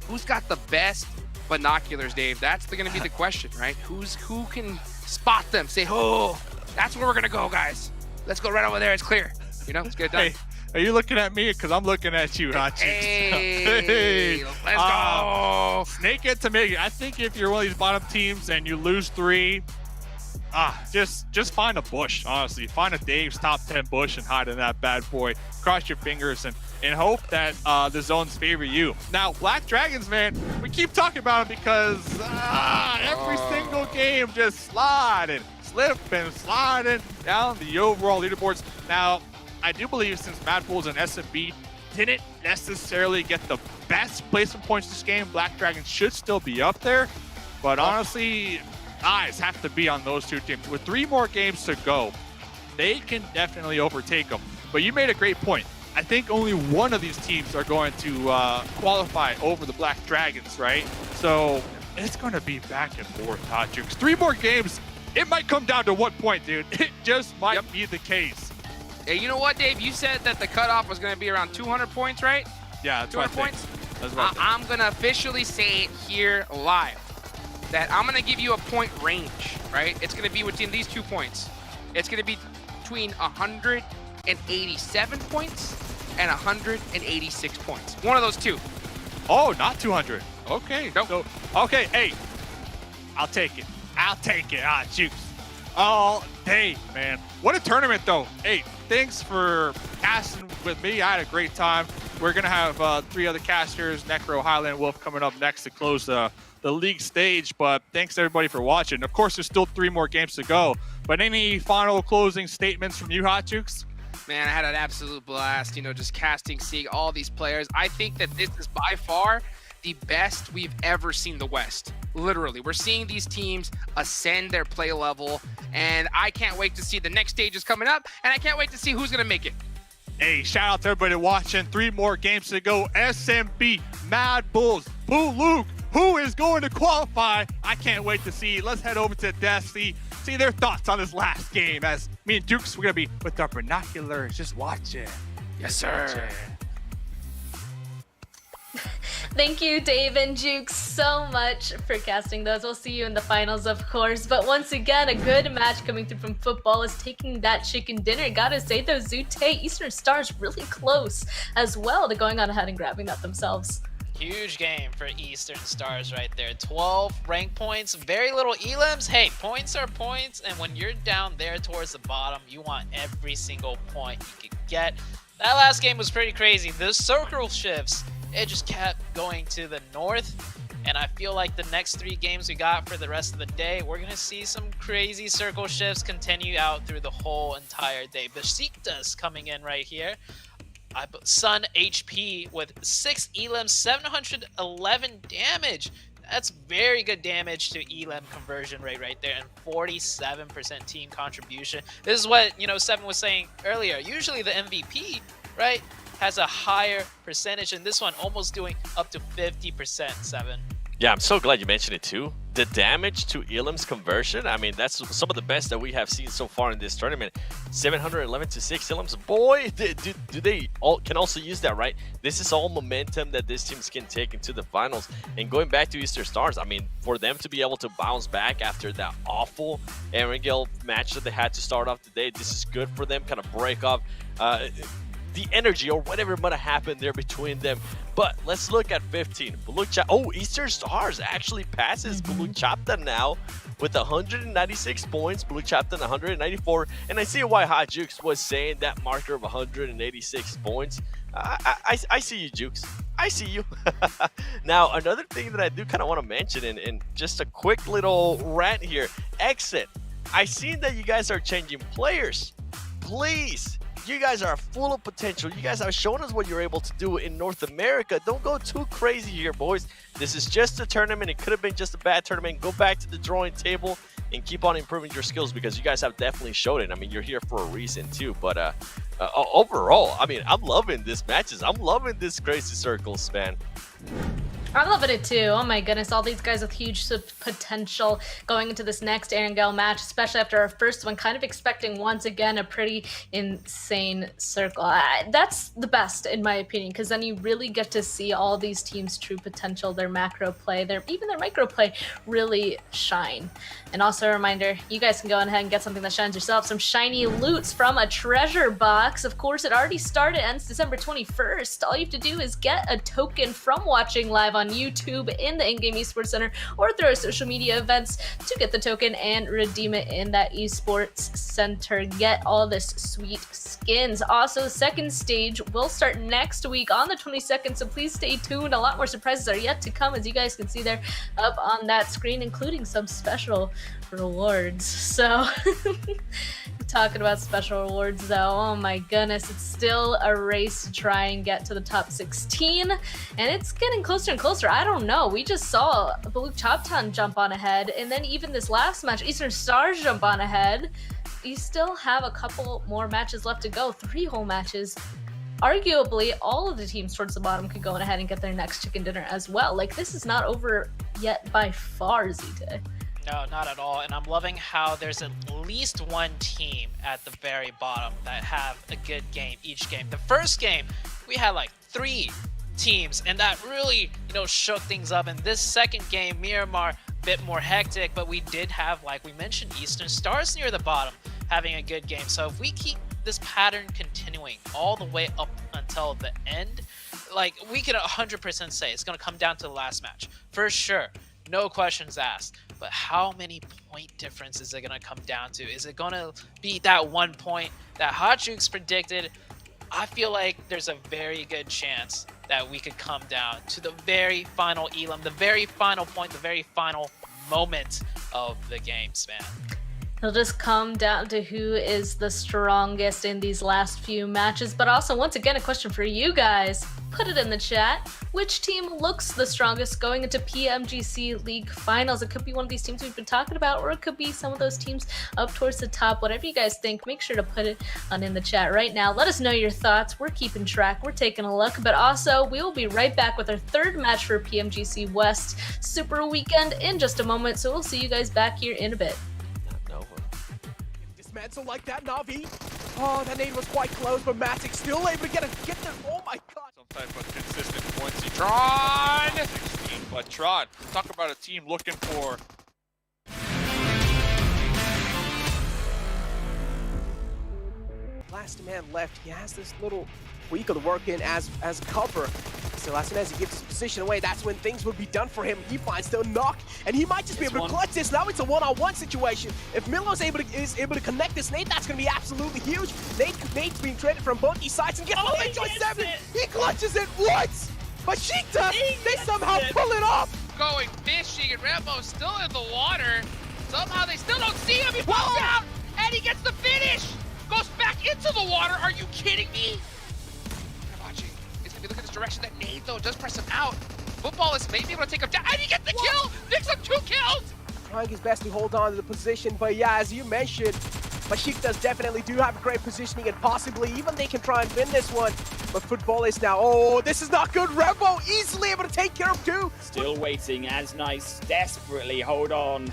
Who's got the best binoculars, Dave. That's going to be the question, right? Who can spot them? Say, oh, that's where we're going to go, guys. Let's go right over there. It's clear. You know, let's get it done. Hey, are you looking at me? Because I'm looking at you, Hot Cheeks. Hey, let's go. Snake it to make it. I think if you're one of these bottom teams and you lose 3, just find a bush, honestly. Find a Dave's top 10 bush and hide in that bad boy. Cross your fingers and hope that the zones favor you. Now, Black Dragons, man, we keep talking about them because every single game just sliding, slipping, sliding down the overall leaderboards. Now, I do believe since Mad Bulls and SMB didn't necessarily get the best placement points this game, Black Dragons should still be up there. But honestly, eyes have to be on those two teams. With 3 more games to go, they can definitely overtake them. But you made a great point. I think only one of these teams are going to qualify over the Black Dragons, right? So it's going to be back and forth, Hot Jukes. 3 more games, it might come down to 1 point, dude. It just might be the case. Hey, you know what, Dave? You said that the cutoff was going to be around 200 points, right? Yeah, that's 200 points. I'm going to officially say it here live that I'm going to give you a point range, right? It's going to be within these 2 points. It's going to be between 187 points and 186 points. One of those 2. Oh, not 200. Okay. Nope. So, okay, hey, I'll take it. I'll take it. Jukes. All day, man. What a tournament, though. Hey, thanks for casting with me. I had a great time. We're going to have 3 other casters, Necro, Highland, Wolf, coming up next to close the league stage. But thanks, everybody, for watching. Of course, there's still 3 more games to go. But any final closing statements from you, Hot Jukes? Man, I had an absolute blast, you know, just casting, seeing all these players. I think that this is by far the best we've ever seen the West. Literally, we're seeing these teams ascend their play level, and I can't wait to see the next stages coming up, and I can't wait to see who's going to make it. Hey, shout out to everybody watching. 3 more games to go. SMB, Mad Bulls, Boo Luke, who is going to qualify? I can't wait to see. Let's head over to Destiny, see their thoughts on this last game, as me and Dukes, we're going to be with our binoculars just watching. Yes, sir. Thank you, Dave and Jukes, so much for casting those. We'll see you in the finals, of course. But once again, a good match coming through from football is taking that chicken dinner. Gotta say, though, Zute, Eastern Stars really close as well to going on ahead and grabbing that themselves. Huge game for Eastern Stars right there. 12 rank points, very little elims. Hey, points are points, and when you're down there towards the bottom, you want every single point you can get. That last game was pretty crazy. The circle shifts, it just kept going to the north, and I feel like the next 3 games we got for the rest of the day, we're going to see some crazy circle shifts continue out through the whole entire day. Besiktas coming in right here. Sun HP with 6 elims, 711 damage. That's very good damage to elim conversion rate right there, and 47% team contribution. This is what, you know, Seven was saying earlier. Usually the MVP, right, has a higher percentage, and this one almost doing up to 50%, Seven. Yeah, I'm so glad you mentioned it too. The damage to Elim's conversion, I mean, that's some of the best that we have seen so far in this tournament. 711 to 6 Elims. Boy, do they all can also use that, right? This is all momentum that these teams can take into the finals. And going back to Eastern Stars, I mean, for them to be able to bounce back after that awful Erangel match that they had to start off today, this is good for them, kind of break up the energy or whatever might have happened there between them. But let's look at 15. Eastern Stars actually passes Blue Chapter now with 196 points. Blue Chapter 194. And I see why Hot Jukes was saying that marker of 186 points. I see you, Jukes. I see you. Now, another thing that I do kind of want to mention, and just a quick little rant here. Exit. I seen that you guys are changing players. Please. You guys are full of potential. You guys have shown us what you're able to do in North America. Don't go too crazy here, boys. This is just a tournament. It could have been just a bad tournament. Go back to the drawing table and keep on improving your skills, because you guys have definitely showed it. I mean, you're here for a reason too. But overall, I mean, I'm loving these matches. I'm loving this crazy circles, man. I'm loving it too. Oh my goodness, all these guys with huge potential going into this next Erangel match, especially after our first one, kind of expecting once again a pretty insane circle. That's the best in my opinion, because then you really get to see all these teams' true potential, their macro play, even their micro play really shine. And also a reminder, you guys can go ahead and get something that shines yourself, some shiny loots from a treasure box. Of course, it already started, ends December 21st. All you have to do is get a token from watching live on YouTube in the in-game esports center or through our social media events to get the token and redeem it in that esports center. Get all this sweet skins. Also, the second stage will start next week on the 22nd, so please stay tuned. A lot more surprises are yet to come, as you guys can see there up on that screen, including some special rewards. So talking about special rewards though, oh my goodness, it's still a race to try and get to the top 16, and it's getting closer and closer. I don't know, we just saw Balut Chopton jump on ahead, and then even this last match, Eastern Stars jump on ahead. You still have a couple more matches left to go, 3 whole matches. Arguably, all of the teams towards the bottom could go on ahead and get their next chicken dinner as well. Like, this is not over yet by far, ZT. No, not at all. And I'm loving how there's at least one team at the very bottom that have a good game each game. The first game, we had like 3 teams, and that really, shook things up. And this second game, Miramar, a bit more hectic, but we did have, like we mentioned, Eastern Stars near the bottom having a good game. So if we keep this pattern continuing all the way up until the end, like, we could 100% say it's going to come down to the last match. For sure. No questions asked. But how many point difference is it going to come down to? Is it going to be that 1 point that Hotjukes predicted? I feel like there's a very good chance that we could come down to the very final elim, the very final point, the very final moment of the games, man. It'll just come down to who is the strongest in these last few matches. But also, once again, a question for you guys. Put it in the chat. Which team looks the strongest going into PMGC League Finals? It could be one of these teams we've been talking about, or it could be some of those teams up towards the top. Whatever you guys think, make sure to put it in the chat right now. Let us know your thoughts. We're keeping track. We're taking a look. But also, we will be right back with our third match for PMGC West Super Weekend in just a moment. So we'll see you guys back here in a bit. Dismantle like that, Na'Vi. Oh, that nade was quite close, but Matic still able to get there. Oh my god. Some type of consistent points. Tron! 16, but Tron, talk about a team looking for. Last man left. He has this little Weaker to work in as cover. So as soon as he gives his position away, that's when things will be done for him. He finds the knock, and he might just be able to clutch this. Now it's a one-on-one situation. If Milo is able to connect this nade, that's going to be absolutely huge. Nade's being traded from both these sides and gets the Enjoy 7. He clutches it once, but Sheikta, they somehow pull it off. Going fishing, and Rambo's still in the water. Somehow they still don't see him. He pops out, and he gets the finish. Goes back into the water. Are you kidding me? If you look at this direction, that nade though does press him out. Football is maybe able to take him down, and he gets the kill! Picks up 2 kills! Trying his best to hold on to the position, but yeah, as you mentioned, Besiktas definitely do have great positioning, and possibly even they can try and win this one. But Football is now, oh, this is not good. Revo easily able to take care of 2. Still waiting as Nice desperately hold on.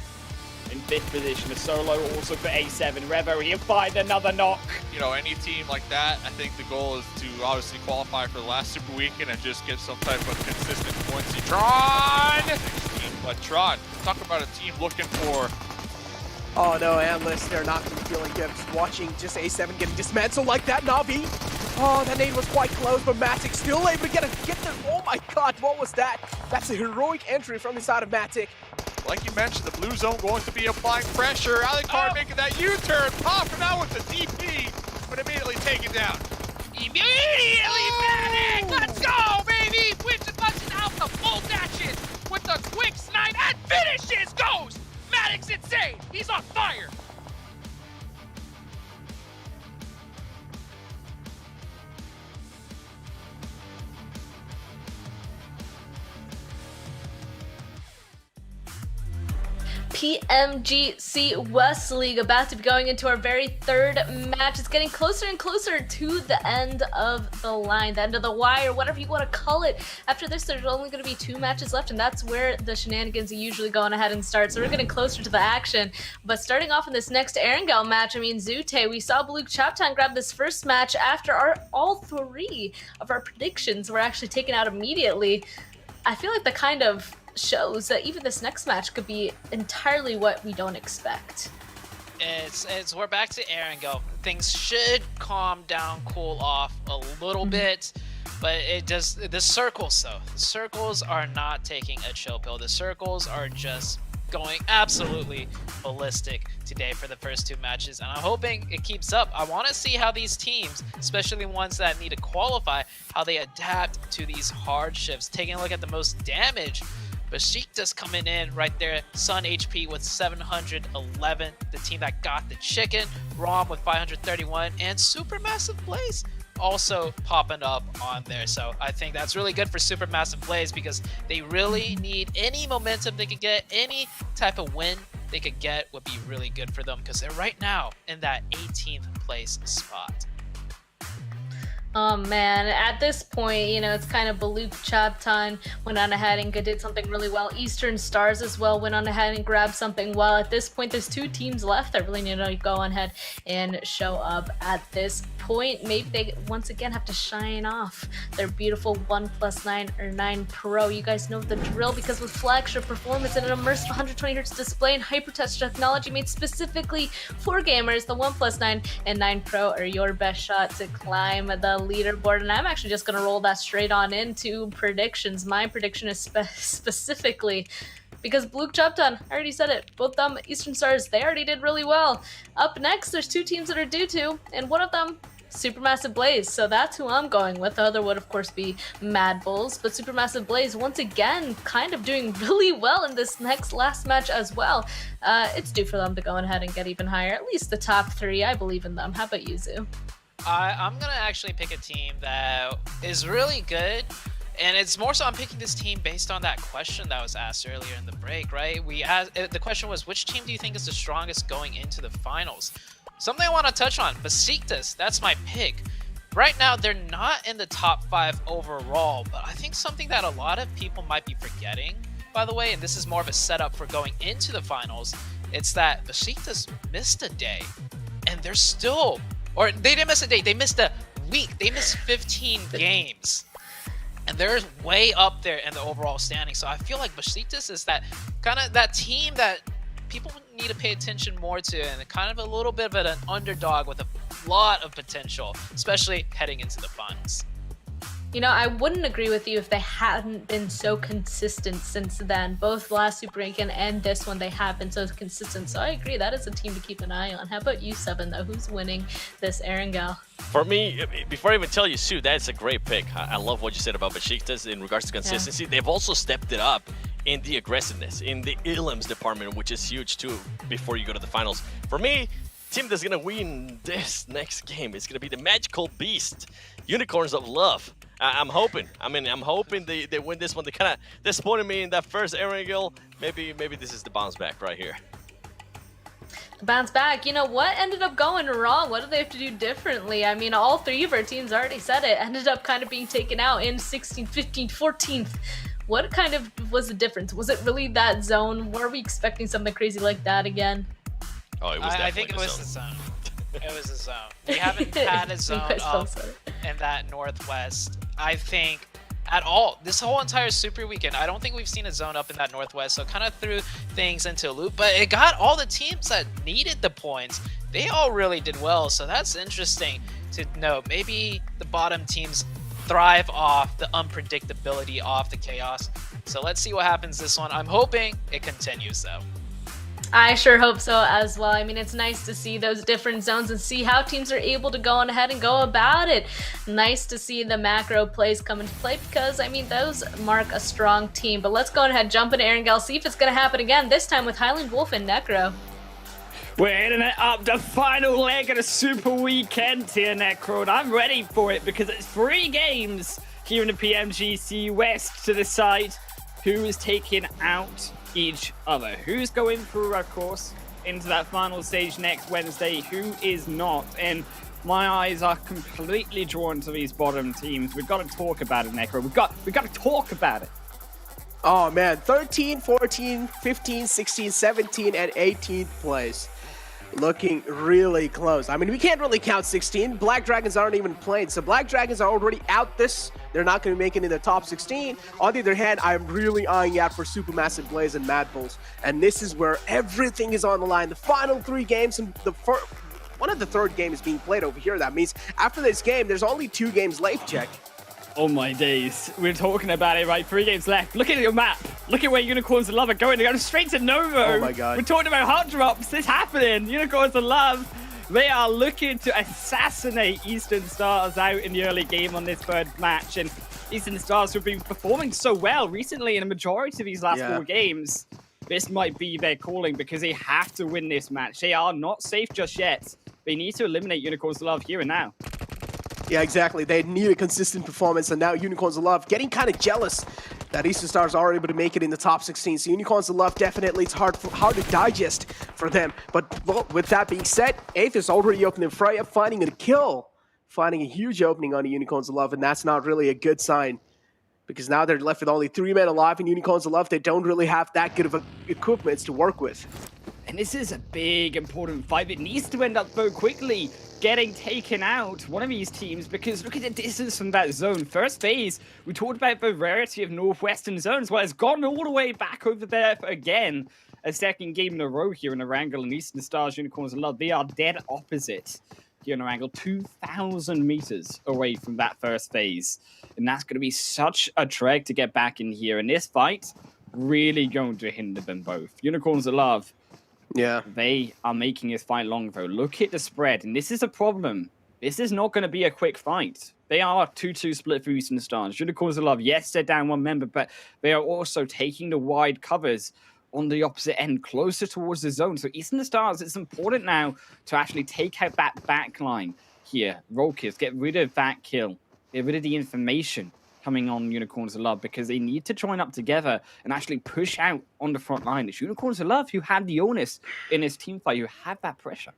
In 5th position, a solo also for A7. Revo, he'll find another knock. You know, any team like that, I think the goal is to obviously qualify for the last Super Weekend and just get some type of consistent points. Tron! 16, but Tron, talk about a team looking for. Oh no, Analysts, they're not going to be feeling good. Just watching just A7 getting dismantled like that, Na'Vi. Oh, that nade was quite close, but Matic still able to get there. Oh my god, what was that? That's a heroic entry from the side of Matic. Like you mentioned, the blue zone going to be applying pressure. Alucard making that U-turn, popping out with the DP, but immediately taken down. Immediately, Matic! Let's go, baby! Which busting out the full action with the quick snipe and finishes goes! Matic's insane! He's on fire! PMGC West League, about to be going into our very third match. It's getting closer and closer to the end of the line, the end of the wire, whatever you want to call it. After this, there's only going to be 2 matches left, and that's where the shenanigans usually go on ahead and start. So we're getting closer to the action. But starting off in this next Erangel match, I mean, Zute, we saw Blue Chaptown grab this first match after all 3 of our predictions were actually taken out immediately. I feel like the kind of shows that even this next match could be entirely what we don't expect. We're back to Erangel. Things should calm down, cool off a little bit, but it does. The circles though, the circles are not taking a chill pill. The circles are just going absolutely ballistic today for the first 2 matches, and I'm hoping it keeps up. I want to see how these teams, especially the ones that need to qualify, how they adapt to these hardships. Taking a look at the most damage, Besiktas coming in right there. Sun HP with 711, the team that got the chicken. Rom with 531, and Supermassive Blaze also popping up on there. So I think that's really good for Supermassive Blaze because they really need any momentum they could get, any type of win they could get would be really good for them because they're right now in that 18th place spot. Oh man, at this point, you know, it's kind of Baluk Chaptan went on ahead and did something really well. Eastern Stars as well went on ahead and grabbed something well. At this point, there's 2 teams left that really need to go on ahead and show up at this point. Maybe they once again have to shine off their beautiful 1+9 or 9 Pro. You guys know the drill because with flagship performance and an immersive 120Hz display and hypertouch technology made specifically for gamers, the 1+9 and 9 Pro are your best shot to climb the leaderboard. And I'm actually just going to roll that straight on into predictions. My prediction is specifically because Blue Chaptan, I already said it, both them Eastern Stars, they already did really well. Up next, there's 2 teams that are due to, and one of them, Supermassive Blaze. So that's who I'm going with. The other would, of course, be Mad Bulls. But Supermassive Blaze, once again, kind of doing really well in this last match as well. It's due for them to go ahead and get even higher. At least the top 3. I believe in them. How about you, Zoo? I'm going to actually pick a team that is really good. And it's more so I'm picking this team based on that question that was asked earlier in the break, right? The question was, which team do you think is the strongest going into the finals? Something I want to touch on, Besiktas, that's my pick. Right now, they're not in the top 5 overall, but I think something that a lot of people might be forgetting, by the way, and this is more of a setup for going into the finals, it's that Besiktas missed a day, and they're still, or they didn't miss a day, they missed a week, they missed 15 games. And they're way up there in the overall standing. So I feel like Besiktas is that kind of that team that people need to pay attention more to, and kind of a little bit of an underdog with a lot of potential, especially heading into the finals. You know, I wouldn't agree with you if they hadn't been so consistent since then. Both last Super Rankin and this one, they have been so consistent. So I agree, that is a team to keep an eye on. How about you, Seven, though? Who's winning this Erangel? For me, before I even tell you, Sue, that's a great pick. I love what you said about Besiktas in regards to consistency. Yeah. They've also stepped it up in the aggressiveness, in the Ilms department, which is huge too, before you go to the finals. For me, team that's going to win this next game is going to be the Magical Beast, Unicorns of Love. I'm hoping. I'm hoping they win this one. They kind of disappointed me in that first Erangel. Maybe this is the bounce back right here. Bounce back. You know, what ended up going wrong? What do they have to do differently? I mean, all 3 of our teams already said it. Ended up kind of being taken out in 16th, 15th, 14th. What kind of was the difference? Was it really that zone? Were we expecting something crazy like that again? Oh, it was definitely I think it was the zone. It was a zone. We haven't had a zone up in that Northwest, I think, at all. This whole entire Super Weekend, I don't think we've seen a zone up in that Northwest, so kind of threw things into a loop. But it got all the teams that needed the points. They all really did well, so that's interesting to know. Maybe the bottom teams thrive off the unpredictability, off the chaos. So let's see what happens this one. I'm hoping it continues, though. I sure hope so as well. I mean, it's nice to see those different zones and see how teams are able to go on ahead and go about it. Nice to see the macro plays come into play because, I mean, those mark a strong team. But let's go ahead, jump into Erangel, see if it's going to happen again, this time with Highland Wolf and Necro. We're hitting it up, the final leg of the Super Weekend here, Necro, and I'm ready for it because it's 3 games here in the PMGC West to decide who is taking out each other. Who's going through, of course, into that final stage next Wednesday? Who is not? And my eyes are completely drawn to these bottom teams. We've got to talk about it, Necro. We've got to talk about it. Oh man, 13, 14, 15, 16, 17, and 18th place. Looking really close. I mean, we can't really count 16. Black Dragons aren't even playing, so Black Dragons are already out this. They're not going to make it in the top 16. On the other hand, I'm really eyeing out for Supermassive Blaze and Mad Bulls, and this is where everything is on the line. The final 3 games, and one of the third game is being played over here. That means after this game, there's only 2 games left, Jack. Oh my days. We're talking about it, right? 3 games left. Look at your map. Look at where Unicorns of Love are going. They're going straight to Novo. Oh my god. We're talking about hot drops. This happening. Unicorns of Love. They are looking to assassinate Eastern Stars out in the early game on this third match. And Eastern Stars have been performing so well recently in a majority of these last 4 games. This might be their calling because they have to win this match. They are not safe just yet. They need to eliminate Unicorns of Love here and now. Yeah, exactly. They need a consistent performance, and now Unicorns of Love getting kind of jealous that Eastern Stars are able to make it in the top 16. So Unicorns of Love, definitely, it's hard to digest for them. But well, with that being said, 8th is already opening Freya, finding a kill, finding a huge opening on the Unicorns of Love, and that's not really a good sign. Because now they're left with only 3 men alive, and Unicorns of Love, they don't really have that good of equipment to work with. And this is a big, important fight. It needs to end up so quickly, getting taken out, one of these teams, because look at the distance from that zone. First phase, we talked about the rarity of northwestern zones. Well, it's gone all the way back over there again. A second game in a row here in Erangel and Eastern Stars Unicorns of Love. They are dead opposite here in Erangel, 2,000 meters away from that first phase. And that's going to be such a trek to get back in here. And this fight, really going to hinder them both. Unicorns of Love, they are making this fight long, though. Look at the spread, and this is a problem. This is not going to be a quick fight. They are 2-2 split for Eastern Stars. Unicorns of Love, yes, they're down 1 member, but they are also taking the wide covers on the opposite end, closer towards the zone. So Eastern Stars, it's important now to actually take out that back line here. Roll kills, get rid of that kill, get rid of the information coming on Unicorns of Love, because they need to join up together and actually push out on the front line. It's Unicorns of Love who had the onus in this team fight, who had that pressure.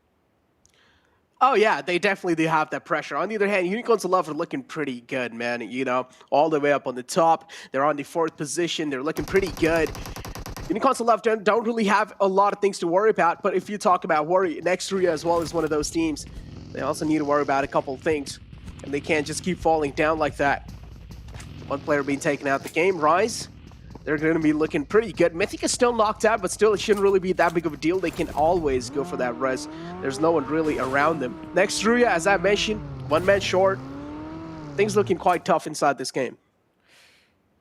Oh yeah, they definitely do have that pressure. On the other hand, Unicorns of Love are looking pretty good, man. You know, all the way up on the top. They're on the 4th position. They're looking pretty good. Unicorns of Love don't really have a lot of things to worry about, but if you talk about worry, Nextria as well is one of those teams. They also need to worry about a couple of things, and they can't just keep falling down like that. 1 player being taken out the game. Rise, they're going to be looking pretty good. Mythic is still knocked out, but still, it shouldn't really be that big of a deal. They can always go for that res. There's no one really around them. Next, Ruya, as I mentioned, 1 man short. Things looking quite tough inside this game.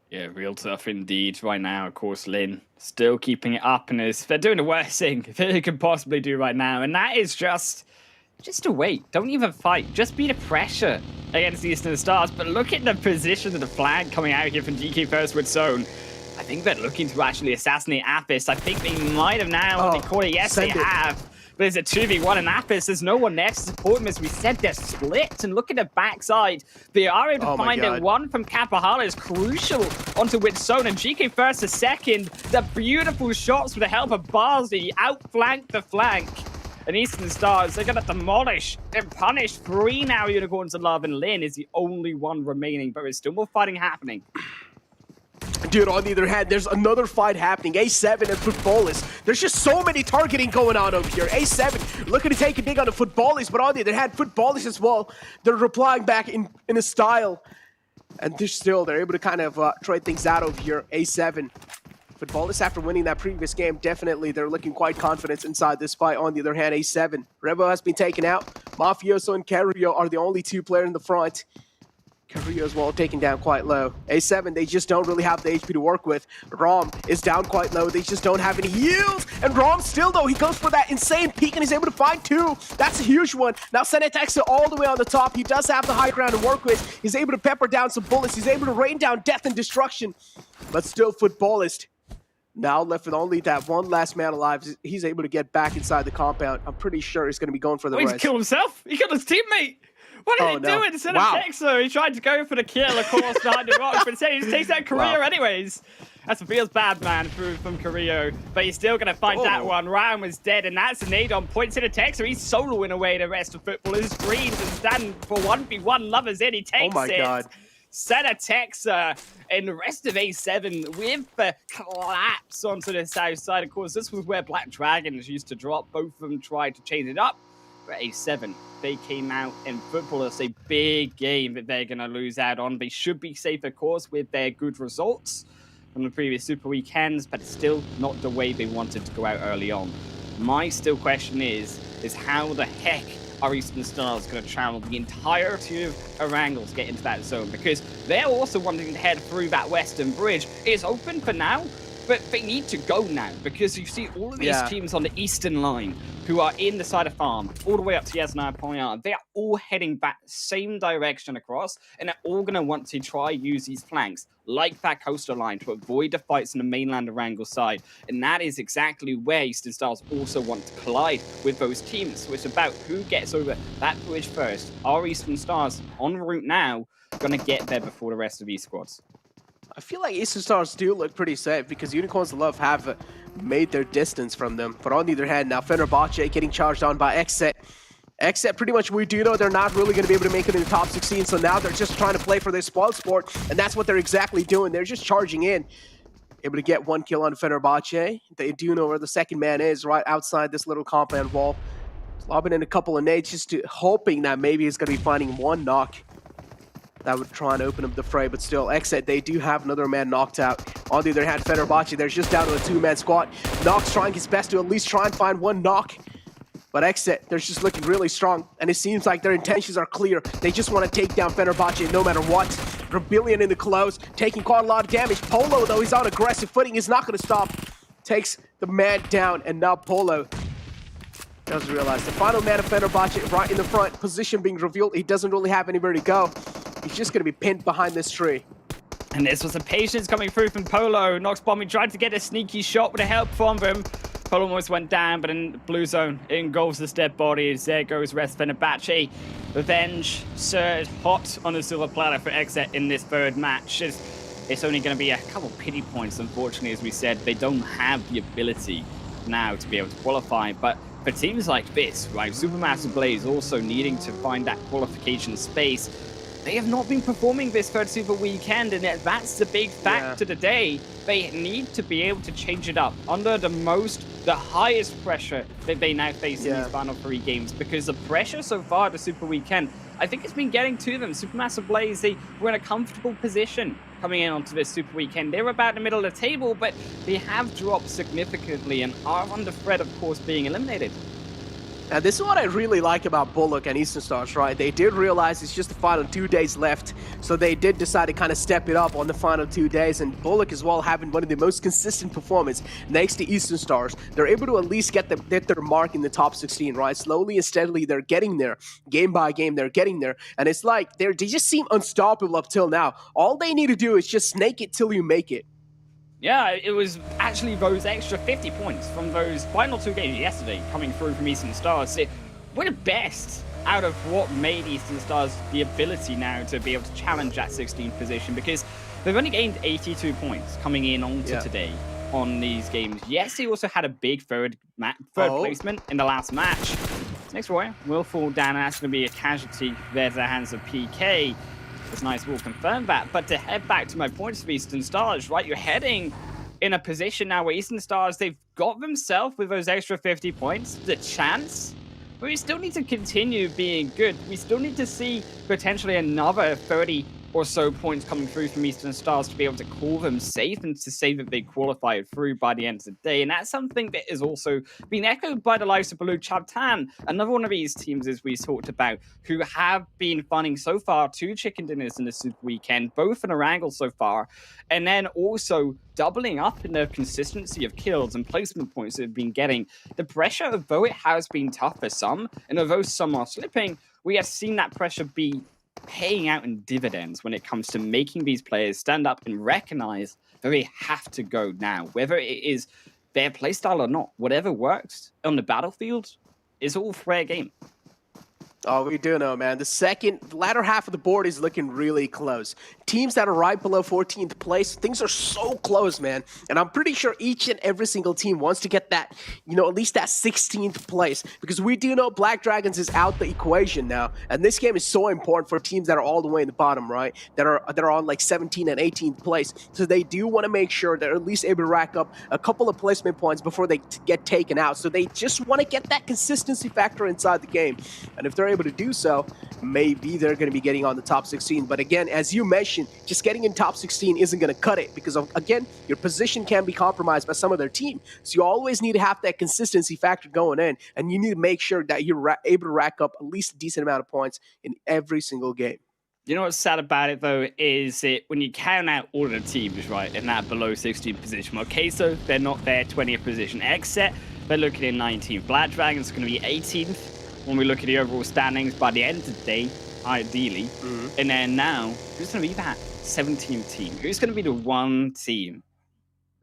Yeah, real tough indeed right now. Of course, Lin still keeping it up, and they're doing the worst thing they could possibly do right now, and that is just to wait. Don't even fight. Just be the pressure against the Eastern Stars. But look at the position of the flag coming out here from DK First with Zone. I think they're looking to actually assassinate Apis. I think they might have now. They caught it. Yes, they have. But it's a 2v1 and Apis. There's no one next to support them. As we said, they're split. And look at the backside. They are able to find it. One from Kapahala is crucial onto Witsone. And GK First, the second. The beautiful shots with the help of Barzi outflank the flank. And Eastern Stars, they're going to demolish and punish 3 now. Unicorns of Love, and Lin is the only one remaining, but there's still more fighting happening. Dude, on the other hand, there's another fight happening. A7 and Footballist. There's just so many targeting going on over here. A7 looking to take a dig on the Footballist, but on the other hand, Footballist as well. They're replying back in a style. And they're able to kind of trade things out over here. A7. Footballist, after winning that previous game, definitely they're looking quite confident inside this fight. On the other hand, A7. Revo has been taken out. Mafioso and Carrio are the only 2 players in the front. Carrio as well taken down quite low. A7, they just don't really have the HP to work with. Rom is down quite low. They just don't have any heals. And Rom still, though, he goes for that insane peek and he's able to find 2. That's a huge one. Now Senetexa all the way on the top. He does have the high ground to work with. He's able to pepper down some bullets. He's able to rain down death and destruction. But still, Footballist now left with only that 1 last man alive. He's able to get back inside the compound. I'm pretty sure he's going to be going for the res. He killed himself. He killed his teammate. What are they doing? Instead of Texo, he tried to go for the kill, of course, behind the rock, but instead he just takes that career anyways. That's feels bad, man, from Carrillo. But he's still going to find that one. Ryan was dead, and that's a nade on points in a Texer. He's soloing away the rest of footballers. Dreams and stand for 1v1. Lovers in. He takes it. Oh my god. Set a Texer, and the rest of A7 with the collapse onto the south side. Of course, this was where Black Dragons used to drop. Both of them tried to change it up. But A7, they came out in footballers, a big game that they're going to lose out on. They should be safe, of course, with their good results from the previous Super Weekends, but still not the way they wanted to go out early on. My still question is how the heck are Eastern Stars going to travel the entirety of Erangel to get into that zone? Because they're also wanting to head through that western bridge. It's open for now, but they need to go now, because you see all of these teams on the eastern line who are in the side of farm, all the way up to Yasna Poyar. They're all heading back same direction across, and they're all going to want to try use these flanks, like that coastal line, to avoid the fights on the mainland Erangel side. And that is exactly where Eastern Stars also want to collide with those teams. So it's about who gets over that bridge first. Are Eastern Stars en route now going to get there before the rest of these squads? I feel like Eastern Stars do look pretty safe because Unicorns Love have made their distance from them. But on the other hand, now Fenerbahce getting charged on by Xset. Xset, pretty much, we do know they're not really going to be able to make it in the top 16, so now they're just trying to play for their spoil sport, and that's what they're exactly doing. They're just charging in. Able to get 1 kill on Fenerbahce. They do know where the second man is, right outside this little compound wall. Lobbing in a couple of nades, just hoping that maybe he's going to be finding one knock that would try and open up the fray, but still, Xset, they do have another man knocked out. On the other hand, Fenerbahce, they're just down to a 2-man squad. Nox trying his best to at least try and find one knock. But Xset, they're just looking really strong, and it seems like their intentions are clear. They just want to take down Fenerbahce no matter what. Rebellion in the close, taking quite a lot of damage. Polo, though, he's on aggressive footing. He's not going to stop. Takes the man down, and now Polo doesn't realize the final man of Fenerbahce right in the front, position being revealed. He doesn't really have anywhere to go. He's just going to be pinned behind this tree. And this was a patience coming through from Polo. Nox Bombing tried to get a sneaky shot with the help from them. Polo almost went down, but in the blue zone, it engulfs this dead body. There goes rest Fenerbahce. Revenge served hot on a silver platter for Xset in this third match. It's only going to be a couple pity points, unfortunately, as we said. They don't have the ability now to be able to qualify, but for teams like this, right, Supermassive Blaze also needing to find that qualification space, they have not been performing this third Super Weekend, and that's the big factor today. They need to be able to change it up under the highest pressure that they now face in these final 3 games, because the pressure so far the Super Weekend, I think it's been getting to them. Supermassive Blaze, they were in a comfortable position coming in onto this Super Weekend. They were about in the middle of the table, but they have dropped significantly and are under threat, of course, being eliminated. Now, this is what I really like about Bullock and Eastern Stars, right? They did realize it's just the final 2 days left, so they did decide to kind of step it up on the final 2 days, and Bullock as well having one of the most consistent performance next to Eastern Stars. They're able to at least get their mark in the top 16, right? Slowly and steadily, they're getting there. Game by game, they're getting there, and it's like they just seem unstoppable up till now. All they need to do is just snake it till you make it. Yeah, it was actually those extra 50 points from those final 2 games yesterday coming through from Eastern Stars. We're the best out of what made Eastern Stars the ability now to be able to challenge that 16th position, because they've only gained 82 points coming in onto today on these games. Yes, they also had a big third placement in the last match. Next Roy will fall down, and that's going to be a casualty there to the hands of PK. It's nice we'll confirm that, but to head back to my points for Eastern Stars, right, you're heading in a position now where Eastern Stars, they've got themselves with those extra 50 points, the chance, but we still need to continue being good. We still need to see potentially another 30 or so points coming through from Eastern Stars to be able to call them safe and to say that they qualified through by the end of the day. And that's something that is also being echoed by the likes of Blue Chabtan, another one of these teams, as we talked about, who have been funding so far 2 chicken dinners in the Super Weekend, both in Erangel so far, and then also doubling up in the consistency of kills and placement points they've been getting. The pressure, although it has been tough for some, and although some are slipping, we have seen that pressure be paying out in dividends when it comes to making these players stand up and recognize that they have to go now, whether it is their playstyle or not. Whatever works on the battlefield is all fair game. Oh, we do know, man. The latter half of the board is looking really close. Teams that are right below 14th place, things are so close, man. And I'm pretty sure each and every single team wants to get that, at least that 16th place. Because we do know Black Dragons is out the equation now. And this game is so important for teams that are all the way in the bottom, right? That are on like 17th and 18th place. So they do want to make sure they're at least able to rack up a couple of placement points before they get taken out. So they just want to get that consistency factor inside the game. And if they're able to do so, maybe they're going to be getting on the top 16. But again, as you mentioned, just getting in top 16 isn't going to cut it because, again, your position can be compromised by some of their team. So you always need to have that consistency factor going in, and you need to make sure that you're able to rack up at least a decent amount of points in every single game. You know what's sad about it, though, is when you count out all of the teams, right, in that below 16th position. Okay, so they're not there, 20th position. Except they're looking in 19th. Black Dragons are going to be 18th. When we look at the overall standings by the end of the day, ideally. And then now, who's going to be that 17th team? Who's going to be the one team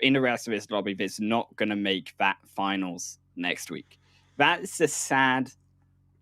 in the rest of this lobby that's not going to make that finals next week? That's the sad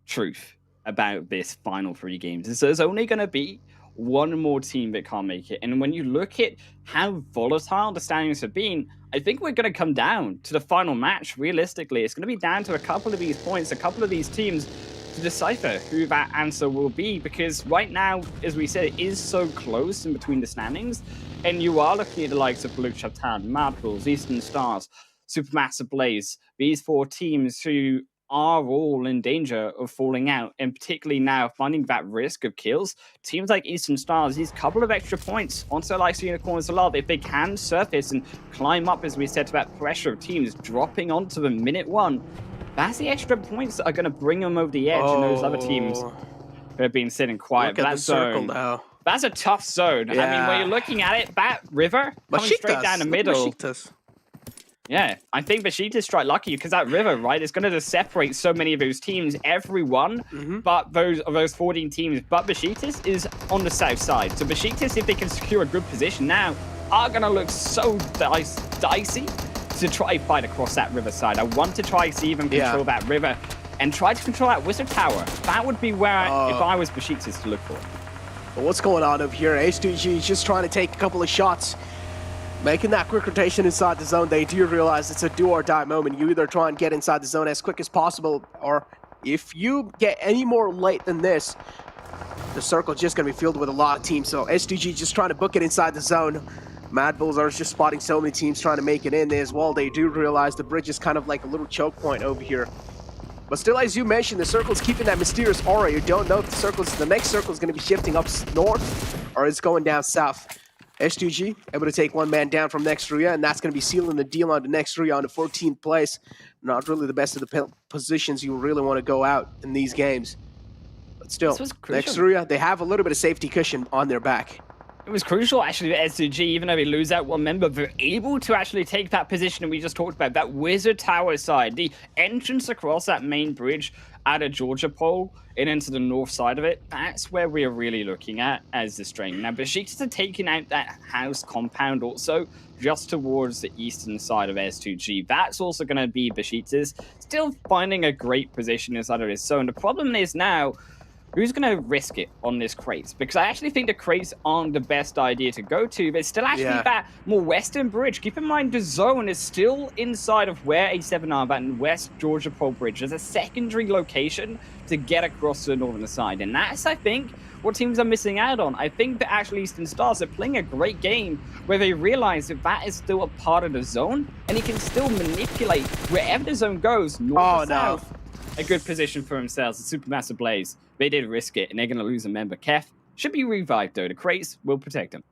truth about this final 3 games. So there's only going to be one more team that can't make it. And when you look at how volatile the standings have been, I think we're going to come down to the final match. Realistically, it's going to be down to a couple of these points, a couple of these teams to decipher who that answer will be. Because right now, as we said, it is so close in between the standings. And you are looking at the likes of Blue Chap Town, Mad Bulls, Eastern Stars, Supermassive Blaze, these 4 teams who are all in danger of falling out, and particularly now finding that risk of kills. Teams like Eastern Stars, these couple of extra points onto like Unicorns a lot, if they can surface and climb up, as we said, to that pressure of teams dropping onto them minute 1, that's the extra points that are going to bring them over the edge, and those other teams who have been sitting quiet. Look at the circle now. That's a tough zone. Yeah. I mean, when you're looking at it, that river coming straight down the middle. Yeah, I think Besiktas strike lucky because that river, right, is going to just separate so many of those teams, everyone, but those 14 teams. But Besiktas is on the south side. So Besiktas, if they can secure a good position now, are going to look so dicey to try fight across that riverside. I want to try to even control that river and try to control that wizard tower. That would be where, if I was Besiktas, to look for. But what's going on over here? H2G is just trying to take a couple of shots. Making that quick rotation inside the zone. They do realize it's a do or die moment. You either try and get inside the zone as quick as possible, or if you get any more late than this, the circle is just going to be filled with a lot of teams. So S2G just trying to book it inside the zone. Mad Bulls are just spotting so many teams trying to make it in there as well. They do realize the bridge is kind of like a little choke point over here. But still, as you mentioned, the circle's keeping that mysterious aura. You don't know if the next circle is going to be shifting up north or it's going down south. S2G able to take one man down from Nextria, and that's going to be sealing the deal on to Nextria on the 14th place. Not really the best of the positions you really want to go out in these games. But still, Nextria, they have a little bit of safety cushion on their back. It was crucial, actually, for S2G, even though they lose out one member, they're able to actually take that position that we just talked about, that wizard tower side, the entrance across that main bridge at a Georgia pole and into the north side of it. That's where we're really looking at as the string. Now, Besiktas are taking out that house compound also just towards the eastern side of S2G. That's also going to be Besiktas still finding a great position inside of this zone. The problem is now, who's going to risk it on this crates? Because I actually think the crates aren't the best idea to go to. There's still actually that more western bridge. Keep in mind, the zone is still inside of where A7 are, that West Georgia Pole Bridge. There's a secondary location to get across to the northern side. And that's, I think, what teams are missing out on. I think that actually Eastern Stars are playing a great game where they realize that that is still a part of the zone, and he can still manipulate wherever the zone goes, north or south. A good position for themselves. The Supermassive Blaze, they did risk it, and they're going to lose a member. Kef should be revived, though. The crates will protect him.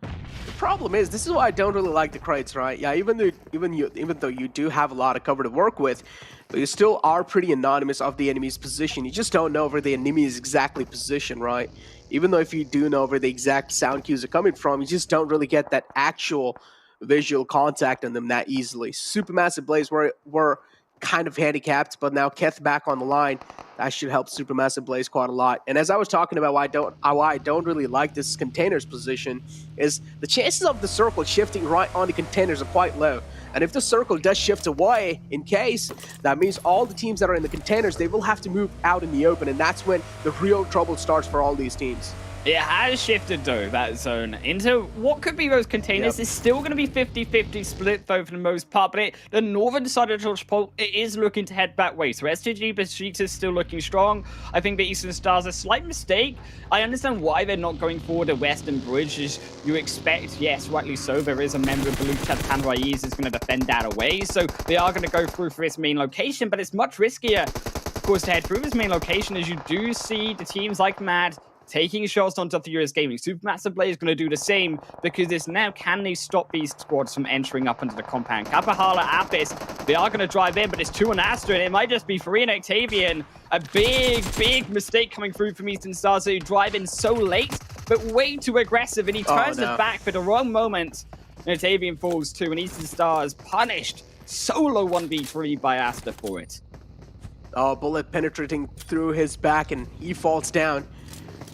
The problem is, this is why I don't really like the crates, right? Yeah, even though you do have a lot of cover to work with, but you still are pretty anonymous of the enemy's position. You just don't know where the enemy is exactly positioned, right? Even though if you do know where the exact sound cues are coming from, you just don't really get that actual visual contact on them that easily. Supermassive Blaze were kind of handicapped, but now Keth back on the line. That should help Supermassive Blaze quite a lot. And as I was talking about why I don't really like this containers position is the chances of the circle shifting right on the containers are quite low. And if the circle does shift away in case, that means all the teams that are in the containers, they will have to move out in the open. And that's when the real trouble starts for all these teams. It has shifted, though, that zone, into what could be those containers. It's still going to be 50-50 split, though, for the most part, but the northern side of George Pole, it is looking to head that way. So STG Besiktas is still looking strong. I think the Eastern Stars, a slight mistake. I understand why they're not going forward the Western Bridge, as you expect. Yes, rightly so. There is a member of the Blue Chat, Tanraiz, is going to defend that away. So they are going to go through for this main location, but it's much riskier, of course, to head through this main location, as you do see the teams like Mad taking shots onto Furious Gaming. Supermassive Blaze is going to do the same, because it's now, can they stop these squads from entering up into the compound? Kapahala, Apis, they are going to drive in, but it's 2 on Astra, and it might just be 3 on Octavian. A big mistake coming through from Eastern Stars, who drive in so late, but way too aggressive, and he turns it back for the wrong moment. And Octavian falls too, and Eastern Stars punished solo 1v3 by Astra for it. Oh, bullet penetrating through his back, and he falls down.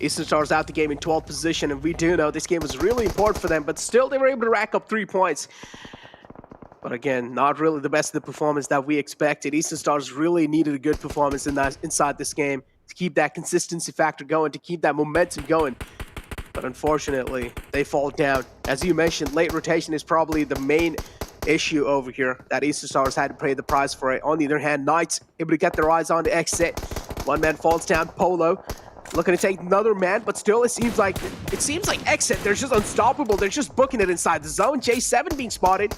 Eastern Stars out the game in 12th position, and we do know this game was really important for them, but still they were able to rack up 3 points. But again, not really the best of the performance that we expected. Eastern Stars really needed a good performance inside this game to keep that consistency factor going, to keep that momentum going. But unfortunately, they fall down. As you mentioned, late rotation is probably the main issue over here that Eastern Stars had to pay the price for it. On the other hand, Knights able to get their eyes on the exit. One man falls down, Polo looking to take another man, but still it seems like Exit, they're just unstoppable. They're just booking it inside the zone. J7 being spotted.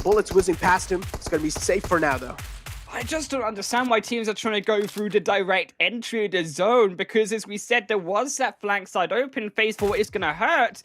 Bullets whizzing past him. It's going to be safe for now, though. I just don't understand why teams are trying to go through the direct entry of the zone, because as we said, there was that flank side open. Phase 4 is going to hurt,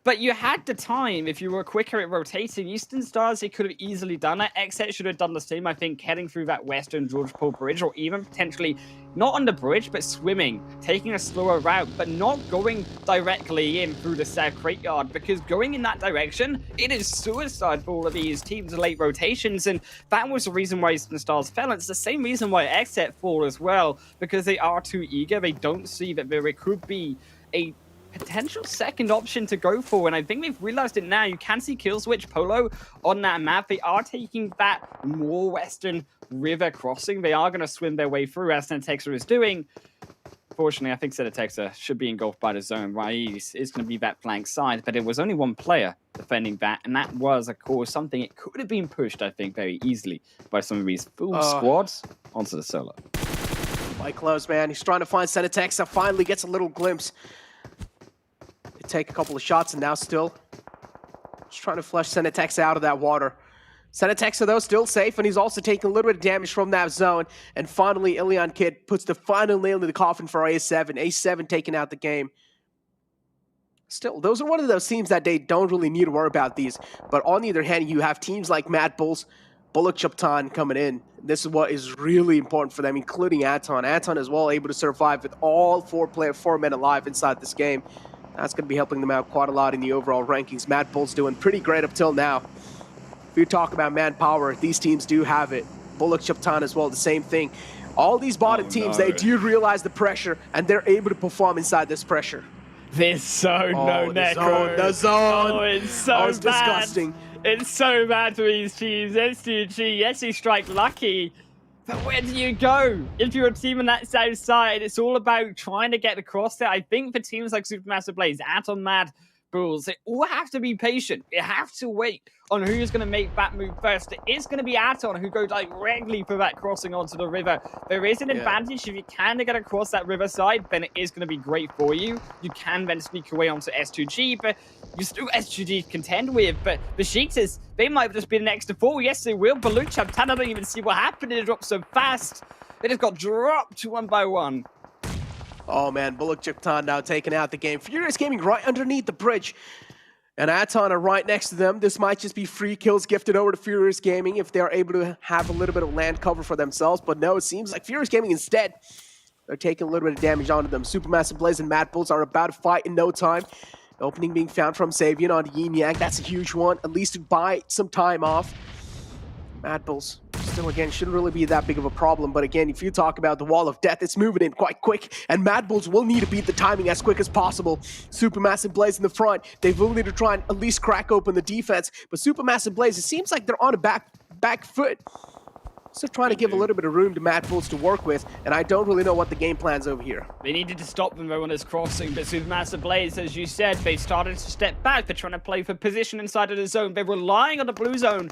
but you had the time. If you were quicker at rotating, Eastern Stars, they could have easily done it. Exet should have done the same, I think, heading through that Western George Pole Bridge, or even potentially not on the bridge, but swimming, taking a slower route, but not going directly in through the South Crate Yard, because going in that direction, it is suicide for all of these teams' late rotations, and that was the reason why Eastern Stars fell. It's the same reason why Exet fall as well, because they are too eager. They don't see that there could be a potential second option to go for, and I think they've realized it now. You can see Killswitch, Polo on that map. They are taking that more western river crossing. They are going to swim their way through, as Sentexa is doing. Fortunately, I think Sentexa should be engulfed by the zone. Raiz is going to be that flank side, but it was only one player defending that, and that was, of course, something it could have been pushed, I think, very easily by some of these full squads onto the solo. Quite close, man. He's trying to find Sentexa. Finally gets a little glimpse. They take a couple of shots, and now still just trying to flush Sentexa out of that water. Sentexa, though, still safe, and he's also taking a little bit of damage from that zone. And finally, Ilion Kid puts the final nail in the coffin for A7. A7 taking out the game. Still, those are one of those teams that they don't really need to worry about these. But on the other hand, you have teams like Mad Bulls, Bullock Chaptan coming in. This is what is really important for them, including Aton. Aton as well able to survive with all four men alive inside this game. That's going to be helping them out quite a lot in the overall rankings. Mad Bulls doing pretty great up till now. If you talk about manpower, these teams do have it. Bullock Chaptan as well, the same thing. All these bottom teams, they do realize the pressure, and they're able to perform inside this pressure. This zone, no Necro. The zone. Oh, it's so it's bad. Disgusting. It's so bad for these teams. S2G, yes, you strike lucky. But where do you go? If you're a team on that south side, it's all about trying to get across there. I think for teams like Supermassive Blaze, Atom Mad Bulls, they all have to be patient. They have to wait on who's going to make that move first. It is going to be Aton who go directly for that crossing onto the river. There is an advantage if you can get across that riverside, then it is going to be great for you. You can then sneak away onto S2G, but you still S2G to contend with. But the Sheeters, they might just be the next to fall. Yes, they will. Balut Chaptan, I don't even see what happened. It dropped so fast. They just got dropped one by one. Oh man, Bullock Chaptan now taking out the game. Furious Gaming right underneath the bridge. And Aton are right next to them. This might just be free kills gifted over to Furious Gaming if they're able to have a little bit of land cover for themselves. But no, it seems like Furious Gaming instead, they're taking a little bit of damage onto them. Supermassive Blaze and Mad Bulls are about to fight in no time. Opening being found from Savian on Yin Yang. That's a huge one, at least to buy some time off. Mad Bulls So again, shouldn't really be that big of a problem. But again, if you talk about the wall of death, it's moving in quite quick. And Mad Bulls will need to beat the timing as quick as possible. Supermassive Blaze in the front. They will need to try and at least crack open the defense. But Supermassive Blaze, it seems like they're on a back foot. So trying to give a little bit of room to Mad Bulls to work with, and I don't really know what the game plan's over here. They needed to stop them though on this crossing, but Supermassive Blaze, as you said, they started to step back. They're trying to play for position inside of the zone. They're relying on the blue zone,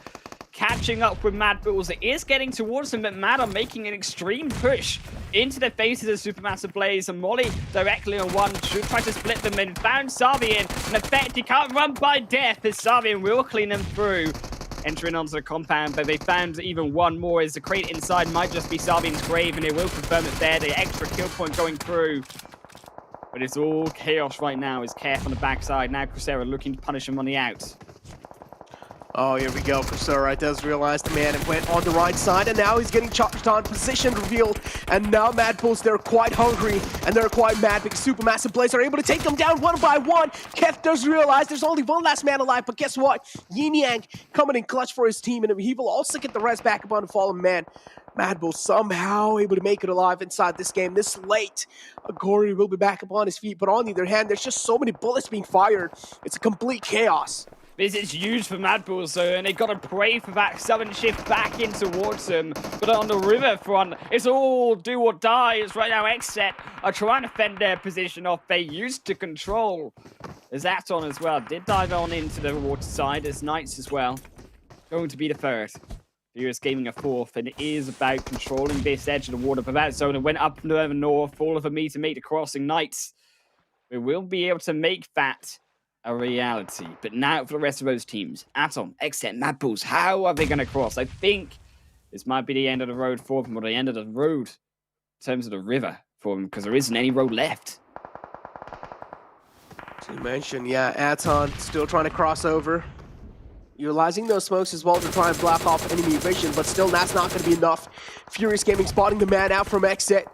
catching up with Mad Bulls. It is getting towards them, but Mad are making an extreme push into the faces of Supermassive Blaze, and Molly directly on one should try to split them and found Savian. In effect, he can't run by death as Savian will clean them through. Entering onto the compound, but they found even one more as the crate inside might just be Savian's grave, and it will confirm it there. The extra kill point going through. But it's all chaos right now as Kef on the backside. Now Crucera looking to punish him on the out. Oh, here we go. Crucera does realize the man went on the right side, and now he's getting charged on, position revealed, and now Mad Bulls, they're quite hungry, and they're quite mad because Supermassive Blaze are able to take them down one by one. Kef does realize there's only one last man alive, but guess what? Yin Yang coming in clutch for his team, and he will also get the rest back upon the fallen man. Mad Bull somehow able to make it alive inside this game this late. Agori will be back upon his feet, but on the other hand, there's just so many bullets being fired. It's a complete chaos. This is huge for Mad Bulls, though, and they've got to pray for that sudden shift back in towards them. But on the river front, it's all do or die. As right now, XSET are trying to fend their position off. They used to control. As Aton as well did dive on into the water side, as Knights as well. Going to be the third. Furious Gaming a fourth, and it is about controlling this edge of the water. But that zone, it went up to the north, all of me to make the crossing. Knights, we will be able to make that a reality. But now for the rest of those teams, Atom, XSET, Mad Bulls, how are they going to cross? I think this might be the end of the road for them, or the end of the road in terms of the river for them, because there isn't any road left. As you mentioned, yeah, Aton still trying to cross over. Utilizing those smokes as well to try and block off enemy vision, but still that's not going to be enough. Furious Gaming spotting the man out from XSET.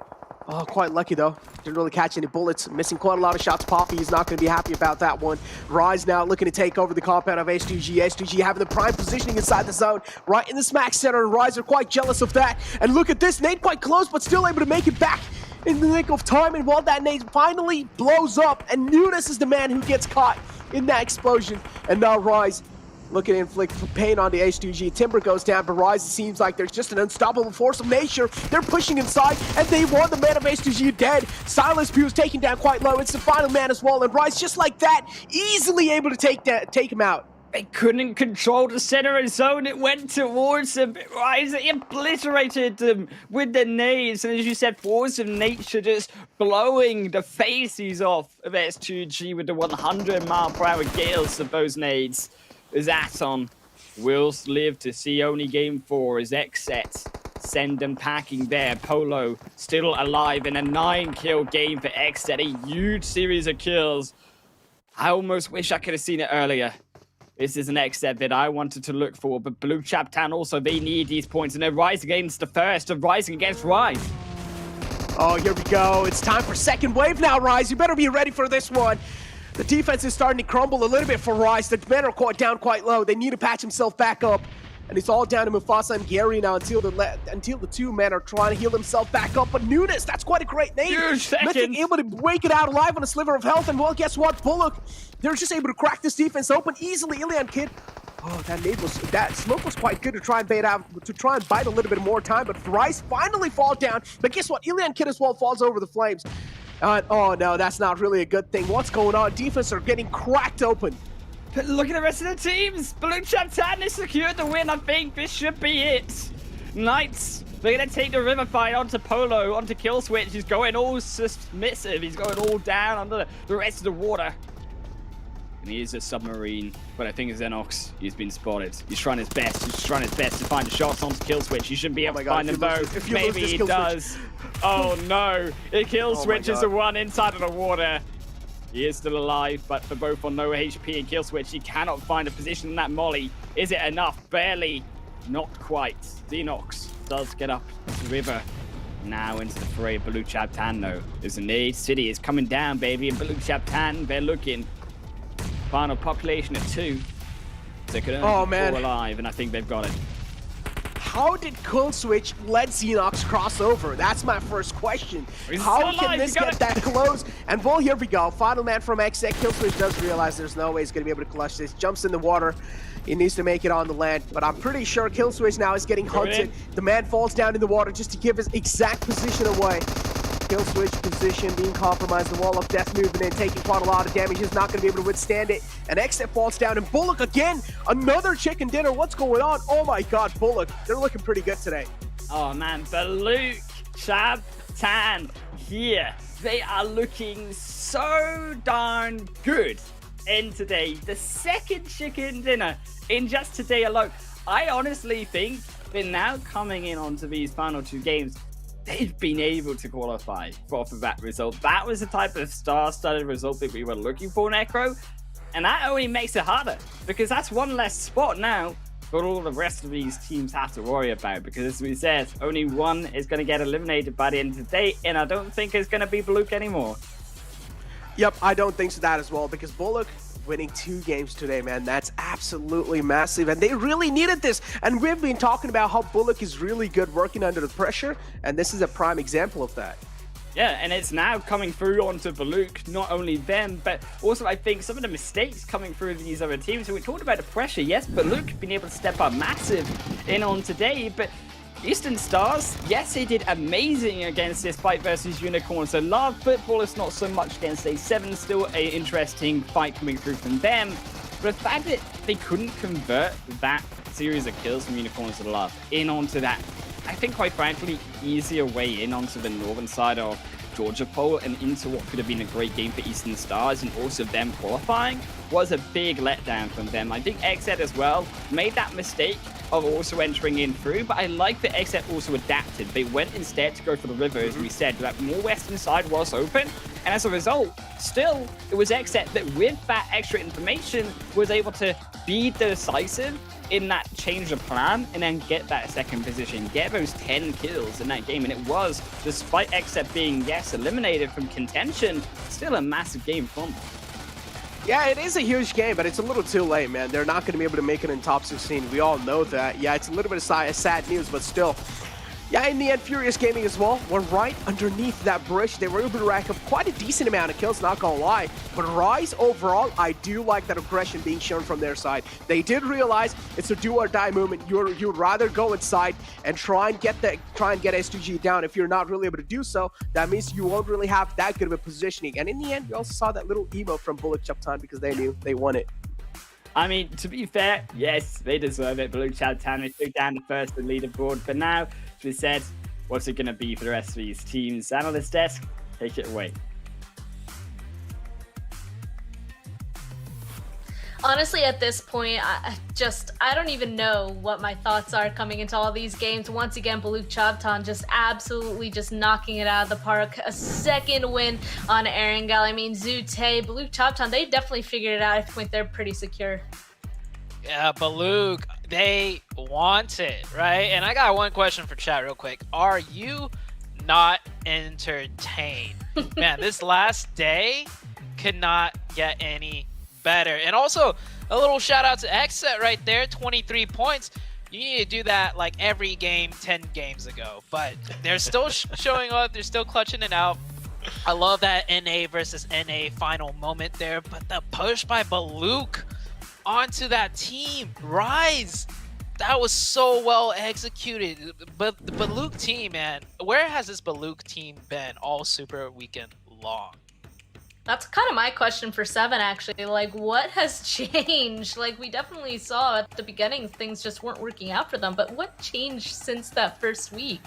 Oh, quite lucky though. Didn't really catch any bullets. Missing quite a lot of shots. Poppy is not going to be happy about that one. Rise now looking to take over the compound of H2G. H2G having the prime positioning inside the zone, right in the smack center, and Rise are quite jealous of that. And look at this, nade quite close, but still able to make it back in the nick of time. And while that nade finally blows up, and Nunes is the man who gets caught in that explosion. And now Rise looking to inflict pain on the H2G. Timber goes down, but Rise seems like there's just an unstoppable force of nature. They're pushing inside, and they want the man of H2G dead. Silence Pew is taken down quite low. It's the final man as well, and Rise just like that, easily able to take him out. They couldn't control the center of zone. It went towards them. Rise obliterated them with the nades. And as you said, force of nature just blowing the faces off of S2G with the 100-mile-per-hour gales of those nades. As Aton will live to see only game 4 as XSET send them packing there. Polo still alive in a 9-kill game for XSET. A huge series of kills. I almost wish I could have seen it earlier. This is an XSET that I wanted to look for, but Blue Chap Town also, they need these points, and they're rising against the first, of rising against Rise. Oh, here we go. It's time for second wave now, Rise. You better be ready for this one. The defense is starting to crumble a little bit for Rise. The men are down quite low. They need to patch himself back up. And it's all down to Mufasa and Gary now until the two men are trying to heal themselves back up. But Nunes, that's quite a great name. Metric able to break it out alive on a sliver of health. And well, guess what? Bullock, they're just able to crack this defense open easily. Ilian Kid. Oh, that smoke was quite good to try and bite a little bit more time. But Rise finally fall down. But guess what? Ilian Kid as well falls over the flames. Oh no, that's not really a good thing. What's going on? Defense are getting cracked open. But look at the rest of the teams. Blue Chap Town has secured the win. I think this should be it. Knights, they're going to take the river fight onto Polo, onto Kill Switch. He's going all submissive. He's going all down under the rest of the water. And he is a submarine, but I think Xenox, he's been spotted. He's trying his best. He's trying his best to find the shots onto Kill Switch. He shouldn't be able to find them both. Maybe he does. Oh no, it Kill Switch is the one inside of the water. He is still alive, but for both on no HP and Kill Switch, he cannot find a position in that molly. Is it enough? Barely. Not quite. Xenox does get up the river. Now into the fray of Blue Chap Tan though. There's a nade. City is coming down, baby, and Blue Chap Tan, they're looking. Final population of 2. They could only be 4 alive, and I think they've got it. how did Kill Switch let Xenox cross over? That's my first question. How can this get that close? And well, here we go. Final man from XX. Kill Switch does realize there's no way he's going to be able to clutch this. Jumps in the water. He needs to make it on the land, but I'm pretty sure Kill Switch now is getting hunted. The man falls down in the water just to give his exact position away. Kill Switch position being compromised. The wall of death moving in, taking quite a lot of damage. He's not going to be able to withstand it. And Exit falls down, and Bullock again, another chicken dinner. What's going on? Oh my god, Bullock. They're looking pretty good today. Oh man, Baluk, Chab, Tan here. They are looking so darn good in today. The second chicken dinner in just today alone. I honestly think that now coming in onto these final 2 games, they've been able to qualify off of that result. That was the type of star-studded result that we were looking for, Necro. And that only makes it harder, because that's one less spot now that all the rest of these teams have to worry about. Because as we said, only one is going to get eliminated by the end of the day, and I don't think it's going to be Baluk anymore. Yep, I don't think so that as well, because Bullock winning 2 games today, man, that's absolutely massive, and they really needed this. And we've been talking about how Bullock is really good working under the pressure, and this is a prime example of that. Yeah, and it's now coming through onto Baluk, not only them, but also I think some of the mistakes coming through these other teams. So we talked about the pressure, yes, Baluk been able to step up massive in on today, but Eastern Stars, yes, they did amazing against this fight versus Unicorn. So Love Football is not so much against A7, still an interesting fight coming through from them. But the fact that they couldn't convert that series of kills from Unicorns to Love in onto that, I think quite frankly, easier way in onto the northern side of Georgia Pole and into what could have been a great game for Eastern Stars, and also them qualifying was a big letdown from them. I think XZ as well made that mistake of also entering in through, but I like that XZ also adapted. They went instead to go for the river, as we said, that more western side was open, and as a result, still, it was XZ that with that extra information was able to be decisive in that change of plan and then get that second position, get those 10 kills in that game. And it was, despite XZ being, yes, eliminated from contention, still a massive game from them. Yeah, it is a huge game, but it's a little too late, man. They're not going to be able to make it in top 16. We all know that. Yeah, it's a little bit of sad news, but still. Yeah, in the end, Furious Gaming as well were right underneath that bridge. They were able to rack up quite a decent amount of kills, not gonna lie. But Rise, overall, I do like that aggression being shown from their side. They did realize it's a do-or-die movement. You'd rather go inside and try and get S2G down. If you're not really able to do so, that means you won't really have that good of a positioning. And in the end, we also saw that little emo from Bullock Chaptan because they knew they won it. I mean, to be fair, yes, they deserve it. Blue Chaptan, they took down the first the leaderboard. But now, as we said, what's it going to be for the rest of these teams? Analyst desk, take it away. Honestly, at this point, I don't even know what my thoughts are coming into all these games. Once again, Baluk Chaptan just absolutely just knocking it out of the park. A second win on Erangel. I mean, Zute, Baluk Chaptan, they definitely figured it out. I think they're pretty secure. Yeah, Baluk, they want it, right? And I got one question for chat real quick. Are you not entertained? Man, this last day could not get any better. And also, a little shout out to XSET right there, 23 points. You need to do that like every game 10 games ago. But they're still showing up. They're still clutching it out. I love that NA versus NA final moment there. But the push by Baluk onto that team, Rise, that was so well executed. But the Baluk team, man, where has this Baluk team been all super weekend long? That's kind of my question for 7, actually. Like, what has changed? Like, we definitely saw at the beginning things just weren't working out for them, but what changed since that first week?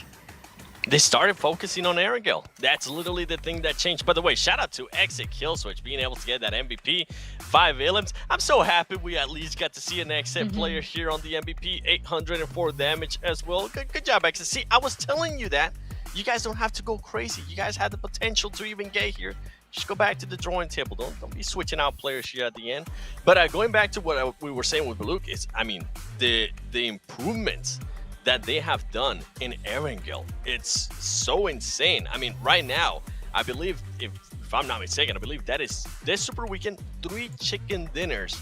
They started focusing on Erangel. That's literally the thing that changed. By the way, shout out to Exit Killswitch being able to get that MVP, 5 elims. I'm so happy we at least got to see an Exit player here on the MVP, 804 damage as well. Good job, Exit. See, I was telling you that. You guys don't have to go crazy. You guys had the potential to even get here. Just go back to the drawing table. Don't be switching out players here at the end. But going back to what we were saying with Baluk is, I mean, the improvements that they have done in Erangel, it's so insane. I mean, right now, I believe, if I'm not mistaken, I believe that is this Super Weekend 3 chicken dinners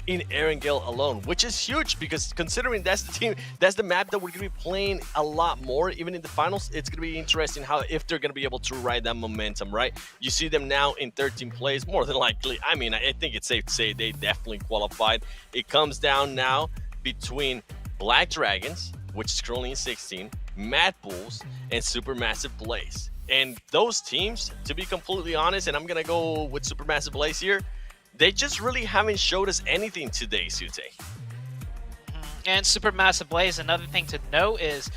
in Erangel alone, which is huge because considering that's the map that we're going to be playing a lot more, even in the finals. It's going to be interesting if they're going to be able to ride that momentum, right? You see them now in 13th place, more than likely. I mean, I think it's safe to say they definitely qualified. It comes down now between Black Dragons, which is currently in 16, Mad Bulls, and Supermassive Blaze. And those teams, to be completely honest, and I'm going to go with Supermassive Blaze here, they just really haven't showed us anything today, Sute. And Supermassive Blaze, another thing to note is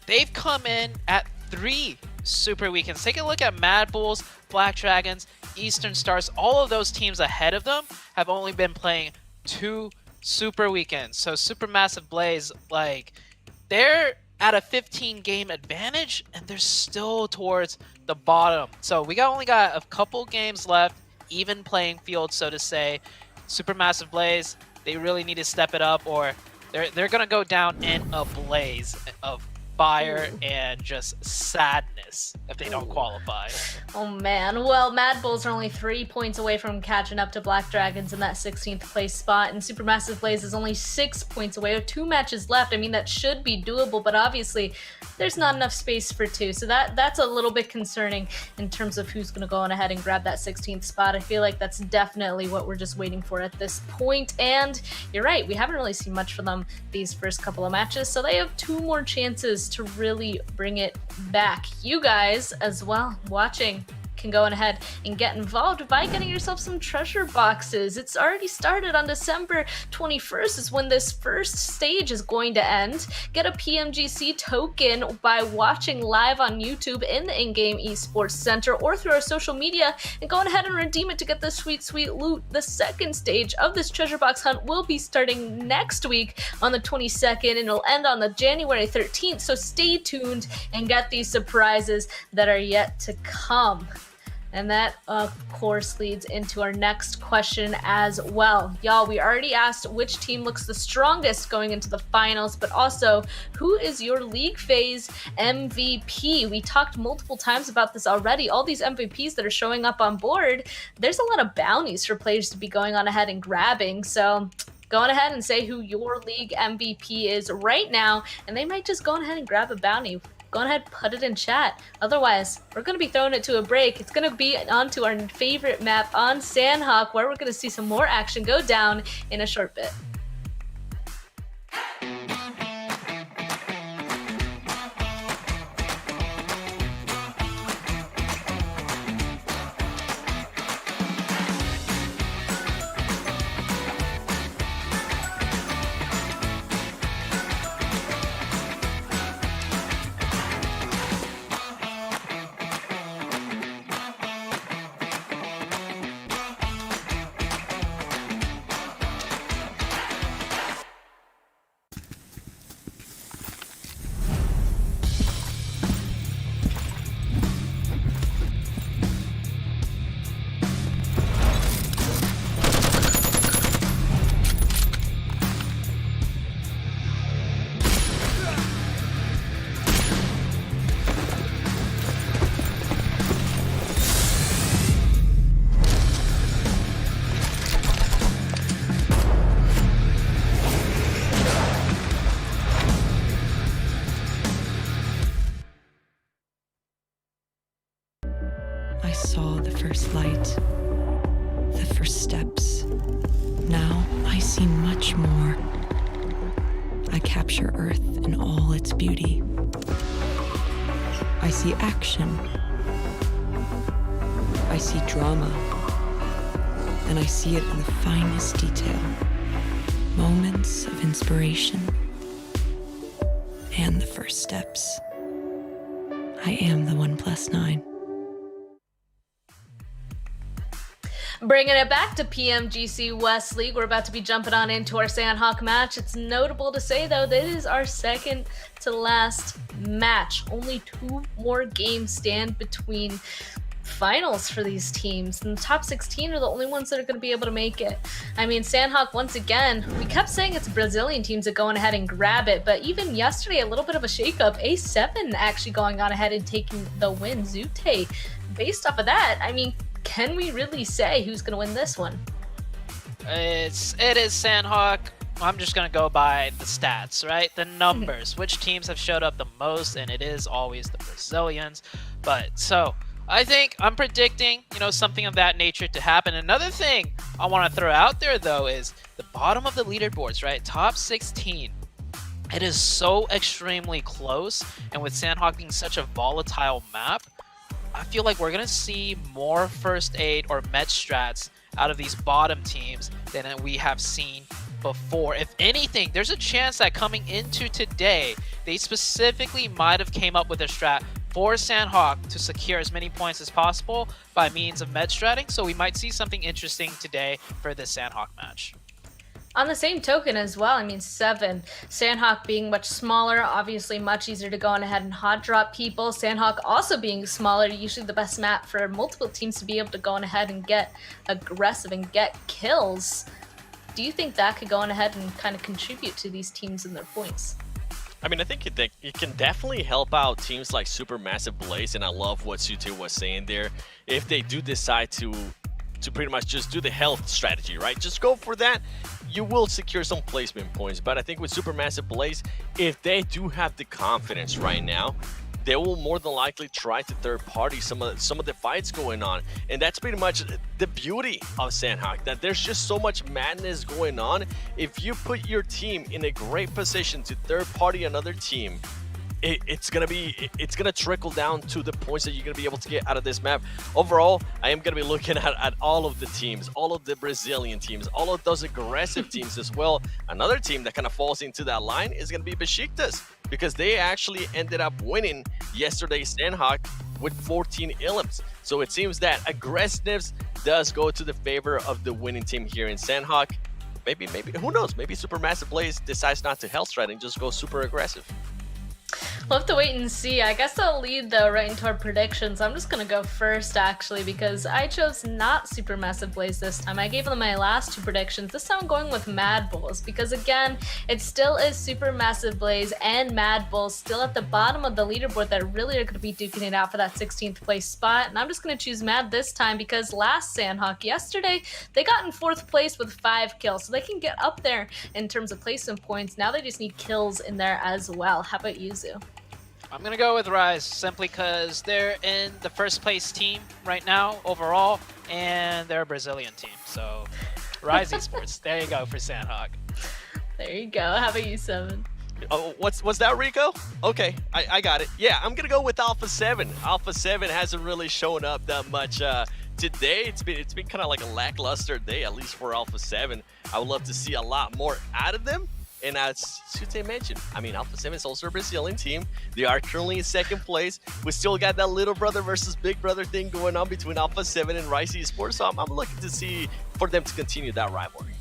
they've come in at 3 Super Weekends. Take a look at Mad Bulls, Black Dragons, Eastern Stars. All of those teams ahead of them have only been playing 2 Super Weekends. So Supermassive Blaze, like, they're at a 15-game advantage, and they're still towards the bottom. So we only got a couple games left. Even playing field, so to say. Supermassive Blaze, they really need to step it up, or they're gonna go down in a blaze of fire and just sadness if they don't qualify. Oh man, well, Mad Bulls are only 3 points away from catching up to Black Dragons in that 16th place spot, and Supermassive Blaze is only 6 points away with 2 matches left. I mean, that should be doable, but obviously there's not enough space for 2, so that's a little bit concerning in terms of who's going to go on ahead and grab that 16th spot. I feel like that's definitely what we're just waiting for at this point, and you're right, we haven't really seen much from them these first couple of matches, so they have 2 more chances to really bring it back. You guys as well watching can go on ahead and get involved by getting yourself some treasure boxes. It's already started on December 21st is when this first stage is going to end. Get a PMGC token by watching live on YouTube in the in-game esports center or through our social media, and go on ahead and redeem it to get the sweet loot. The second stage of this treasure box hunt will be starting next week on the 22nd, and it'll end on the January 13th, so stay tuned and get these surprises that are yet to come. And that, of course, leads into our next question as well. Y'all, we already asked which team looks the strongest going into the finals, but also, who is your league phase MVP? We talked multiple times about this already. All these MVPs that are showing up on board, there's a lot of bounties for players to be going on ahead and grabbing. So go on ahead and say who your league MVP is right now, and they might just go on ahead and grab a bounty. Go ahead, put it in chat. Otherwise, we're going to be throwing it to a break. It's going to be onto our favorite map on Sanhok, where we're going to see some more action go down in a short bit. I saw the first light, the first steps. Now I see much more. I capture Earth in all its beauty. I see action. I see drama. And I see it in the finest detail. Moments of inspiration. And the first steps. I am the 1+9. Bringing it back to PMGC West League, we're about to be jumping on into our Sanhok match. It's notable to say, though, that it is our second to last match. Only 2 more games stand between finals for these teams, and the top 16 are the only ones that are going to be able to make it. I mean, Sanhok, once again, we kept saying it's Brazilian teams that go on ahead and grab it, but even yesterday, a little bit of a shakeup. A7 actually going on ahead and taking the win. Zute, based off of that, I mean, can we really say who's going to win this one? It is Sanhok. I'm just gonna go by the stats, right? The numbers, which teams have showed up the most, and it is always the Brazilians. But so I think I'm predicting, something of that nature to happen. Another thing I want to throw out there though is the bottom of the leaderboards, right? Top 16. It is so extremely close, and with Sanhok being such a volatile map, I feel like we're gonna see more first aid or med strats out of these bottom teams than we have seen before. If anything, there's a chance that coming into today, they specifically might have came up with a strat for Sanhok to secure as many points as possible by means of med stratting. So we might see something interesting today for this Sanhok match. On the same token as well, 7, Sanhok being much smaller, obviously much easier to go on ahead and hot drop people. Sanhok also being smaller, usually the best map for multiple teams to be able to go on ahead and get aggressive and get kills. Do you think that could go on ahead and kind of contribute to these teams and their points? I think it can definitely help out teams like Supermassive Blaze, and I love what Sute was saying there. If they do decide to pretty much just do the health strategy, right? Just go for that. You will secure some placement points. But I think with Supermassive Blaze, if they do have the confidence right now, they will more than likely try to third party some of the fights going on. And that's pretty much the beauty of Sanhok, that there's just so much madness going on. If you put your team in a great position to third party another team, it's gonna trickle down to the points that you're gonna be able to get out of this map. Overall, I am gonna be looking at all of the teams, all of the Brazilian teams, all of those aggressive teams as well. Another team that kind of falls into that line is gonna be Besiktas, because they actually ended up winning yesterday's Sanhok with 14 elims. So it seems that aggressiveness does go to the favor of the winning team here in Sanhok. Maybe who knows? Maybe Supermassive Blaze decides not to health strat and just go super aggressive. We'll have to wait and see. I guess I'll lead though right into our predictions. I'm just gonna go first actually, because I chose not Supermassive Blaze this time. I gave them my last 2 predictions. This time I'm going with Mad Bulls, because again, it still is Supermassive Blaze and Mad Bulls still at the bottom of the leaderboard that really are gonna be duking it out for that 16th place spot. And I'm just gonna choose Mad this time because last Sanhok yesterday, they got in 4th place with 5 kills. So they can get up there in terms of placement points. Now they just need kills in there as well. How about you, Zoo? I'm going to go with Rise simply because they're in the first place team right now overall, and they're a Brazilian team. So Rise Esports, there you go for Sanhok. There you go. How about you, 7? Oh, what's that, Rico? Okay, I got it. Yeah, I'm gonna go with Alpha 7. Alpha 7 hasn't really shown up that much today. It's been kind of like a lackluster day, at least for Alpha 7. I would love to see a lot more out of them. And as Sute mentioned, Alpha 7 is also a Brazilian team. They are currently in 2nd place. We still got that little brother versus big brother thing going on between Alpha 7 and Rise Esports. So I'm looking to see for them to continue that rivalry.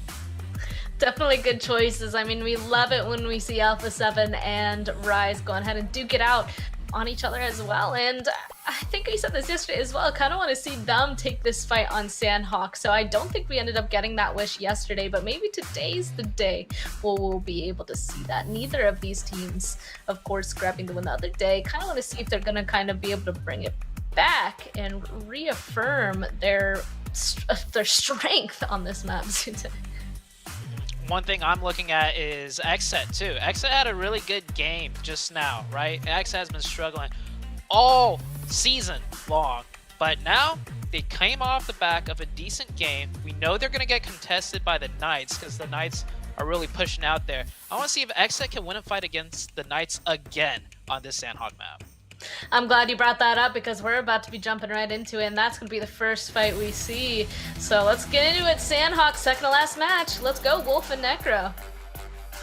Definitely good choices. We love it when we see Alpha 7 and Rise go ahead and duke it out on each other as well. And I think we said this yesterday as well. I kind of want to see them take this fight on Sanhok. So I don't think we ended up getting that wish yesterday, but maybe today's the day we'll be able to see that. Neither of these teams, of course, grabbing the win the other day. Kind of want to see if they're going to kind of be able to bring it back and reaffirm their strength on this map today. One thing I'm looking at is Xset too. Xset had a really good game just now, right? Xset has been struggling all season long, but now they came off the back of a decent game. We know they're going to get contested by the Knights because the Knights are really pushing out there. I want to see if Xset can win a fight against the Knights again on this Sanhok map. I'm glad you brought that up because we're about to be jumping right into it, and that's going to be the first fight we see. So let's get into it. Sanhok, second to last match. Let's go, Wolf and Necro.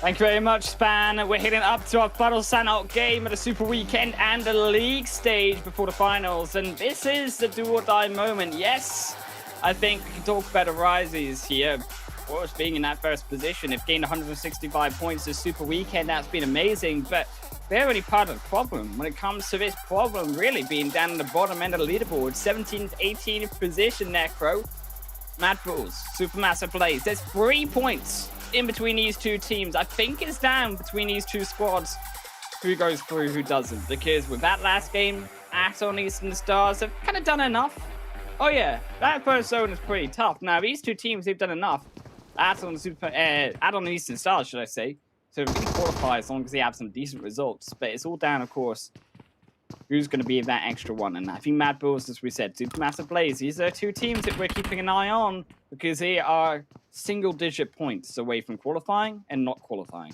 Thank you very much, Span. We're heading up to our final Sanhok game at the Super Weekend and the League stage before the finals. And this is the do or die moment. Yes, I think we can talk about the Rises here. Of course, being in that first position, they've gained 165 points this Super Weekend. That's been amazing, but they're only part of the problem when it comes to this problem really being down in the bottom end of the leaderboard. 17th, 18th position, Necro. Mad Bulls, Supermassive Blaze. There's 3 points in between these 2 teams. I think it's down between these 2 squads who goes through, who doesn't. Because with that last game, Axon, Eastern Stars have kind of done enough. Oh yeah, that first zone is pretty tough. Now, these 2 teams, they've done enough. add on Eastern Stars, should I say. So we can qualify as long as they have some decent results. But it's all down, of course, who's going to be that extra one. And I think Mad Bulls, as we said, Supermassive Blaze, these are two teams that we're keeping an eye on because they are single-digit points away from qualifying and not qualifying.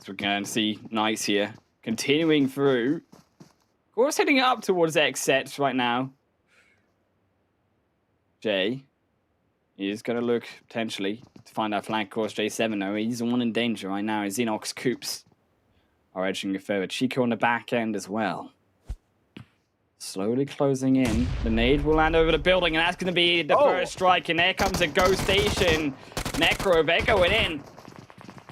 So we're going to see Nice here continuing through. Of course, heading up towards X sets right now. Jay is going to look potentially to find out flank course J7. though. He's the one in danger right now. Xenox Coops are edging it further. Chico on the back end as well. Slowly closing in. The nade will land over the building, and that's going to be the first strike. And there comes a Go Station. Necro, they're going in.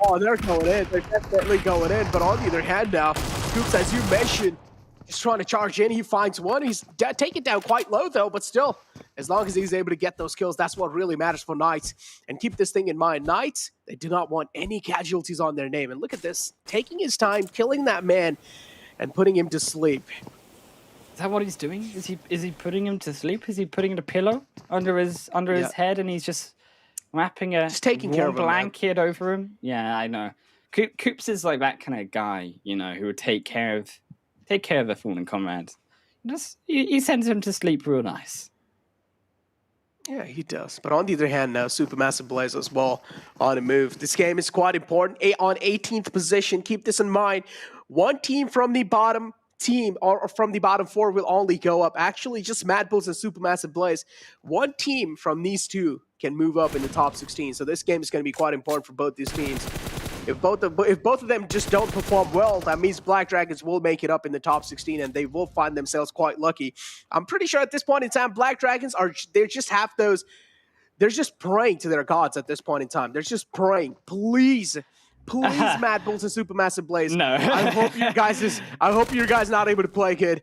Oh, they're going in. They're definitely going in. But on the other hand now, Scoops, as you mentioned, he's trying to charge in. He finds one. He's taken down quite low, though, but still, as long as he's able to get those kills, that's what really matters for Knights. And keep this thing in mind. Knights, they do not want any casualties on their name. And look at this. Taking his time, killing that man, and putting him to sleep. Is that what he's doing? Is he putting him to sleep? Is he putting the pillow under his head, and he's just wrapping a warm blanket over him? Yeah, I know. Coops is like that kind of guy, you know, who would take care of a fallen comrade. He sends him to sleep real nice. Yeah, he does. But on the other hand, now Supermassive Blaze as well on the move. This game is quite important. On 18th position, keep this in mind. One team from the bottom team or from the bottom four will only go up. Actually, just Mad Bulls and Supermassive Blaze. One team from these two can move up in the top 16. So this game is going to be quite important for both these teams. If both of them just don't perform well, that means Black Dragons will make it up in the top 16 and they will find themselves quite lucky. I'm pretty sure at this point in time, Black Dragons they're just praying to their gods at this point in time. They're just praying, please, Mad Bulls and Supermassive Blaze. No. I hope you guys not able to play good.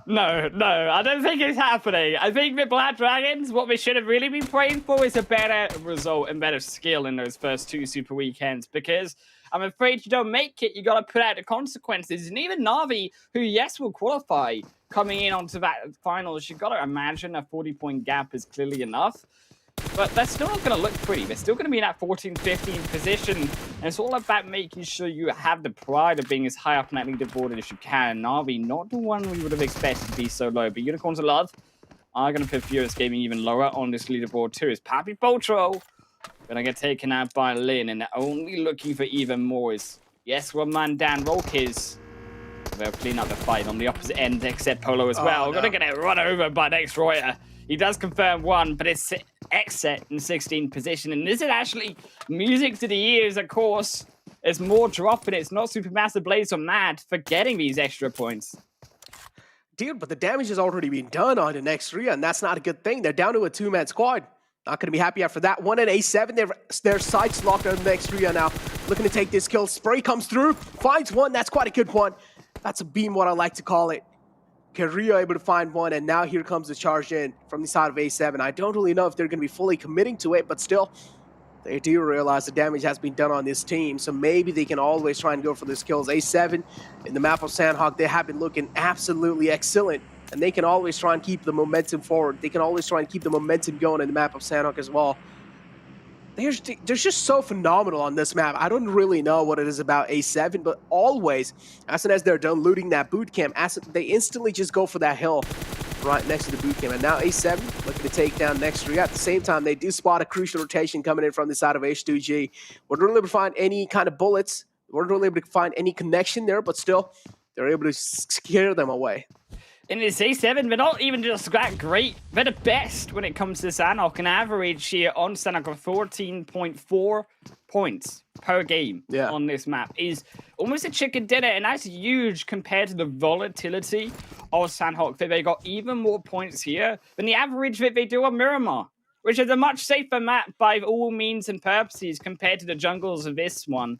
No, I don't think it's happening. I think the Black Dragons, what we should have really been praying for is a better result and better skill in those first two Super Weekends, because I'm afraid you don't make it, you got to put out the consequences. And even Na'Vi, who, yes, will qualify, coming in onto that finals, you've got to imagine a 40-point gap is clearly enough. But they're still not going to look pretty. They're still going to be in that 14th, 15th position. And it's all about making sure you have the pride of being as high up on that leaderboard as you can. Na'Vi, not the one we would have expected to be so low. But Unicorns of Love are going to put Furious Gaming even lower on this leaderboard too. Is Pappy Potro going to get taken out by Lin? And they're only looking for even more. Is yes, one man Dan Rolkis. They'll clean up the fight on the opposite end, except Polo as well. We're going to get run over by Next Royer. He does confirm one, but it's X-Set in 16th position. And this is actually music to the ears, of course. There's more dropping. It's not Supermassive Blaze or Mad for getting these extra points. Dude, but the damage has already been done on the next three, and that's not a good thing. They're down to a two-man squad. Not going to be happy after that. One at A7, their sights locked on the next three now. Looking to take this kill. Spray comes through, finds one. That's quite a good one. That's a beam, what I like to call it. Carrillo able to find one, and now here comes the charge in from the side of A7. I don't really know if they're going to be fully committing to it, but still, they do realize the damage has been done on this team, so maybe they can always try and go for these kills. A7 in the map of Sanhok, they have been looking absolutely excellent, and they can always try and keep the momentum forward. They can always try and keep the momentum going in the map of Sanhok as well. They're just so phenomenal on this map. I don't really know what it is about A7, but always, as soon as they're done looting that boot camp, they instantly just go for that hill right next to the boot camp. And now A7 looking to take down next three. At the same time, they do spot a crucial rotation coming in from the side of H2G. We're not able to find any kind of bullets. We're not able to find any connection there, but still, they're able to scare them away. And it's A7, they're not even just that great. They're the best when it comes to Sanhok. An average here on Sanhok of 14.4 points per game on this map is almost a chicken dinner, and that's huge compared to the volatility of Sanhok. They got even more points here than the average that they do on Miramar, which is a much safer map by all means and purposes compared to the jungles of this one.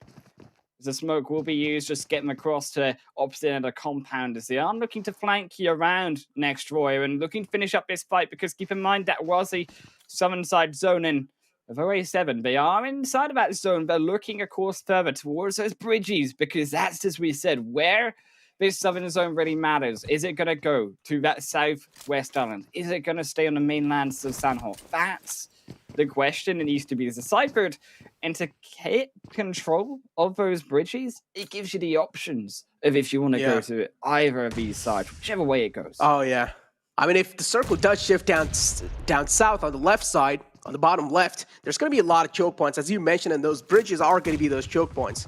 The smoke will be used, just get them across to opposite end of the compound as they are looking to flank you around next Royer and looking to finish up this fight, because keep in mind that was the southern side zone in of A7. They are inside of that zone. They're looking, of course, further towards those bridges, because that's, as we said, where this southern zone really matters. Is it going to go to that southwest island? Is it going to stay on the mainland of Sanhok? That's the question that needs to be deciphered. And to get control of those bridges, it gives you the options of if you want to go to either of these sides, whichever way it goes. Oh, yeah. I mean, if the circle does shift down south on the left side, on the bottom left, there's going to be a lot of choke points, as you mentioned, and those bridges are going to be those choke points.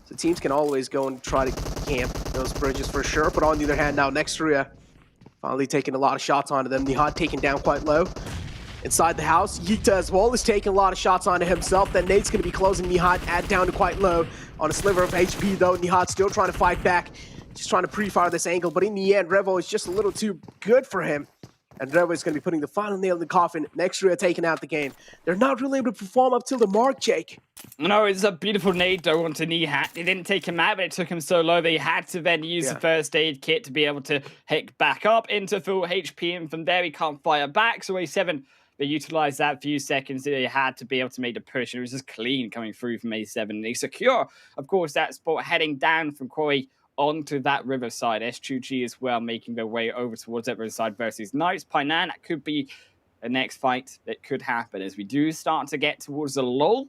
So teams can always go and try to camp those bridges for sure. But on the other hand, now Nextria finally taking a lot of shots onto them. Nihat taken down quite low. Inside the house, Yikta as well is taking a lot of shots onto himself. Then Nate's going to be closing Nihat down to quite low on a sliver of HP though. Nihat still trying to fight back, just trying to pre-fire this angle. But in the end, Revo is just a little too good for him. And Revo is going to be putting the final nail in the coffin. Nextria taking out the game. They're not really able to perform up till the mark, Jake. No, it's a beautiful nade though onto Nihat. It didn't take him out, but it took him so low they had to then use the first aid kit to be able to hick back up into full HP. And from there, he can't fire back. So A7, they utilized that few seconds that they had to be able to make the push. And it was just clean coming through from A7. And they secure, of course, that spot heading down from Quarry onto that riverside. S2G as well making their way over towards that riverside versus Knights. Painan, that could be the next fight that could happen as we do start to get towards the lull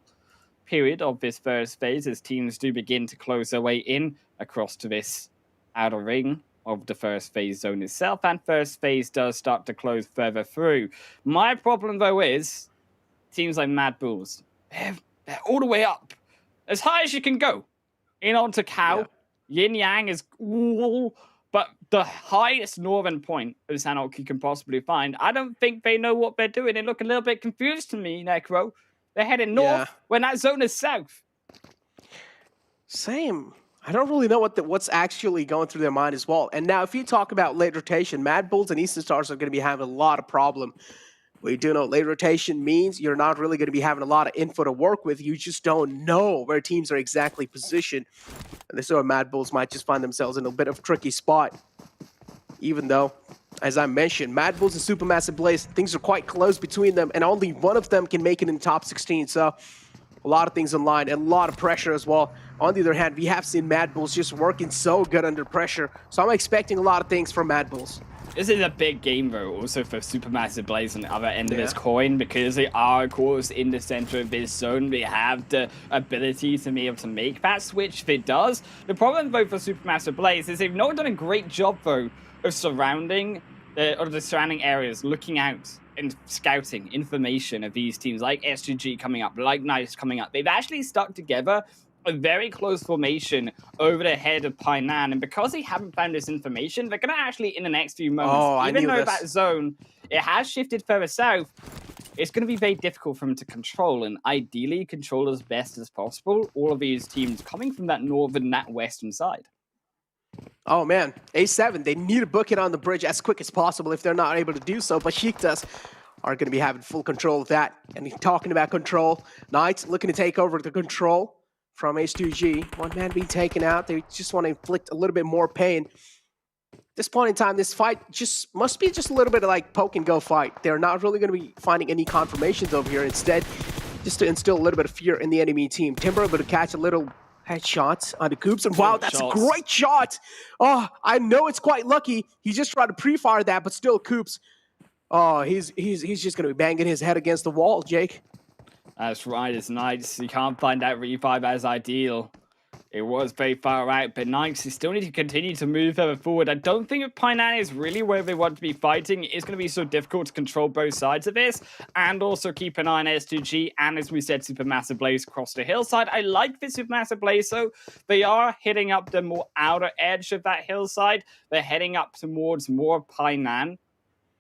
period of this first phase as teams do begin to close their way in across to this outer ring of the first phase zone itself, and first phase does start to close further through. My problem though is teams like Mad Bulls, they're all the way up as high as you can go in onto Cow. Yin Yang is cool, but the highest northern point of Sanhok you can possibly find, I don't think they know what they're doing. They look a little bit confused to me, Necro. They're heading north when that zone is south. Same. I don't really know what's actually going through their mind as well. And now if you talk about late rotation, Mad Bulls and Eastern Stars are going to be having a lot of problem. We do know late rotation means you're not really going to be having a lot of info to work with. You just don't know where teams are exactly positioned. And this is where Mad Bulls might just find themselves in a bit of a tricky spot. Even though, as I mentioned, Mad Bulls and Supermassive Blaze, things are quite close between them, and only one of them can make it in the top 16. So a lot of things in line and a lot of pressure as well. On the other hand, we have seen Mad Bulls just working so good under pressure. So I'm expecting a lot of things from Mad Bulls. This is a big game, though, also for Supermassive Blaze on the other end of this coin, because they are, of course, in the center of this zone. They have the ability to be able to make that switch if it does. The problem, though, for Supermassive Blaze is they've not done a great job, though, of surrounding the surrounding areas, looking out and scouting information of these teams, like S2G coming up, like Knights coming up. They've actually stuck together a very close formation over the head of Painan, and because they haven't found this information, they're going to actually, in the next few moments, even though that zone, it has shifted further south, it's going to be very difficult for them to control, and ideally control as best as possible all of these teams coming from that northern, that western side. Oh man, A7, they need to book it on the bridge as quick as possible if they're not able to do so, but Shiktas are going to be having full control of that. And talking about control, Knights looking to take over the control from H2G. One man being taken out. They just want to inflict a little bit more pain. At this point in time, this fight must be just a little bit of like poke and go fight. They're not really going to be finding any confirmations over here. Instead, just to instill a little bit of fear in the enemy team. Timber able to catch a little headshot on the Coops, and wow, that's a great shot. Oh, I know it's quite lucky. He just tried to pre-fire that, but still Coops. Oh, he's just going to be banging his head against the wall, Jake. That's right, it's Knights. You can't find that revive as ideal. It was very far out, but Knights, you still need to continue to move further forward. I don't think if Painan is really where they want to be fighting, it's going to be so difficult to control both sides of this, and also keep an eye on S2G, and as we said, Supermassive Blaze across the hillside. I like this Supermassive Blaze, so they are hitting up the more outer edge of that hillside. They're heading up towards more Painan,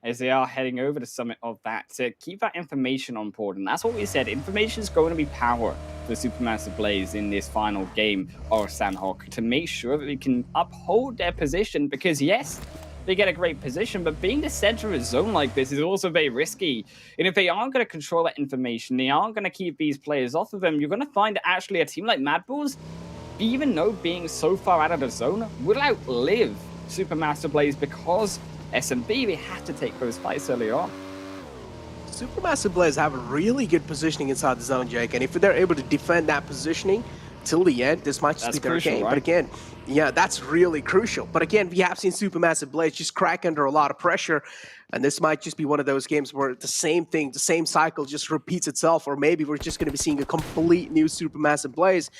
as they are heading over the summit of that to keep that information on board. And that's what we said, information is going to be power for Supermassive Blaze in this final game of Sanhok to make sure that they can uphold their position, because yes, they get a great position, but being the center of a zone like this is also very risky. And if they aren't going to control that information, they aren't going to keep these players off of them, you're going to find that actually a team like Mad Bulls, even though being so far out of the zone, will outlive Supermassive Blaze, because SMB, they have to take those fights early on. Supermassive Blaze have a really good positioning inside the zone, Jake, and if they're able to defend that positioning, till the end, this might just be their game. Right? But again, yeah, that's really crucial. But again, we have seen Supermassive Blaze just crack under a lot of pressure. And this might just be one of those games where the same thing, the same cycle just repeats itself. Or maybe we're just going to be seeing a complete new Supermassive Blaze.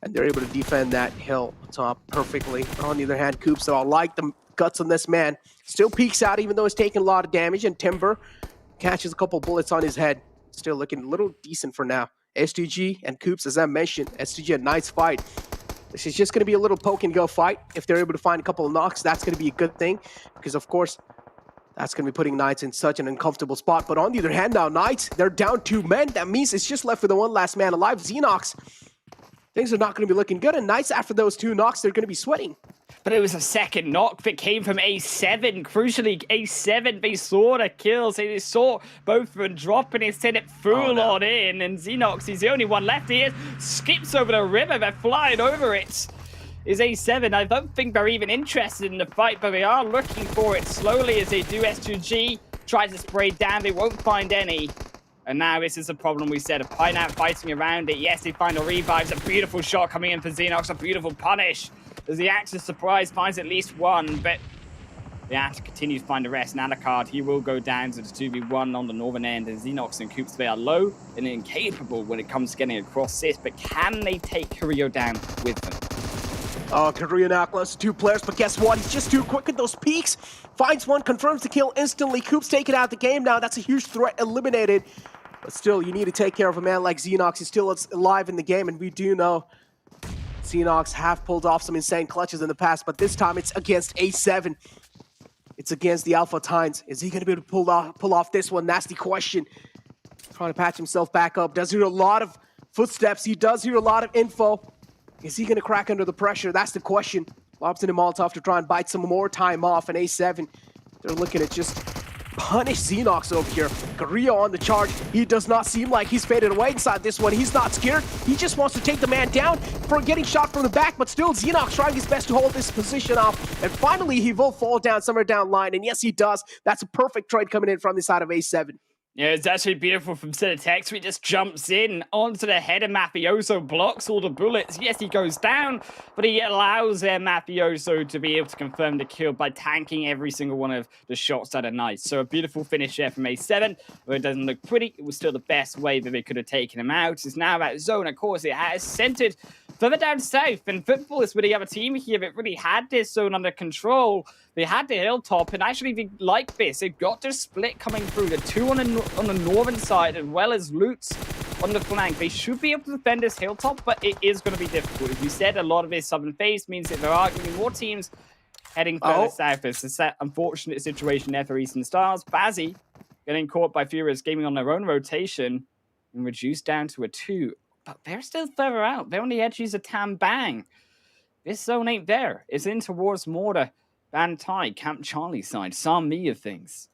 And they're able to defend that hill top perfectly. But on the other hand, Coop, so I like the guts on this man. Still peeks out even though he's taking a lot of damage. And Timber catches a couple bullets on his head. Still looking a little decent for now. STG and Coops, as I mentioned, STG a nice fight. This is just going to be a little poke and go fight. If they're able to find a couple of knocks, that's going to be a good thing. Because, of course, that's going to be putting Knights in such an uncomfortable spot. But on the other hand now, Knights, they're down 2 men. That means it's just left for the one last man alive, Xenox. Things are not going to be looking good. And Knights, after those 2 knocks, they're going to be sweating. But it was a second knock that came from A7. Crucially, A7, they saw the kills. They saw both of them drop and they sent it full on in. And Xenox, he's the only one left here. Skips over the river. They're flying over it. Is A7. I don't think they're even interested in the fight, but they are looking for it slowly as they do. S2G tries to spray down. They won't find any. And now this is a problem we said. A Pine out fighting around it. Yes, they find a revive. It's a beautiful shot coming in for Xenox. A beautiful punish. As the Axis Surprise finds at least one, but they have to continue to find the rest. And Alucard, he will go down to the 2v1 on the northern end. And Xenox and Coops, they are low and incapable when it comes to getting across this. But can they take Carrillo down with them? Oh, Carrillo now close to 2 players, but guess what? He's just too quick at those peaks. Finds one, confirms the kill instantly. Coops taking out the game now. That's a huge threat eliminated. But still, you need to take care of a man like Xenox. He's still alive in the game, and we do know Xenox have pulled off some insane clutches in the past, but this time it's against A7. It's against the Alpha Tines. Is he going to be able to pull off this one? That's the question. Trying to patch himself back up. Does hear a lot of footsteps. He does hear a lot of info. Is he going to crack under the pressure? That's the question. Lobs in a Molotov to try and bite some more time off. And A7, they're looking at just punish Xenox over here. Carrillo on the charge. He does not seem like he's faded away inside this one. He's not scared. He just wants to take the man down for getting shot from the back, but still Xenox trying his best to hold this position off. And finally, he will fall down somewhere down line. And yes, he does. That's a perfect trade coming in from the side of A7. Yeah, it's actually beautiful from Cinetex. He just jumps in onto the head of Mafioso, blocks all the bullets. Yes, he goes down, but he allows Mafioso to be able to confirm the kill by tanking every single one of the shots that are nice. So a beautiful finish there from A7, where it doesn't look pretty. It was still the best way that they could have taken him out. It's now that zone, of course, it has centered further down south. And Football is with the other team here that really had this zone under control. They had the hilltop, and actually they like this. They've got their split coming through. The 2 on the northern side, as well as Lutz on the flank. They should be able to defend this hilltop, but it is going to be difficult. As we said, a lot of this southern phase means that there are going to be more teams heading further south. It's a unfortunate situation there for Eastern Stars. Bazzi getting caught by Furious Gaming on their own rotation and reduced down to a 2. But they're still further out. They're on the edges of Tam Bang. This zone ain't there. It's in towards Mortar, Van Tai, Camp Charlie side. Some me of things.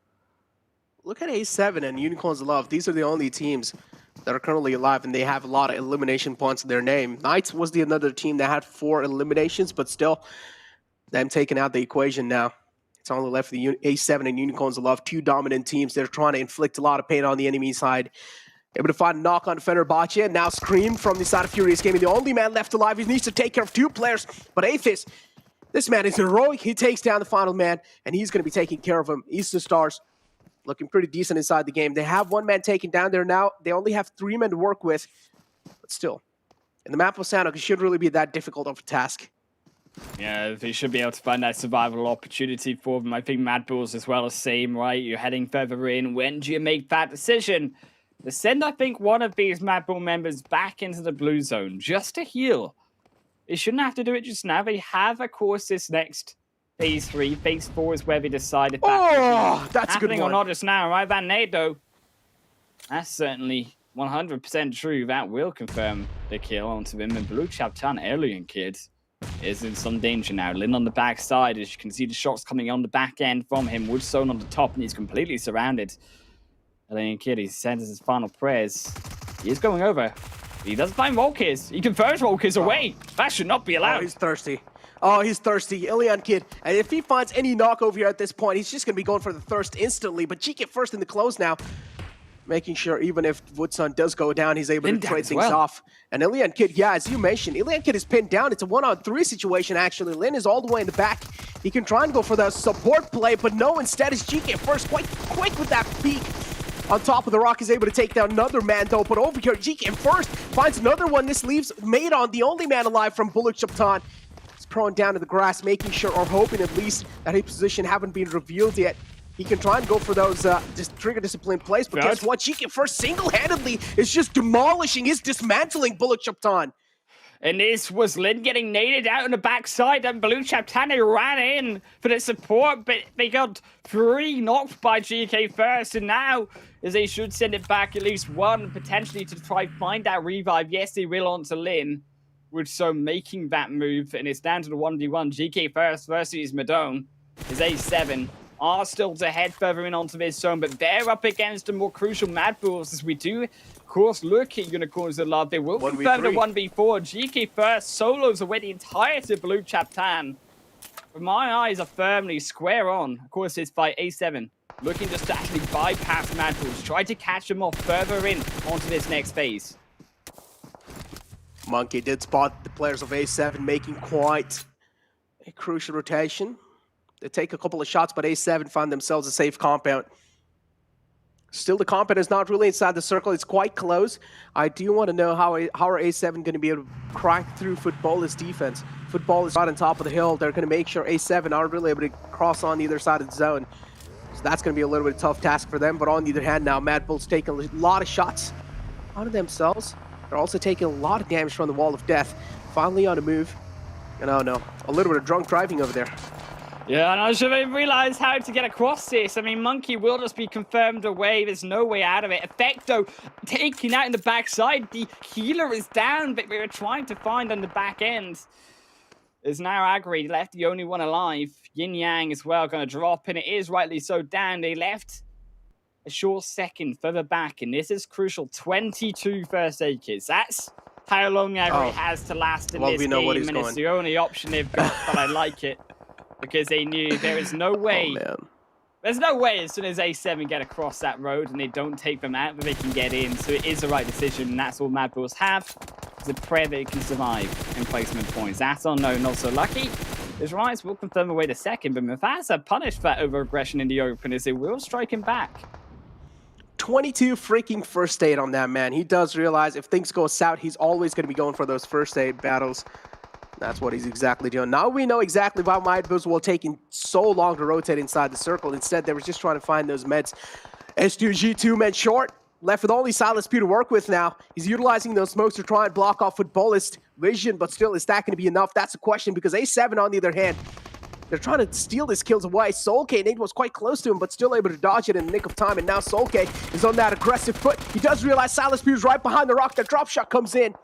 Look at A7 and Unicorns Love. These are the only teams that are currently alive, and they have a lot of elimination points in their name. Knights was the another team that had 4 eliminations, but still, them taking out the equation now. It's only left for the A7 and Unicorns Love, 2 dominant teams. They're trying to inflict a lot of pain on the enemy side. Able to find a knock on Fenerbahce, and now Scream from the side of Furious Gaming. The only man left alive. He needs to take care of 2 players, but Aphis, this man is heroic. He takes down the final man, and he's going to be taking care of him. Eastern Stars looking pretty decent inside the game. They have 1 man taken down there now. They only have 3 men to work with, but still, in the map of Sanhok, it shouldn't really be that difficult of a task. Yeah, they should be able to find that survival opportunity for them. I think Mad Bulls as well as same, right? You're heading further in. When do you make that decision? To send, I think, one of these Mad Bull members back into the blue zone just to heal. They shouldn't have to do it just now. They have, of course, this next phase 3. Phase 4 is where they decide if that's happening or not just now, right? Van Nado, that's certainly 100% true. That will confirm the kill onto him. And Blue Chapchan Alien Kid is in some danger now. Lin on the back side, as you can see the shots coming on the back end from him. Woodstone on the top, and he's completely surrounded. Alien Kid, he sends his final prayers. He is going over. He doesn't find Volkiz. He confirms Volkiz away. That should not be allowed. Oh, he's thirsty. Oh, he's thirsty. Ilian Kid. And if he finds any knock over here at this point, he's just going to be going for the thirst instantly. But GK first in the close now. making sure even if Woodson does go down, he's able Pinned to down trade as things well. off. And Ilian Kid, yeah, as you mentioned, Ilian Kid is pinned down. It's a 1-on-3 situation, actually. Lin is all the way in the back. He can try and go for the support play, but no, instead is GK first, quite quick with that peek. On top of the rock, is able to take down another man, though. But over here, GK first finds another one. This leaves Maidon, the only man alive from Bullet Chaptan. He's prone down to the grass, making sure, or hoping at least, that his position haven't been revealed yet. He can try and go for those just trigger discipline plays, but guess what? GK first single-handedly is just demolishing, is dismantling Bullet Chaptan. And this was Lin getting naded out on the backside, and Blue Chaptani ran in for the support, but they got 3 knocked by GK first, and now, as they should send it back at least one, potentially to try find that revive. Yes, they will onto Lin, with so making that move, and it's down to the 1v1. GK first versus Madone is A7. Are still to head further in onto this zone, but they're up against the more crucial Mad Bulls as we do, of course, look at Unicorns of Love. They will confirm the 1v4. GK first solos away the entirety of Blue Chaptan. But my eyes are firmly square on. Of course, it's by A7. Looking just to actually bypass Mad Bulls, try to catch them off further in onto this next phase. Monkey did spot the players of A7 making quite a crucial rotation. They take a couple of shots, but A7 find themselves a safe compound. Still, the compound is not really inside the circle. It's quite close. I do want to know how are A7 going to be able to crack through Football's defense. Football is right on top of the hill. They're going to make sure A7 aren't really able to cross on either side of the zone. So that's going to be a little bit of a tough task for them. But on the other hand, now Mad Bull's taking a lot of shots onto themselves. They're also taking a lot of damage from the Wall of Death. Finally on a move. And oh no, a little bit of drunk driving over there. Yeah, I'm not sure they realize how to get across this. I mean, Monkey will just be confirmed away. There's no way out of it. Effecto taking out in the backside. The healer is down, but we were trying to find on the back end. There's now Agri left, the only one alive. Yin Yang as well going to drop, and it is rightly so down. They left a short second further back, and this is crucial. 22 first aid kits. That's how long Agri has to last in this game, and it's the only option they've got, but I like it. Because they knew there is no way. There's no way as soon as A7 get across that road and they don't take them out that they can get in. So it is the right decision, and that's all Mad Bulls have. It's a prayer they can survive in placement points. That's unknown, not so lucky. His Rise will confirm away the second, but Mufasa punished that over-aggression in the open as they will strike him back. 22 freaking first aid on that man. He does realize if things go south, he's always going to be going for those first aid battles. That's what he's exactly doing. Now we know exactly why Mad Bulls were taking so long to rotate inside the circle. Instead, they were just trying to find those meds. S2G 2 men short. Left with only Silas P to work with now. He's utilizing those smokes to try and block off Footballist vision, but still, is that going to be enough? That's a question, because A7, on the other hand, they're trying to steal these kills away. Soulk, Nate was quite close to him, but still able to dodge it in the nick of time, and now Soulk is on that aggressive foot. He does realize Silas P is right behind the rock. The drop shot comes in.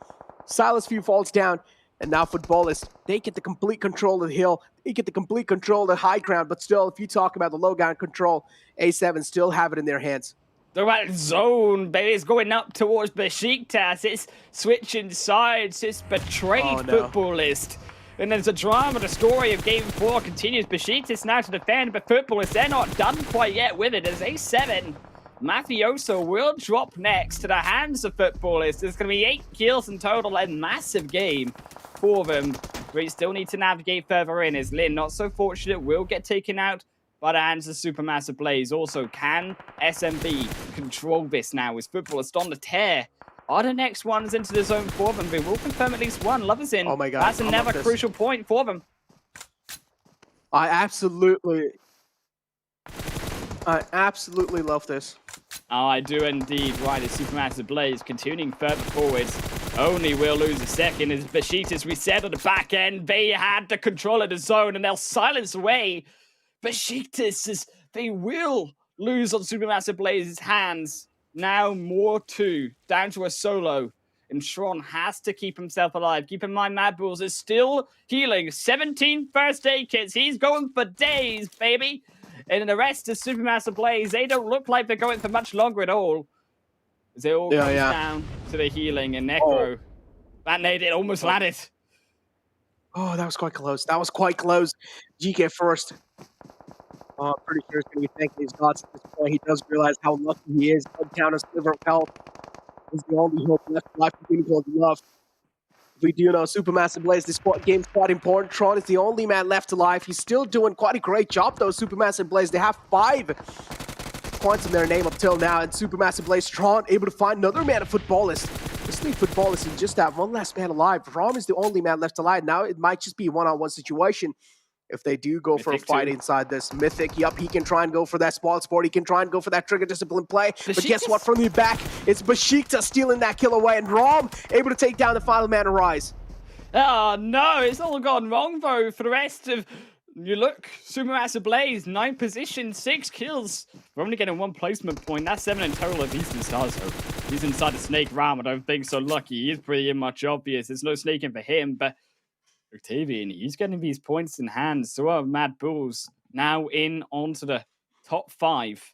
Silas P falls down. And now Footballers, they get the complete control of the hill. They get the complete control of the high ground. But still, if you talk about the low ground control, A7 still have it in their hands. The right zone, baby, is going up towards Besiktas. It's switching sides. It's betrayed Footballist. And there's a drama. The story of Game 4 continues. Besiktas now to defend, but Footballist, they're not done quite yet with it. As A7, Mafioso will drop next to the hands of Footballist. There's going to be 8 kills in total. A massive game for them. We still need to navigate further in as Lin, not so fortunate, will get taken out by the hands of Supermassive Blaze. Also, can SMB control this now? Is Footballist on the tear? Are the next ones into the zone for them? They will confirm at least one. Love is in. Oh my God. That's another crucial point for them. I absolutely love this. Oh, I do indeed. Right, as Supermassive Blaze continuing further forwards. Only will lose a second as Besiktas reset on the back end. They had the control of the zone and they'll silence away Besiktas as they will lose on Supermassive Blaze's hands. Now more 2, down to a solo. And Shron has to keep himself alive. Keep in mind, Mad Bulls is still healing. 17 first aid kits. He's going for days, baby. And the rest is Supermassive Blaze. They don't look like they're going for much longer at all. As it all comes down to the healing and Necro. That nade, it almost landed. Oh, that was quite close. That was quite close. GK first. I'm pretty sure he's going to be thanking his gods at this point. He does realize how lucky he is. Down a sliver of health is the only hope left alive for Unicorns Love. We do know Supermassive Blaze, this game's quite important. Tron is the only man left alive. He's still doing quite a great job, though, Supermassive Blaze. They have 5 points in their name up till now, and Supermassive Blaze, Tron, able to find another man, a footballist. This league footballist and just have one last man alive. Rom is the only man left alive. Now it might just be a one-on-one situation. If they do go for a fight inside this Mythic, yup, he can try and go for that Spoiled Sport. He can try and go for that Trigger Discipline play. But guess what? From the back, it's Besiktas stealing that kill away, and Rom able to take down the final man of Rise. Oh no, it's all gone wrong though for the rest of... You look, Supermassive Blaze, 9th position, 6 kills. We're only getting 1 placement point. That's 7 in total of Eastern Stars. So he's inside the snake realm. I don't think so lucky. He is pretty much obvious. There's no snaking for him, but Octavian, he's getting these points in hand. So are Mad Bulls now in onto the top 5.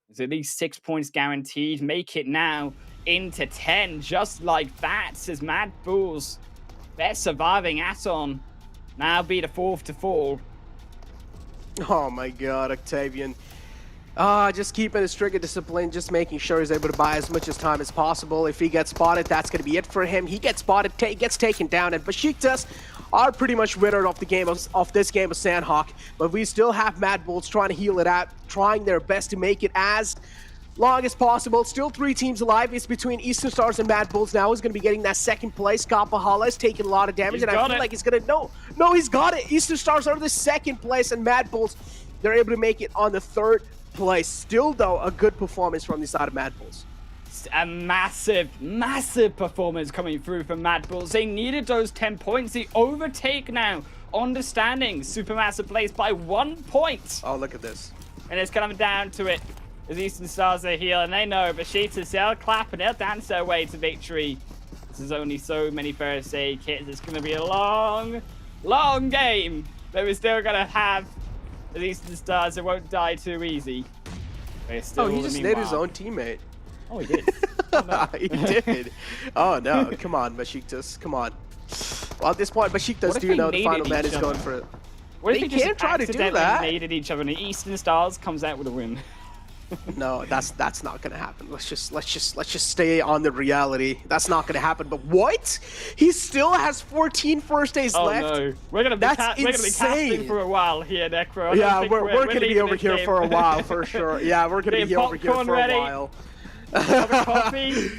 There's at least 6 points guaranteed. Make it now into 10, just like that, says Mad Bulls. They're surviving Aton. Now be the 4th to fall. Oh my god, Octavian. Just keeping his trigger discipline, just making sure he's able to buy as much as time as possible. If he gets spotted, that's going to be it for him. He gets spotted, gets taken down, and Besiktas are pretty much withered off the game of this game of Sanhok. But we still have Mad Bulls trying to heal it out, trying their best to make it as long as possible. Still 3 teams alive. It's between Eastern Stars and Mad Bulls now. He's going to be getting that 2nd place. Kapahala is taking a lot of damage, and I feel like he's going to... No, he's got it. Eastern Stars are the 2nd place, and Mad Bulls, they're able to make it on the 3rd place. Still, though, a good performance from the side of Mad Bulls. A massive performance coming through from Mad Bulls. They needed those 10 points. The overtake now. Understanding Supermassive Blaze by 1 point. Oh, look at this. And it's coming down to it. As Eastern Stars are here, and they know Besiktas, they'll clap and they'll dance their way to victory. This is only so many first aid kits. It's going to be a long game that we're still going to have. As Eastern Stars, it won't die too ezy. Oh, he just hit his own teammate. Oh, he did? Oh, no. He did. Oh, no. Come on, Besiktas. Come on. Well, at this point, Besiktas do know the final man is going for it. What if they can't just try to do that. Needed each other, and Eastern Stars comes out with a win. No, that's not gonna happen. Let's just stay on the reality. That's not gonna happen. But what? He still has 14 first days left. Oh no, we're gonna be casting for a while here, Necro. Yeah, we're gonna be over here for a while for sure. Yeah, we're gonna be over here for a while. Have a coffee.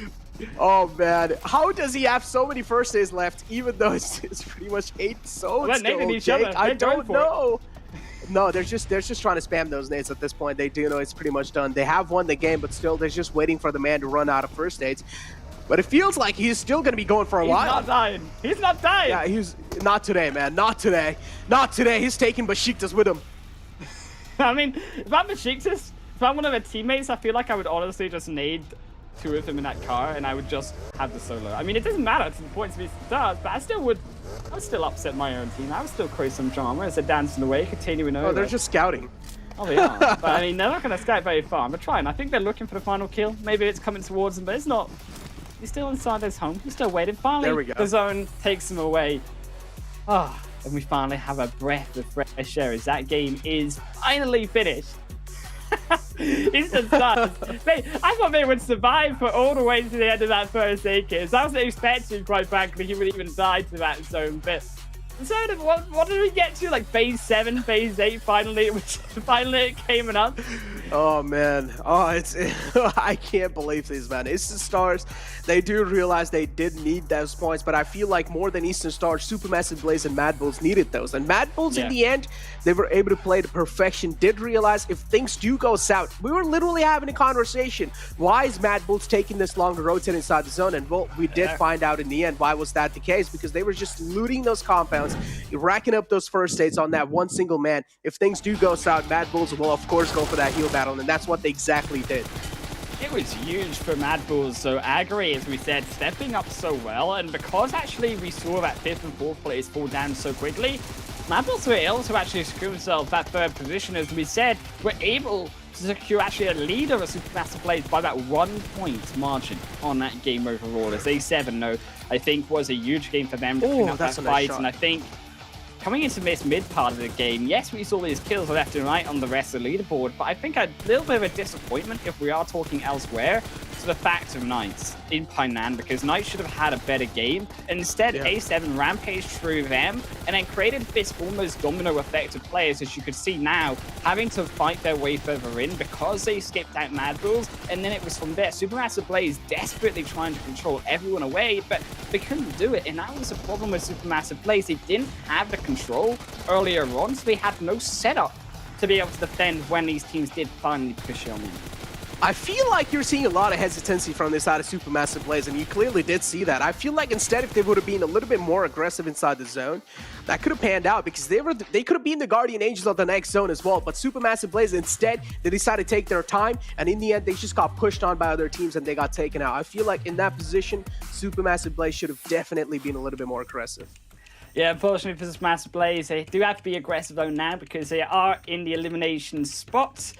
Oh man, how does he have so many first days left? Even though it's pretty much 8 souls. I don't know. No, they're just trying to spam those nades at this point. They do know it's pretty much done. They have won the game, but still, they're just waiting for the man to run out of first aids. But it feels like he's still going to be going for a while. He's not dying. He's not dying. Yeah, he's not today, man. Not today. Not today. He's taking Besiktas with him. I mean, if I'm Besiktas, if I'm one of their teammates, I feel like I would honestly just nade 2 of them in that car, and I would just have the solo. I mean, it doesn't matter to the points of stars, but I would still upset my own team. I would still create some drama as they're dancing away, continuing over. Oh, they're just scouting. Oh, they are. But I mean, they're not going to scout very far. They're trying. I think they're looking for the final kill. Maybe it's coming towards them, but it's not. He's still inside his home. He's still waiting. Finally, there we go. The zone takes him away. Ah, and we finally have a breath of fresh air as that game is finally finished. Eastern Stars. I thought they would survive for all the way to the end of that first aid kit. I wasn't expecting, quite frankly, he would even die to that zone. But what did we get to? Like phase 7, phase 8, finally it came up. Oh man, I can't believe this, man. Eastern Stars, they do realize they did need those points, but I feel like more than Eastern Stars, Supermassive Blaze and Mad Bulls needed those. And Mad Bulls, in the end, they were able to play to perfection, did realize if things do go south, we were literally having a conversation. Why is Mad Bulls taking this long to rotate inside the zone? And well, we did find out in the end why was that the case, because they were just looting those compounds, racking up those first aids on that one single man. If things do go south, Mad Bulls will of course go for that heal battle, and that's what they exactly did. It was huge for Mad Bulls. So Agri, as we said, stepping up so well, and because actually we saw that 5th and 4th place fall down so quickly, Mad Bulls were able to actually secure themselves that 3rd position. As we said, we're able to secure actually a lead of a Supermassive Blaze by that 1 point margin on that game overall. As A7, though, I think was a huge game for them to clean up that fight, and I think coming into this mid part of the game, yes, we saw these kills left and right on the rest of the leaderboard, but I think a little bit of a disappointment if we are talking elsewhere to the fact of Knights in Painan, because Knights should have had a better game. Instead, A7 rampaged through them and then created this almost domino effect of players, as you could see now, having to fight their way further in because they skipped out Mad Bulls, and then it was from there. Supermassive Blaze desperately trying to control everyone away, but they couldn't do it, and that was the problem with Supermassive Blaze. They didn't have the control earlier on, so they had no setup to be able to defend when these teams did finally push on in. I feel like you're seeing a lot of hesitancy from this side of Supermassive Blaze, and you clearly did see that. I feel like instead, if they would have been a little bit more aggressive inside the zone, that could have panned out, because they could have been the Guardian Angels of the next zone as well. But Supermassive Blaze, instead, they decided to take their time, and in the end, they just got pushed on by other teams and they got taken out. I feel like in that position, Supermassive Blaze should have definitely been a little bit more aggressive. Yeah, unfortunately for Supermassive Blaze, they do have to be aggressive though now, because they are in the elimination spot.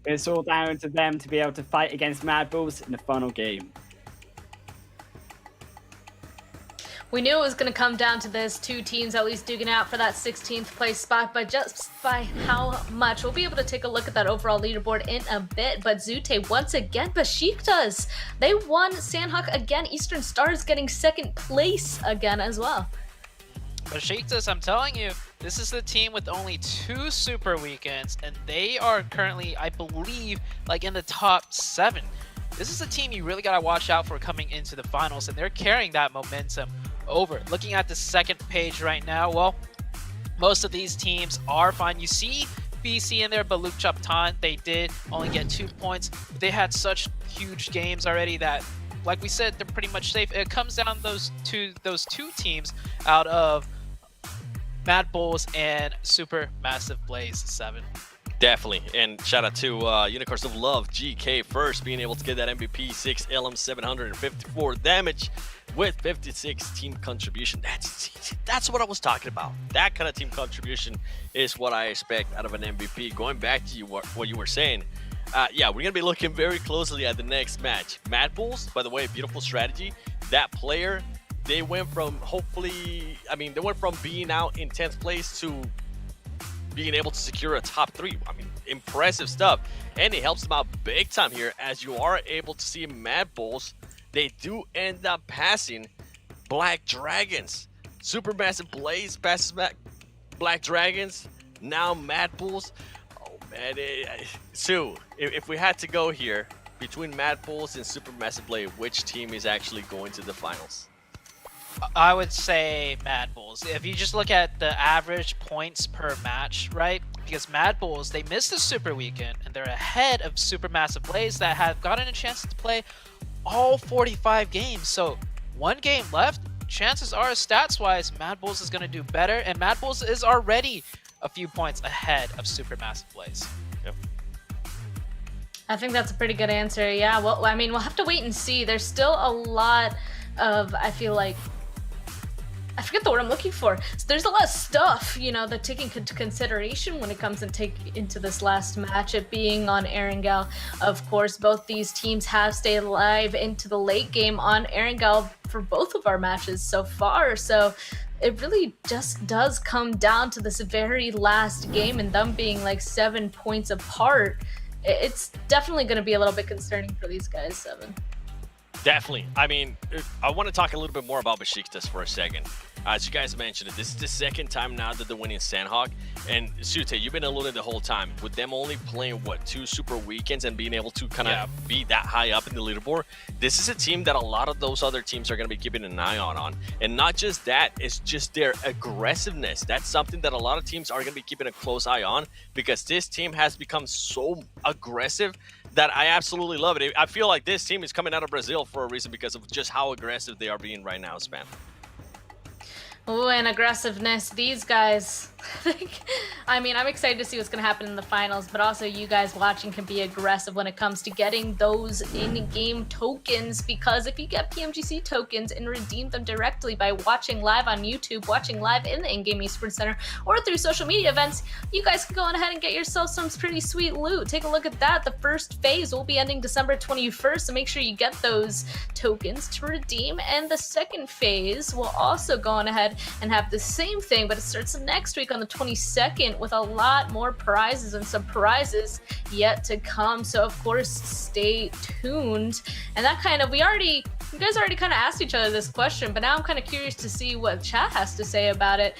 It's all down to them to be able to fight against Mad Bulls in the final game. We knew it was going to come down to this. Two teams at least duking out for that 16th place spot, but just by how much? We'll be able to take a look at that overall leaderboard in a bit, but Zute once again, Besiktas, they won. Sanhok again, Eastern Stars getting second place again as well. Besiktas, I'm telling you, this is the team with only 2 super weekends, and they are currently, I believe, like in the top 7. This is a team you really got to watch out for coming into the finals, and they're carrying that momentum over. Looking at the second page right now, well, most of these teams are fine. You see BC in there, but Luke Chaptan, they did only get 2 points. They had such huge games already that, like we said, they're pretty much safe. It comes down those two teams out of Mad Bulls and Supermassive Blaze 7. Definitely, and shout out to Unicorns of Love, GK first, being able to get that MVP 6 LM 754 damage with 56 team contribution. That's what I was talking about. That kind of team contribution is what I expect out of an MVP. Going back to what you were saying, yeah, we're gonna be looking very closely at the next match. Mad Bulls, by the way, beautiful strategy. That player, they went from they went from being out in 10th place to being able to secure a top 3. I mean, impressive stuff. And it helps them out big time here, as you are able to see Mad Bulls. They do end up passing Black Dragons. Supermassive Blaze passes Black Dragons. Now Mad Bulls. Oh man, Sue, if we had to go here between Mad Bulls and Supermassive Blaze, which team is actually going to the finals? I would say Mad Bulls. If you just look at the average points per match, right? Because Mad Bulls, they missed the Super Weekend, and they're ahead of Supermassive Blaze that have gotten a chance to play all 45 games. So 1 game left, chances are, stats-wise, Mad Bulls is going to do better, and Mad Bulls is already a few points ahead of Supermassive Blaze. Yep. I think that's a pretty good answer. Yeah, well, I mean, we'll have to wait and see. There's still a lot of, I feel like, I forget the word I'm looking for. So there's a lot of stuff, you know, that taking into consideration when it comes into this last match, it being on Erangel. Of course, both these teams have stayed alive into the late game on Erangel for both of our matches so far. So it really just does come down to this very last game and them being like 7 points apart. It's definitely going to be a little bit concerning for these guys, 7. Definitely. I mean, I want to talk a little bit more about Besiktas for a second. As you guys mentioned, this is the second time now that they're winning Sanhok. And Sute, you've been alluding the whole time. With them only playing, what, 2 super weekends and being able to kind of be that high up in the leaderboard, this is a team that a lot of those other teams are going to be keeping an eye on. And not just that, it's just their aggressiveness. That's something that a lot of teams are going to be keeping a close eye on, because this team has become so aggressive that I absolutely love it. I feel like this team is coming out of Brazil for a reason, because of just how aggressive they are being right now, Span. Oh, and aggressiveness. These guys, I mean, I'm excited to see what's going to happen in the finals, but also you guys watching can be aggressive when it comes to getting those in-game tokens, because if you get PMGC tokens and redeem them directly by watching live on YouTube, watching live in the in-game esports center, or through social media events, you guys can go on ahead and get yourself some pretty sweet loot. Take a look at that. The first phase will be ending December 21st, so make sure you get those tokens to redeem, and the second phase will also go on ahead and have the same thing, but it starts next week on the 22nd with a lot more prizes and surprises yet to come. So of course, stay tuned. And that kind of, you guys already kind of asked each other this question, but now I'm kind of curious to see what chat has to say about it.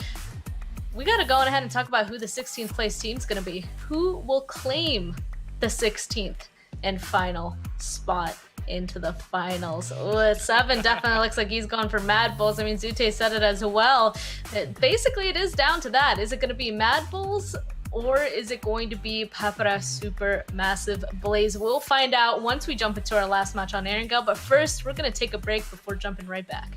We got to go on ahead and talk about who the 16th place team's going to be. Who will claim the 16th and final spot into the finals? Oh, 7 definitely looks like he's gone for Mad Bulls. I mean, Zute said it as well. Basically, it is down to that. Is it going to be Mad Bulls or is it going to be Papara Super Massive Blaze? We'll find out once we jump into our last match on Erangel. But first, we're going to take a break before jumping right back.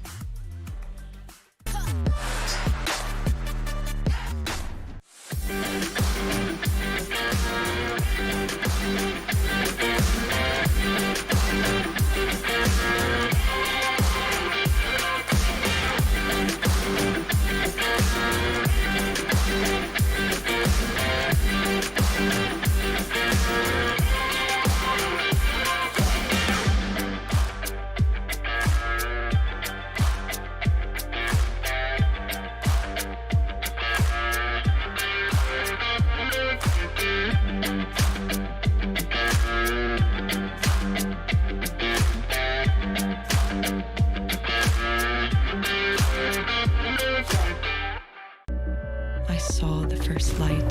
I saw the first light,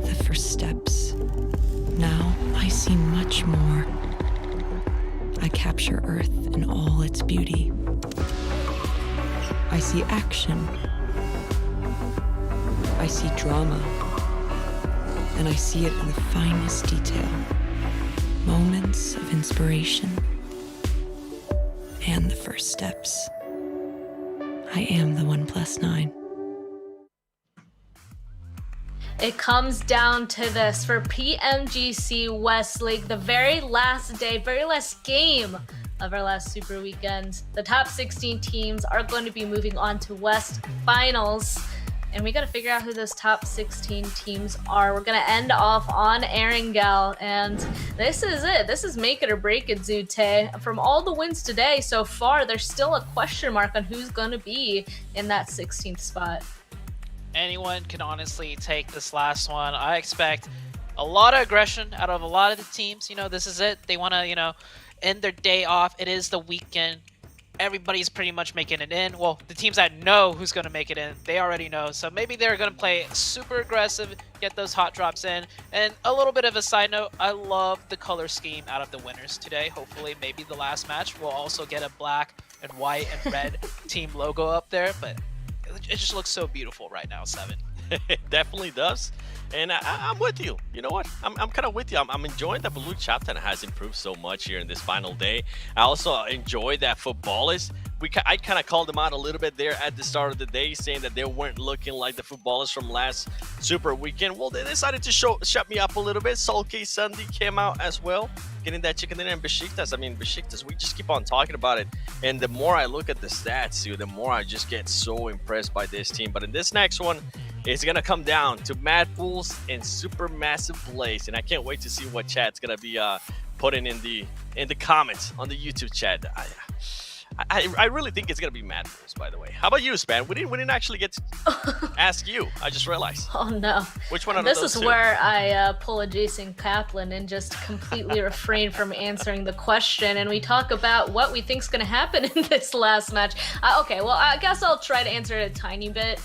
the first steps. Now I see much more. I capture Earth in all its beauty. I see action. I see drama. And I see it in the finest detail. Moments of inspiration. And the first steps. I am the 1+9. It comes down to this for PMGC West League, the very last day, very last game of our last Super Weekend. The top 16 teams are going to be moving on to West Finals, and we got to figure out who those top 16 teams are. We're going to end off on Erangel, and this is it. This is make it or break it, Zute. From all the wins today so far, there's still a question mark on who's going to be in that 16th spot. Anyone can honestly take this last one. I expect a lot of aggression out of a lot of the teams. You know, this is it. They want to, you know, end their day off. It is the weekend. Everybody's pretty much making it in. Well, the teams that know who's going to make it in, they already know. So maybe they're going to play super aggressive, get those hot drops in. And a little bit of a side note, I love the color scheme out of the winners today. Hopefully, maybe the last match will also get a black and white and red team logo up there. But it just looks so beautiful right now, 7. It definitely does. And I'm with you. You know what? I'm kind of with you. I'm enjoying that Blue Chapter has improved so much here in this final day. I also enjoy that footballers. I kind of called them out a little bit there at the start of the day, saying that they weren't looking like the footballers from last Super Weekend. Well, they decided to shut me up a little bit. Sulky Sunday came out as well, getting that chicken dinner. And Besiktas, I mean, Besiktas, we just keep on talking about it. And the more I look at the stats, dude, the more I just get so impressed by this team. But in this next one, it's going to come down to Mad Bulls and Super Massive Blaze. And I can't wait to see what chat's going to be putting in the comments on the YouTube chat. I really think it's going to be Mad Bulls, by the way. How about you, Span? We didn't actually get to ask you. I just realized. Oh, no. Which one of those This is two? Where I pull a Jason Kaplan and just completely refrain from answering the question. And we talk about what we think's going to happen in this last match. Okay, well, I guess I'll try to answer it a tiny bit.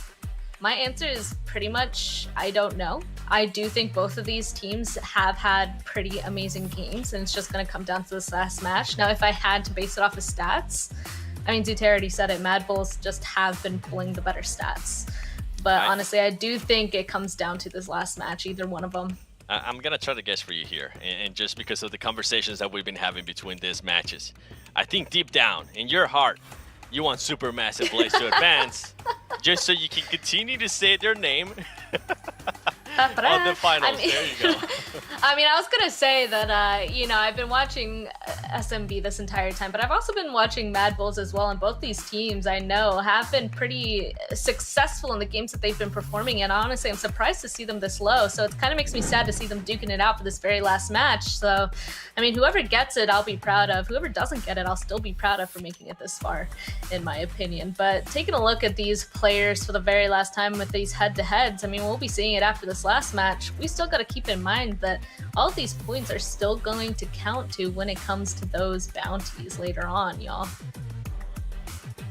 My answer is pretty much, I don't know. I do think both of these teams have had pretty amazing games, and it's just going to come down to this last match. Now, if I had to base it off of stats, I mean, Zute already said it, Mad Bulls just have been pulling the better stats. But honestly, I do think it comes down to this last match, either one of them. I'm going to try to guess for you here, and just because of the conversations that we've been having between these matches. I think deep down, in your heart, you want Super Massive Blaze to advance, just so you can continue to say their name. On the finals, there you go. I mean, I was gonna say that, you know, I've been watching SMB this entire time, but I've also been watching Mad Bulls as well, and both these teams I know have been pretty successful in the games that they've been performing in. Honestly, I'm surprised to see them this low, so it kind of makes me sad to see them duking it out for this very last match. So, I mean, whoever gets it, I'll be proud of. Whoever doesn't get it, I'll still be proud of for making it this far, in my opinion. But taking a look at these players for the very last time with these head-to-heads, I mean, we'll be seeing it after this last match. We still got to keep in mind that all of these points are still going to count to when it comes to those bounties later on, y'all.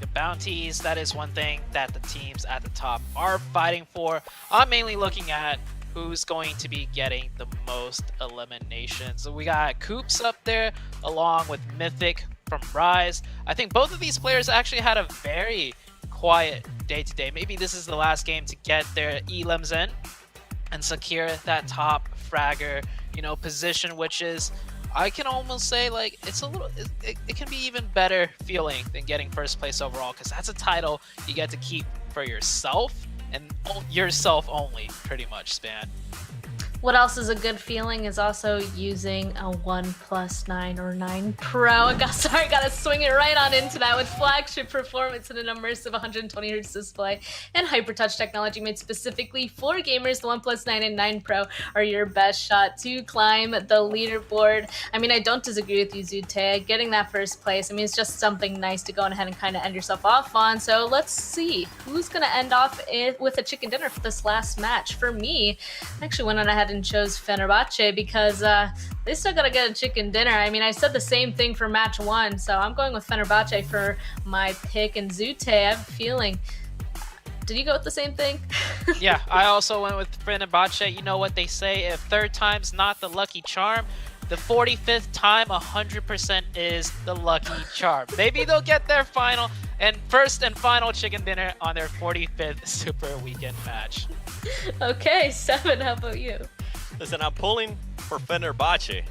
The bounties, that is one thing that the teams at the top are fighting for. I'm mainly looking at who's going to be getting the most eliminations. So we got Coops up there along with Mythic from Rise. I think both of these players actually had a very quiet day today. Maybe this is the last game to get their elims in and secure that top fragger, you know, position, which is, I can almost say, like, it's a little, it can be even better feeling than getting first place overall, because that's a title you get to keep for yourself and yourself only, pretty much, Span. What else is a good feeling is also using a 1+9 or 9 Pro. Gotta swing it right on into that with flagship performance and an immersive 120Hz display and hypertouch technology made specifically for gamers. The 1+9 and 9 Pro are your best shot to climb the leaderboard. I mean, I don't disagree with you, Zute. Getting that first place, I mean, it's just something nice to go ahead and kind of end yourself off on. So let's see who's gonna end off with a chicken dinner for this last match. For me, I actually went on ahead and chose Fenerbahce because they still gotta get a chicken dinner. I mean, I said the same thing for match 1, so I'm going with Fenerbahce for my pick. And Zute, I have a feeling, did you go with the same thing? Yeah, I also went with Fenerbahce. You know what they say, if third time's not the lucky charm, the 45th time 100% is the lucky charm. Maybe they'll get their final and first and final chicken dinner on their 45th Super Weekend match. Okay, Seven, how about you? Listen, I'm pulling for Fenerbahce,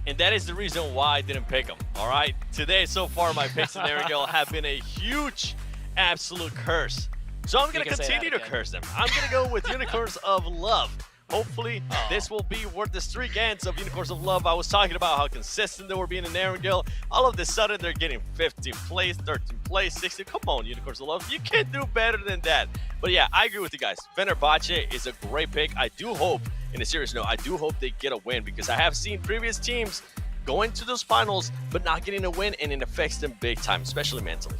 and that is the reason why I didn't pick them, all right? Today, so far, my picks in Erangel have been a huge, absolute curse. So I'm going to continue to curse them. I'm going to go with Unicorns of Love. Hopefully, this will be worth the streak ends of Unicorns of Love. I was talking about how consistent they were being in Erangel. All of a sudden, they're getting 15th place, 13th place, 16th. Come on, Unicorns of Love. You can't do better than that. But yeah, I agree with you guys. Fenerbahce is a great pick. I do hope, in a serious note, I do hope they get a win, because I have seen previous teams going to those finals but not getting a win, and it affects them big time, especially mentally.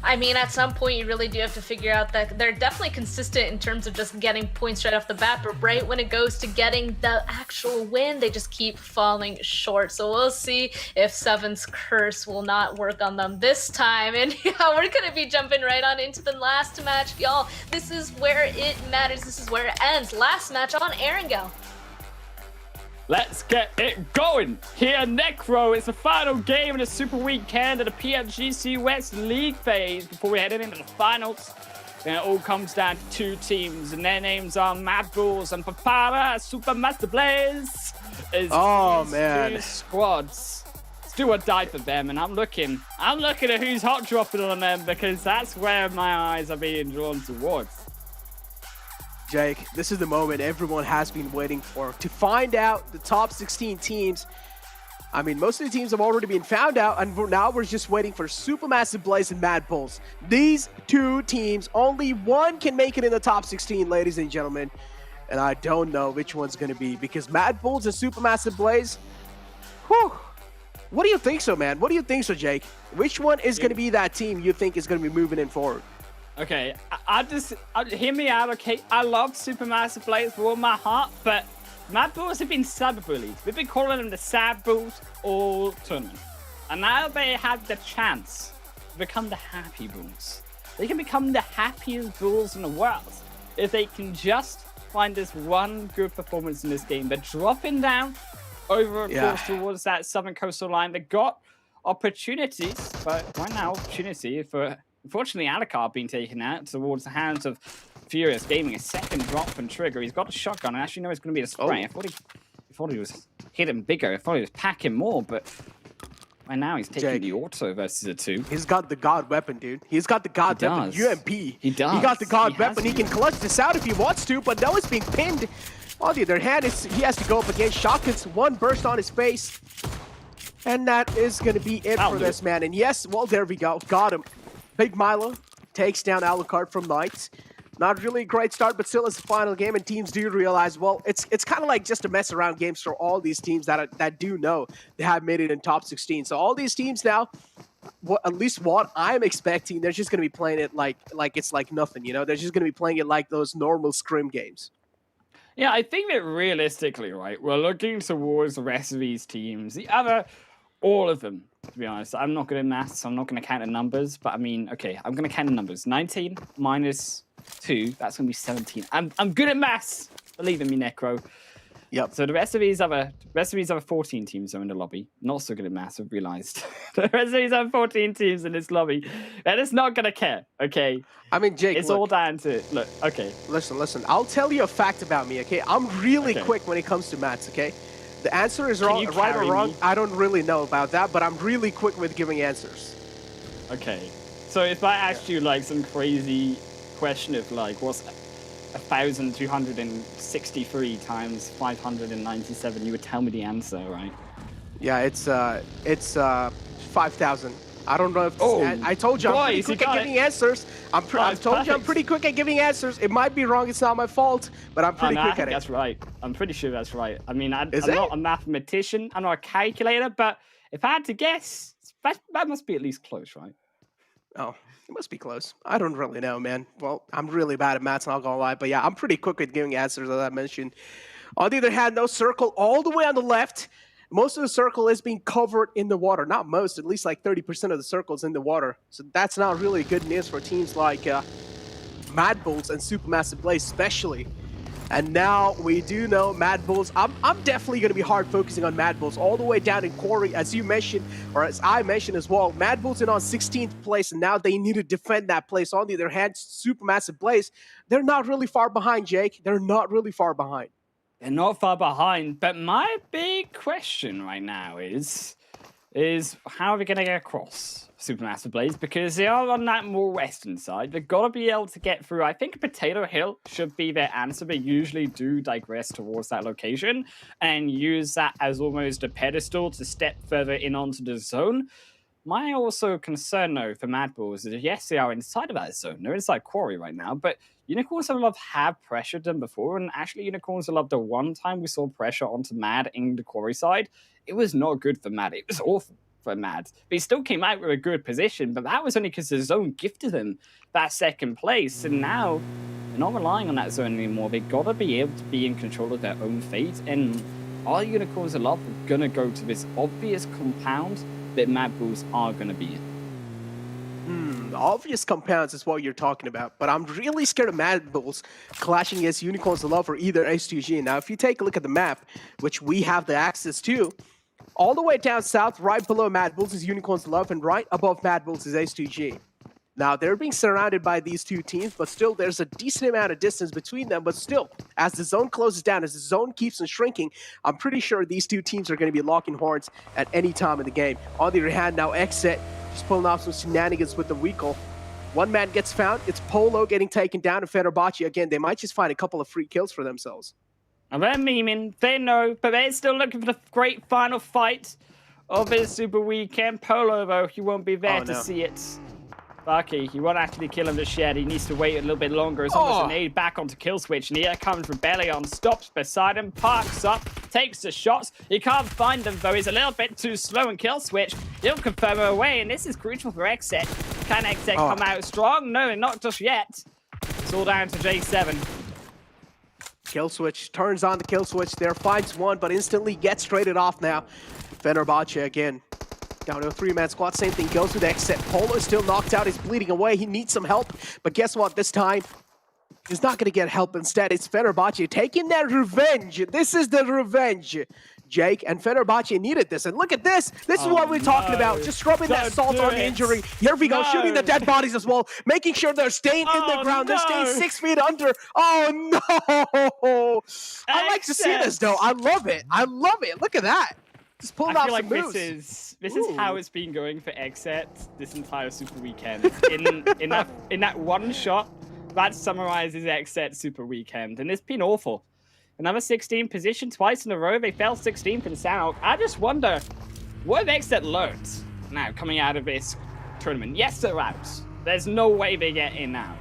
I mean, at some point, you really do have to figure out that they're definitely consistent in terms of just getting points right off the bat, but right when it goes to getting the actual win, they just keep falling short. So we'll see if Seven's curse will not work on them this time. And yeah, we're going to be jumping right on into the last match, y'all. This is where it matters. This is where it ends. Last match on Erangel. Let's get it going! Here, Necro, it's the final game of the Super Weekend of the PMGC West League phase before we head into the finals. Then it all comes down to 2 teams, and their names are Mad Bulls and Papara Supermaster Blaze. Oh, man. 2 squads. Let's do or die for them, and I'm looking at who's hot dropping on them, because that's where my eyes are being drawn towards. Jake, this is the moment everyone has been waiting for, to find out the top 16 teams. I mean, most of the teams have already been found out, and now we're just waiting for Supermassive Blaze and Mad Bulls. These 2 teams, only one can make it in the top 16, ladies and gentlemen. And I don't know which one's going to be, because Mad Bulls and Supermassive Blaze, whew. What do you think so, man? What do you think so, Jake? Which one is going to be that team you think is going to be moving in forward? Okay, hear me out, okay? I love Supermassive Blaze with all my heart, but Mad Bulls have been cyberbullied. We've been calling them the Sad Bulls all tournament. And now they have the chance to become the Happy Bulls. They can become the happiest Bulls in the world if they can just find this one good performance in this game. They're dropping down over, of course, towards that southern coastal line. They got opportunities, but right now, opportunity for... Unfortunately, Alucard being taken out towards the hands of Furious Gaming. A second drop from Trigger. He's got a shotgun. I actually know it's going to be a spray. I thought he was hitting bigger. I thought he was packing more, but Right now, he's taking the auto versus a 2. He's got the God weapon, dude. He's got the God weapon, UMP. He does. He got the God weapon. He can clutch this out if he wants to, but now it's being pinned. On the other hand, he has to go up against Shotguns. One burst on his face. And that is going to be it for this man. And yes, well, there we go. Got him. Big Milo takes down Alucard from Knights. Not really a great start, but still it's the final game, and teams do realize, well, it's kind of like just a mess around games for all these teams that do know they have made it in top 16. So all these teams now, at least what I'm expecting, they're just going to be playing it like it's like nothing, you know? They're just going to be playing it like those normal scrim games. Yeah, I think that realistically, right, we're looking towards the rest of these teams. All of them, to be honest. I'm not good at maths, so I'm not going to count the numbers, but I mean, okay, I'm going to count the numbers. 19 minus 2, that's going to be 17. I'm good at maths, believe in me, Necro. Yep. So the rest of these other 14 teams are in the lobby. Not so good at maths, I've realized. The rest of these other 14 teams in this lobby, and it's not going to care, okay? I mean, Jake, it's all down to, look, okay. Listen, I'll tell you a fact about me, okay? I'm really quick when it comes to maths, okay? The answer is wrong, right or wrong, me? I don't really know about that, but I'm really quick with giving answers. Okay. So if I asked you like some crazy question of like, what's 1,263 times 597, you would tell me the answer, right? Yeah, it's 5,000. I don't know if I told you I'm pretty quick at giving answers. I told you I'm pretty quick at giving answers. It might be wrong. It's not my fault, but I'm pretty quick at it. That's right. I'm pretty sure that's right. I mean, I'm not a mathematician. I'm not a calculator, but if I had to guess, that must be at least close, right? Oh, it must be close. I don't really know, man. Well, I'm really bad at maths, not gonna lie, but yeah, I'm pretty quick at giving answers, as I mentioned. On the other hand, no circle all the way on the left. Most of the circle is being covered in the water. Not most, at least like 30% of the circle's in the water. So that's not really good news for teams like Mad Bulls and Supermassive Blaze especially. And now we do know Mad Bulls. I'm definitely going to be hard focusing on Mad Bulls all the way down in Quarry, as you mentioned, or as I mentioned as well. Mad Bulls in on 16th place, and now they need to defend that place. On the other hand, Supermassive Blaze, they're not really far behind, Jake. They're not really far behind. They're not far behind, but my big question right now is how are we going to get across Supermassive Blaze? Because they are on that more western side. They've got to be able to get through. I think Potato Hill should be their answer. They usually do digress towards that location and use that as almost a pedestal to step further in onto the zone. My also concern, though, for Mad Bulls is yes, they are inside of that zone. They're inside Quarry right now, but Unicorns of Love have pressured them before, and actually Unicorns of Love, the one time we saw pressure onto Mad in the Quarry side, it was not good for Mad. It was awful for Mad. But he still came out with a good position, but that was only because the zone gifted them that second place, and now they're not relying on that zone anymore. They've got to be able to be in control of their own fate, and are Unicorns of Love going to go to this obvious compound that Mad Bulls are going to be in? The obvious compounds is what you're talking about, but I'm really scared of Mad Bulls clashing against Unicorns of Love or either S2G. Now, if you take a look at the map, which we have the access to, all the way down south, right below Mad Bulls is Unicorns of Love, and right above Mad Bulls is S2G. Now, they're being surrounded by these two teams, but still, there's a decent amount of distance between them. But still, as the zone closes down, as the zone keeps on shrinking, I'm pretty sure these two teams are going to be locking horns at any time in the game. On the other hand, now Exit just pulling off some shenanigans with the Weekle. One man gets found. It's Polo getting taken down, and Fenerbahce, again, they might just find a couple of free kills for themselves. And they're memeing, they know, but they're still looking for the great final fight of this Super Weekend. Polo, though, he won't be there to see it. Bucky, he won't actually kill him just yet. He needs to wait a little bit longer. It's almost an aid back onto kill switch. And here comes Rebellion, stops beside him, parks up, takes the shots. He can't find them though. He's a little bit too slow in kill switch. He'll confirm her away, and this is crucial for Exit. Can Exit come out strong? No, not just yet. It's all down to J7. Kill switch turns on the kill switch there, finds one, but instantly gets traded off now. Fenerbahce again. Down to a three-man squad, same thing goes with Exit. Polo is still knocked out, he's bleeding away, he needs some help. But guess what, this time, he's not gonna get help. Instead, it's Fenerbahce taking their revenge. This is the revenge. Jake and Fenerbahce needed this, and look at this. This is what we're talking about. Just rubbing that salt on the injury. Here we go, shooting the dead bodies as well, making sure they're staying in the ground. They're staying 6 feet under. Oh no! I like to see this though. I love it. I love it. Look at that. Just pulling I off feel some like moves. this is how it's been going for XSET this entire Super Weekend. in that one shot, that summarizes XSET Super Weekend, and it's been awful. Another 16 position twice in a row. They fell 16th in Sanhok. I just wonder, what have XSET learned now coming out of this tournament? Yes, they're out. There's no way they get in now.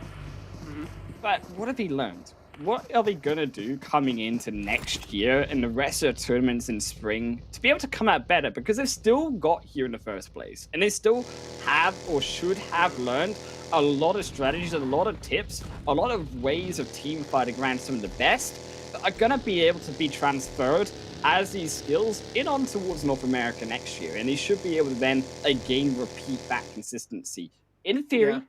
But what have they learned? What are they going to do coming into next year and the rest of the tournaments in spring to be able to come out better? Because they've still got here in the first place. And they still have or should have learned a lot of strategies, a lot of tips, a lot of ways of team fighting around some of the best that are going to be able to be transferred as these skills in on towards North America next year. And they should be able to then, again, repeat that consistency. In theory,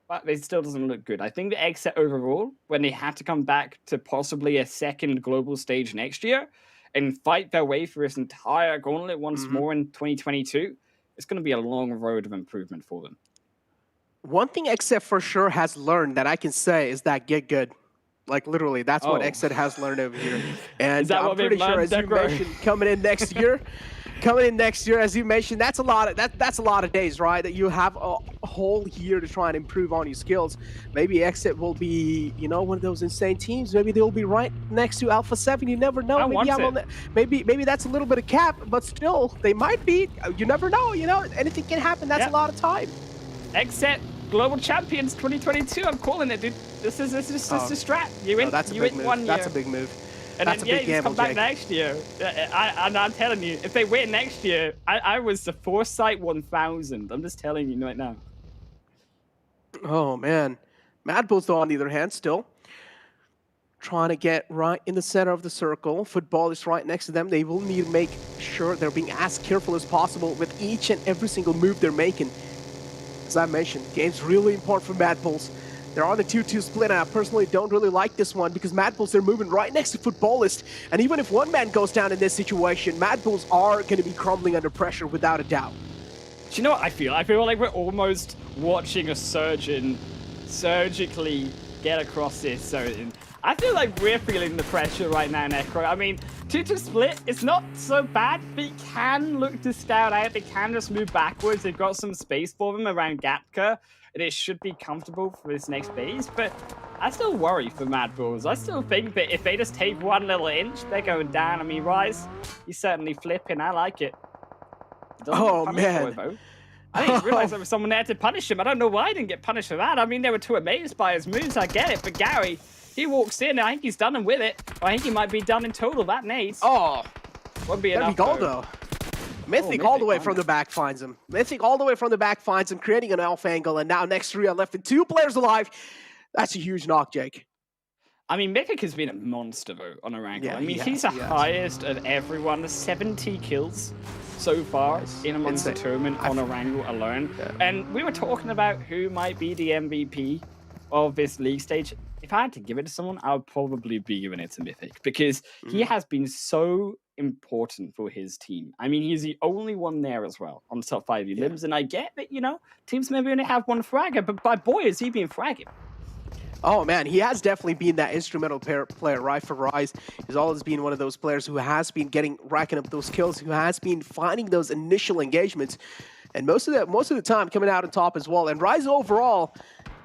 but it still doesn't look good. I think the XSET overall, when they have to come back to possibly a second global stage next year and fight their way through this entire gauntlet once more in 2022, it's going to be a long road of improvement for them. One thing XSET for sure has learned that I can say is that get good. Like literally, that's what XSET has learned over here. And I'm pretty sure, as you mentioned, coming in next year, as you mentioned, that's a lot of days, right? That you have a whole year to try and improve on your skills. Maybe XSET will be, you know, one of those insane teams. Maybe they'll be right next to Alpha 7. You never know. Maybe that's a little bit of cap, but still, they might be. You never know. You know, anything can happen. That's a lot of time. XSET Global Champions 2022. I'm calling it, dude. This is a strat. You win. That's a you big win move. 1 year. That's a big move. And that's then, a big you gamble, come back Jake. next year. I'm telling you, if they win next year, I was the Foresight 1000. I'm just telling you right now. Oh, man. Mad Bulls, though, on the other hand, still trying to get right in the center of the circle. Football is right next to them. They will need to make sure they're being as careful as possible with each and every single move they're making. As I mentioned, game's really important for Mad Bulls. They're on a 2-2 split, and I personally don't really like this one because Mad Bulls, they're moving right next to Footballist. And even if one man goes down in this situation, Mad Bulls are going to be crumbling under pressure without a doubt. Do you know what I feel? I feel like we're almost watching a surgeon surgically get across this surgeon. I feel like we're feeling the pressure right now, Necro. I mean, 2-2 split, it's not so bad. They can look to scout out. They can just move backwards. They've got some space for them around Gatka, and it should be comfortable for this next phase. But I still worry for Mad Bulls. I still think that if they just take one little inch, they're going down. I mean, Rise, he's certainly flipping. I like it. Oh, man. I didn't realize there was someone there to punish him. I don't know why he didn't get punished for that. I mean, they were too amazed by his moves. I get it. But Gary, he walks in. I think he's done him with it. I think he might be done in total. That nades. Oh. Won't be That'd enough, be gold, though. Mythic all the way from the back finds him. Mythic all the way from the back finds him, creating an alpha angle. And now next 3 are left with 2 players alive. That's a huge knock, Jake. I mean, Mythic has been a monster, though, on Erangel. Yeah, I mean, he he's the has. highest of everyone. 70 kills so far in amongst the tournament on Erangel alone. And we were talking about who might be the MVP of this league stage. If I had to give it to someone, I would probably be giving it to Mythic because he has been so important for his team. I mean, he's the only one there as well on the top 5 limbs. And I get that, you know, teams maybe only have one fragger, but by boy, is he being fragging. Oh, man, he has definitely been that instrumental player, right, for Rise. He's always been one of those players who has been racking up those kills, who has been finding those initial engagements. And most of the time coming out on top as well. And Rise overall,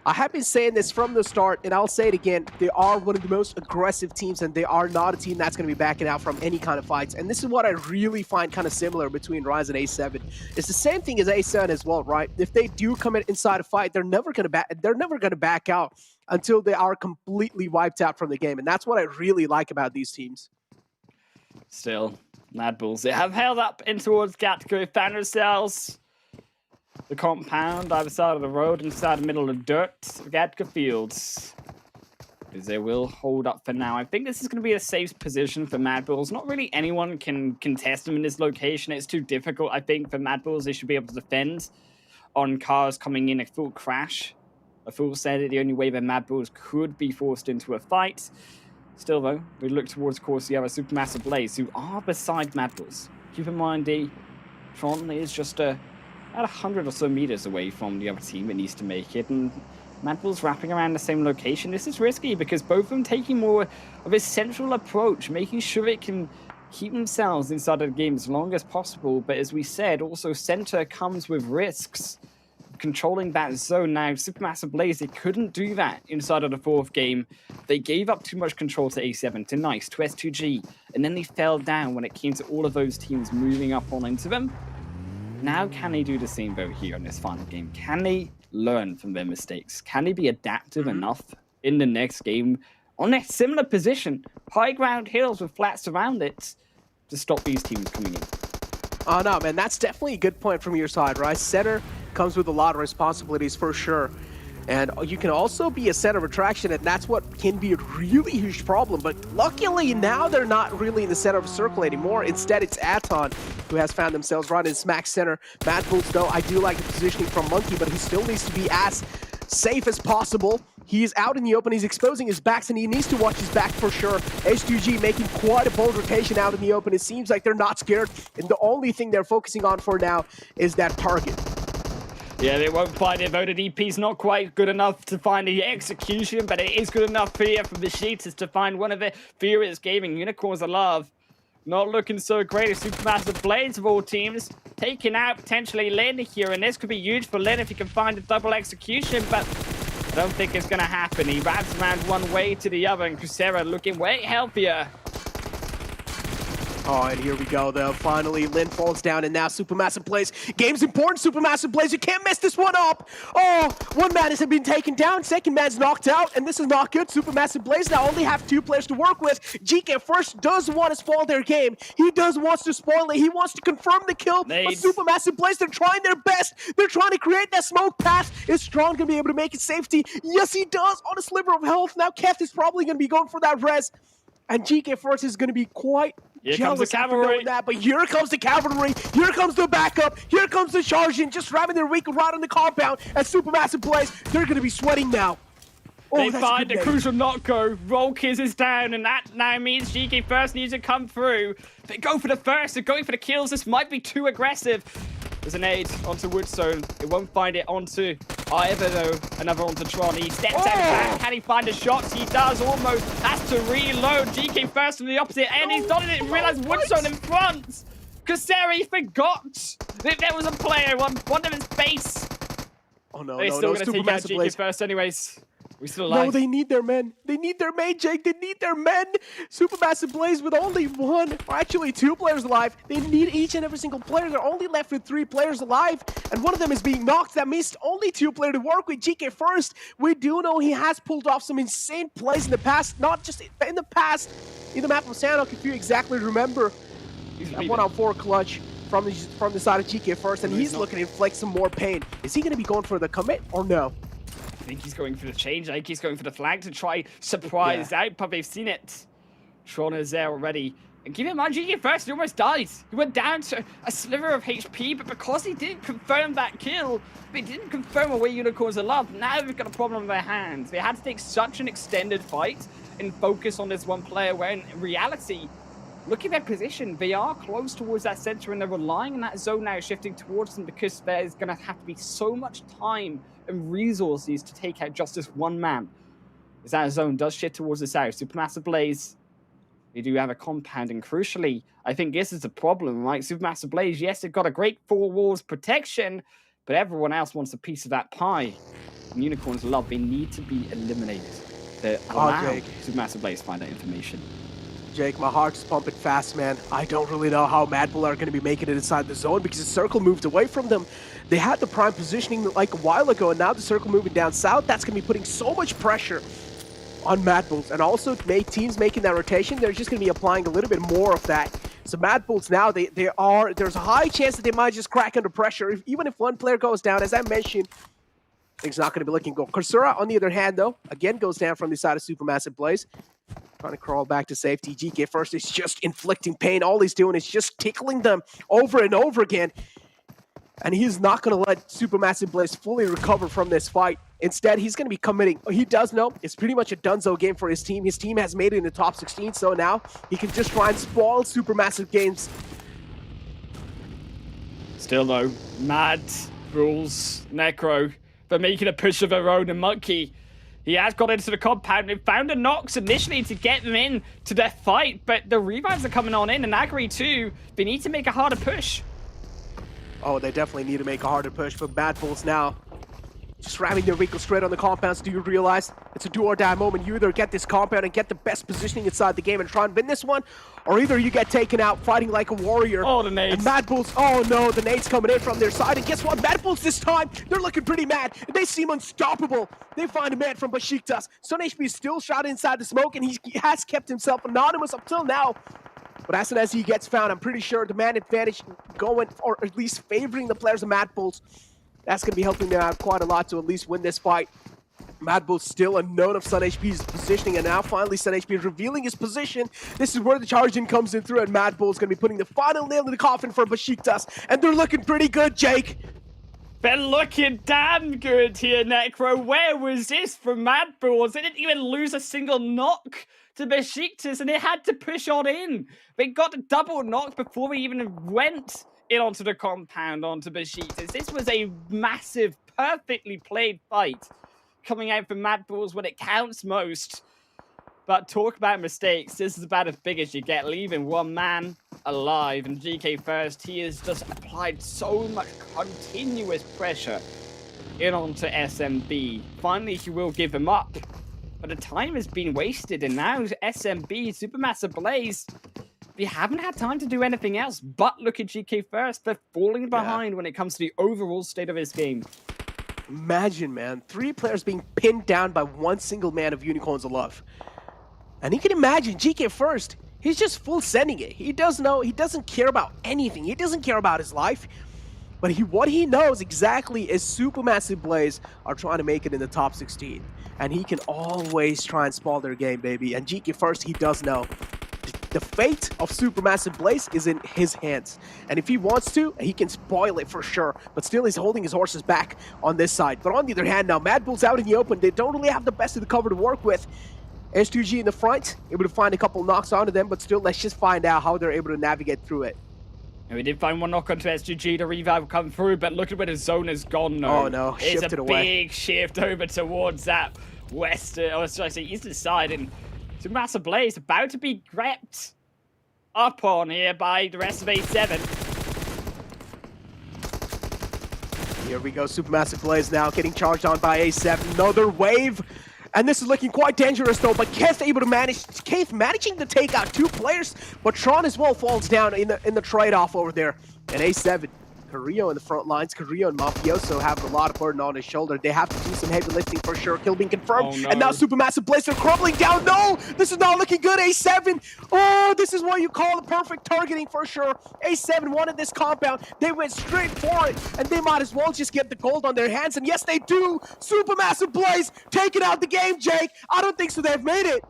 I have been saying this from the start, and I'll say it again, they are one of the most aggressive teams, and they are not a team that's going to be backing out from any kind of fights. And this is what I really find kind of similar between Rise and A7. It's the same thing as A7 as well, right? If they do come inside a fight, they're never going to back out until they are completely wiped out from the game. And that's what I really like about these teams. Still, Mad Bulls, they have held up in towards Gatka, found themselves the compound, either side of the road, inside the middle of dirt, Gatka Fields. Because they will hold up for now. I think this is going to be a safe position for Mad Bulls. Not really anyone can contest them in this location. It's too difficult, I think, for Mad Bulls. They should be able to defend on cars coming in a full crash. A fool said it, the only way that Mad Bulls could be forced into a fight. Still, though, we look towards, of course, the other Supermassive Blaze, who are beside Mad Bulls. Keep in mind, Tron is just about 100 or so meters away from the other team that needs to make it, and Mad Bulls wrapping around the same location. This is risky because both of them taking more of a central approach, making sure it can keep themselves inside of the game as long as possible. But as we said, also center comes with risks. Controlling that zone now, Supermassive Blaze, they couldn't do that inside of the fourth game. They gave up too much control to A7, to Nice, to S2G, and then they fell down when it came to all of those teams moving up on into them. Now, can they do the same though here in this final game? Can they learn from their mistakes? Can they be adaptive enough in the next game on a similar position, high ground hills with flats around it, to stop these teams coming in? Oh no, man, that's definitely a good point from your side, right? Center comes with a lot of responsibilities for sure. And you can also be a center of attraction, and that's what can be a really huge problem. But luckily, now they're not really in the center of a circle anymore. Instead, it's Aton who has found themselves right in smack center. Mad Bulls, though, I do like the positioning from Monkey, but he still needs to be as safe as possible. He is out in the open, he's exposing his backs, and he needs to watch his back for sure. H2G making quite a bold rotation out in the open. It seems like they're not scared, and the only thing they're focusing on for now is that target. Yeah, they won't find it. Voted EP's not quite good enough to find the execution, but it is good enough here for the Sheeters to find one of the Furious Gaming Unicorns alive. Not looking so great as Supermassive Blades of all teams. Taking out potentially Lin here, and this could be huge for Lin if he can find a double execution, but I don't think it's going to happen. He wraps around one way to the other, and Crucera looking way healthier. Oh, and here we go, though. Finally, Lin falls down, and now Supermassive Blaze. Game's important, Supermassive Blaze. You can't mess this one up. Oh, one man has been taken down. Second man's knocked out, and this is not good. Supermassive Blaze now only have 2 players to work with. GK first does want to spoil their game. He does wants to spoil it. He wants to confirm the kill. But Supermassive Blaze, they're trying their best. They're trying to create that smoke pass. Is Strong going to be able to make it safety? Yes, he does on a sliver of health. Now Keth is probably going to be going for that res. And GK first is going to be quite comes the cavalry. That, but here comes the cavalry. Here comes the backup. Here comes the charge in, just ramming their vehicle right on the compound. And Supermassive Blaze, they're going to be sweating now. They find the crucial knock-go. Roll Kiz is down, and that now means GK first needs to come through. They go for the first. They're going for the kills. This might be too aggressive. There's an aid onto Woodstone. It won't find it onto either, though. Another onto Tron. He steps out back. Can he find the shots? He does almost. Has to reload. GK first from the opposite end. He's not in it. Realized Woodstone in front. Kaseri forgot that there was a player on one of his base. Oh, no, They're still going to take out GK first anyways. We still alive. No, they need their men. They need their men, Jake. They need their men. Supermassive Blaze with only 1, or actually 2 players alive. They need each and every single player. They're only left with 3 players alive, and one of them is being knocked. That means only 2 players to work with. GK first, we do know he has pulled off some insane plays in the past. Not just in the past, in the map of Sanhok, if you exactly remember. That 1-on-4 clutch from the side of GK first, and he's looking to inflict some more pain. Is he going to be going for the commit or no? I think he's going for the change. I think he's going for the flag to try surprise out, but they've seen it. Tron is there already. And keep in mind, GK first, he almost died. He went down to a sliver of HP, but because he didn't confirm that kill, they didn't confirm away Unicorns alive. Now they've got a problem in their hands. They had to take such an extended fight and focus on this one player, where in reality, look at their position. They are close towards that center, and they're relying on that zone now shifting towards them, because there's going to have to be so much time and resources to take out just this one man. As that zone does shift towards the south, Supermassive Blaze, they do have a compound, and crucially, I think this is the problem, right? Supermassive Blaze, yes, they've got a great 4 walls protection, but everyone else wants a piece of that pie. And Unicorns love, they need to be eliminated. They're allowed Supermassive Blaze to find that information. Jake, my heart's pumping fast, man. I don't really know how Mad Bull are going to be making it inside the zone, because the circle moved away from them. They had the prime positioning like a while ago, and now the circle moving down south. That's going to be putting so much pressure on Mad Bulls. And also, teams making that rotation, they're just going to be applying a little bit more of that. So Mad Bulls now, there's a high chance that they might just crack under pressure. Even if one player goes down, as I mentioned, things not going to be looking good. Kursura, on the other hand, though, again goes down from the side of Supermassive Blaze. Trying to crawl back to safety. GK first is just inflicting pain. All he's doing is just tickling them over and over again. And he's not going to let Supermassive Blaze fully recover from this fight. Instead, he's going to be committing. He does know it's pretty much a donezo game for his team. His team has made it in the top 16, so now he can just try and spoil Supermassive games. Still though, Mad Bulls, Necro, they're making a push of their own, and Monkey, He has got into the compound and found a Nox initially to get them in to their fight, but the revives are coming on in, and Agri too. They need to make a harder push. Oh, they definitely need to make a harder push, but Mad Bulls now just ramming their vehicle straight on the compounds. Do you realize it's a do or die moment? You either get this compound and get the best positioning inside the game and try and win this one, or either you get taken out fighting like a warrior. Oh, the nades. And Mad Bulls, oh no, the nades coming in from their side. And guess what? Mad Bulls this time, they're looking pretty mad. They seem unstoppable. They find a man from Besiktas. SunHP is still shot inside the smoke, and he has kept himself anonymous up till now. But as soon as he gets found, I'm pretty sure the man advantage going, or at least favoring the players of Mad Bulls, that's going to be helping them out quite a lot to at least win this fight. Mad Bull's still unknown of SunHP's positioning, and now finally SunHP is revealing his position. This is where the charge in comes in through, and Mad Bull's going to be putting the final nail in the coffin for Besiktas, and they're looking pretty good, Jake. They're looking damn good here, Necro. Where was this from Mad Bulls? They didn't even lose a single knock to Besiktas, and they had to push on in. They got a double knock before they even went in onto the compound onto Besiktas. This was a massive, perfectly played fight coming out from Mad Bulls when it counts most. But talk about mistakes. This is about as big as you get, leaving one man alive. And GK First, he has just applied so much continuous pressure in onto SMB. Finally, he will give him up. But the time has been wasted, and now SMB, Supermassive Blaze, they haven't had time to do anything else but look at GK First. They're falling behind when it comes to the overall state of this game. Imagine, man, 3 players being pinned down by one single man of Unicorns of Love. And you can imagine GK First, he's just full sending it. He doesn't care about anything. He doesn't care about his life. But what he knows exactly is Supermassive Blaze are trying to make it in the top 16. And he can always try and spoil their game, baby. And GK First, he does know. The fate of Supermassive Blaze is in his hands. And if he wants to, he can spoil it for sure. But still, he's holding his horses back on this side. But on the other hand, now Mad Bull's out in the open. They don't really have the best of the cover to work with. S2G in the front, able to find a couple knocks onto them, but still, let's just find out how they're able to navigate through it. And we did find one knock onto S2G, the revive will come through, but look at where the zone has gone now. Oh no, shifted shifted away. It's a away. big shift over towards that western, or should I say eastern side, and Supermassive Blaze about to be grabbed up on here by the rest of A7. Here we go, Supermassive Blaze now getting charged on by A7. Another wave. And this is looking quite dangerous though, but Keith managing to take out 2 players, but Tron as well falls down in the trade-off over there. And A7, Carrillo in the front lines. Carrillo and Mafioso have a lot of burden on his shoulder. They have to do some heavy lifting for sure. Kill being confirmed. Oh, no. And now Supermassive Blaze are crumbling down. No, this is not looking good. A7. Oh, this is what you call the perfect targeting for sure. A7 wanted this compound. They went straight for it, and they might as well just get the gold on their hands. And yes, they do. Supermassive Blaze taking out the game, Jake. I don't think so. They've made it.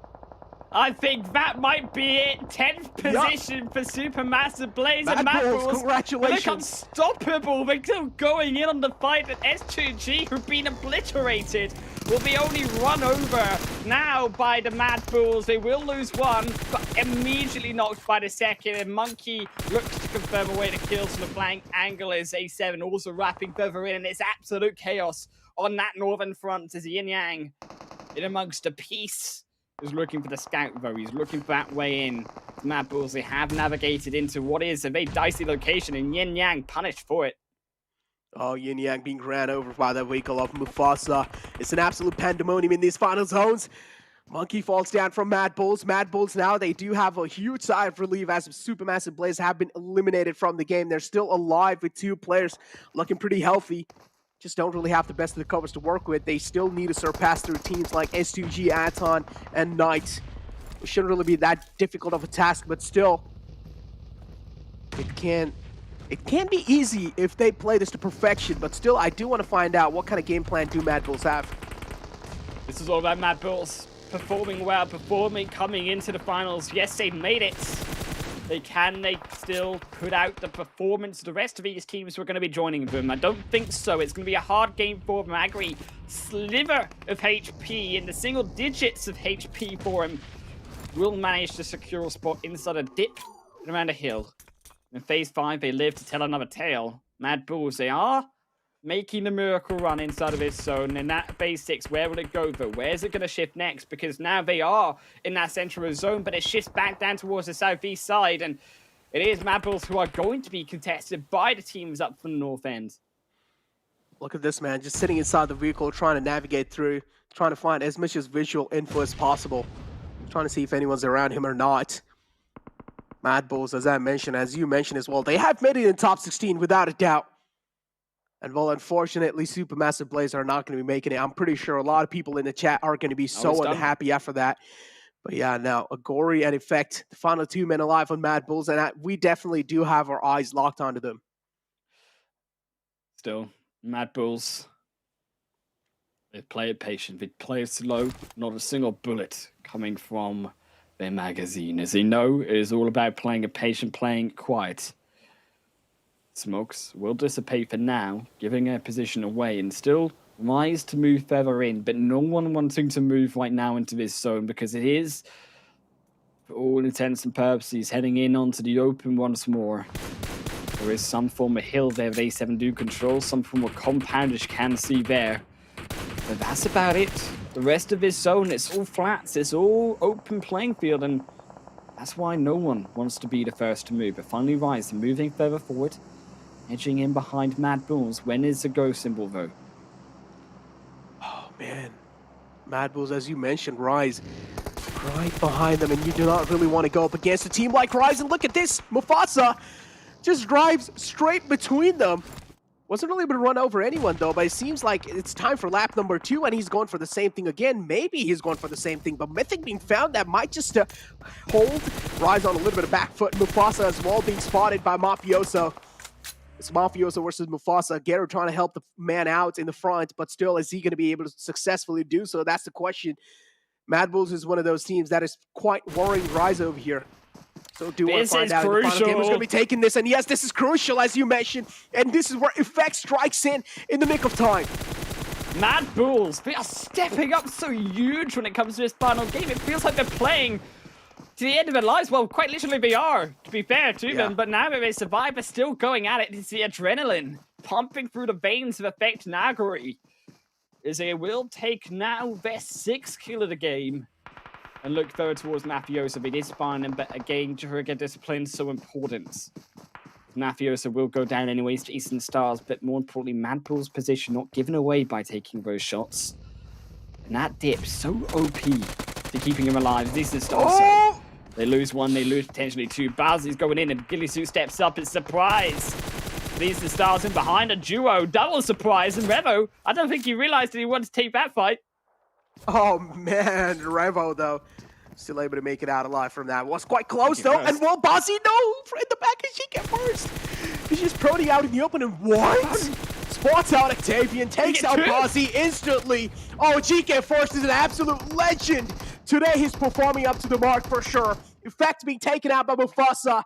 I think that might be it. 10th position for Supermassive Blaze and Mad Bulls. Congratulations. They look unstoppable. They're still going in on the fight, but S2G, who've been obliterated, will be only run over now by the Mad Bulls. They will lose one, but immediately knocked by the second. And Monkey looks to confirm away the kills from the flank. Angle is A7 also wrapping further in, and it's absolute chaos on that northern front as Yin Yang in amongst the peace. Is looking for the scout though. He's looking for that way in. Mad Bulls, they have navigated into what is a very dicey location, and Yin Yang punished for it. Oh, Yin Yang being ran over by the vehicle of Mufasa. It's an absolute pandemonium in these final zones. Monkey falls down from Mad Bulls. Mad Bulls now, they do have a huge sigh of relief as Supermassive Blaze have been eliminated from the game. They're still alive with 2 players looking pretty healthy. Just don't really have the best of the covers to work with. They still need to surpass through teams like S2G, Aton, and Knight. It shouldn't really be that difficult of a task, but still, it can be easy if they play this to perfection. But still, I do want to find out what kind of game plan do Mad Bulls have. This is all about Mad Bulls performing well, coming into the finals. Yes, they made it. They still put out the performance the rest of these teams who are going to be joining them? I don't think so. It's going to be a hard game for Magri. Sliver of HP in the single digits of HP for him. Will manage to secure a spot inside a dip and around a hill. In phase 5, they live to tell another tale. Mad Bulls, they are making the miracle run inside of his zone. And that base 6, where will it go though? Where's it going to shift next? Because now they are in that central zone, but it shifts back down towards the southeast side. And it is Mad Bulls who are going to be contested by the teams up from the north end. Look at this, man. Just sitting inside the vehicle, trying to navigate through, trying to find as much as visual info as possible. Trying to see if anyone's around him or not. Mad Bulls, as I mentioned, as you mentioned as well, they have made it in top 16 without a doubt. And well, unfortunately, Supermassive Blaze are not going to be making it. I'm pretty sure a lot of people in the chat are going to be so unhappy after that. But yeah, now, Agori and Effect, the final 2 men alive on Mad Bulls, and we definitely do have our eyes locked onto them. Still, Mad Bulls, they play it patient, they play it slow, not a single bullet coming from their magazine. As they know, it is all about playing it patient, playing quiet. Smokes will dissipate for now, giving their position away, and still Rise to move further in, but no one wanting to move right now into this zone because it is, for all intents and purposes, heading in onto the open once more. There is some form of hill there that A7 do control, some form of compound as you can see there. But that's about it. The rest of this zone, it's all flats, it's all open playing field, and that's why no one wants to be the first to move. But finally Rise, moving further forward, edging in behind Mad Bulls. When is the go symbol though? Oh man, Mad Bulls, as you mentioned, Rise right behind them, and you do not really want to go up against a team like Rise. And look at this, Mufasa just drives straight between them. Wasn't really able to run over anyone though, but it seems like it's time for lap number 2, and he's going for the same thing again. Maybe he's going for the same thing, but Mythic being found, that might just hold Rise on a little bit of back foot. Mufasa as well being spotted by Mafioso. It's Mafioso versus Mufasa. Gero trying to help the man out in the front, but still, is he going to be able to successfully do so? That's the question. Mad Bulls is one of those teams that is quite worrying Rise over here. So do want to find out in the final game who's going to be taking this. And yes, this is crucial, as you mentioned. And this is where Effect strikes in the nick of time. Mad Bulls, they are stepping up so huge when it comes to this final game. It feels like they're playing to the end of their lives. Well, quite literally they are, to be fair to them. But now that they survive, they're still going at it. It's the adrenaline pumping through the veins of Effect Nagori. As they will take now their 6th kill of the game. And look further towards Mafioso. They did spawn him, but again, trigger discipline is so important. Mafioso will go down anyways to Eastern Stars, but more importantly, Mad Bull's position not given away by taking those shots. And that dip so OP to keeping him alive. Eastern Stars. They lose one, they lose potentially 2. Bowser's going in, and Gillisu steps up. It's surprise. Eastern Stars in behind a duo. Double surprise. And Revo, I don't think he realized that he wanted to take that fight. Oh man, Revo though, still able to make it out alive from that. Was quite close though, and well, Bozzy, no, in the back of GK first. He's just proning out in the open, and what? Spots out Octavian, takes out Bozzy instantly. Oh, GK First is an absolute legend. Today he's performing up to the mark for sure. Effect being taken out by Mufasa.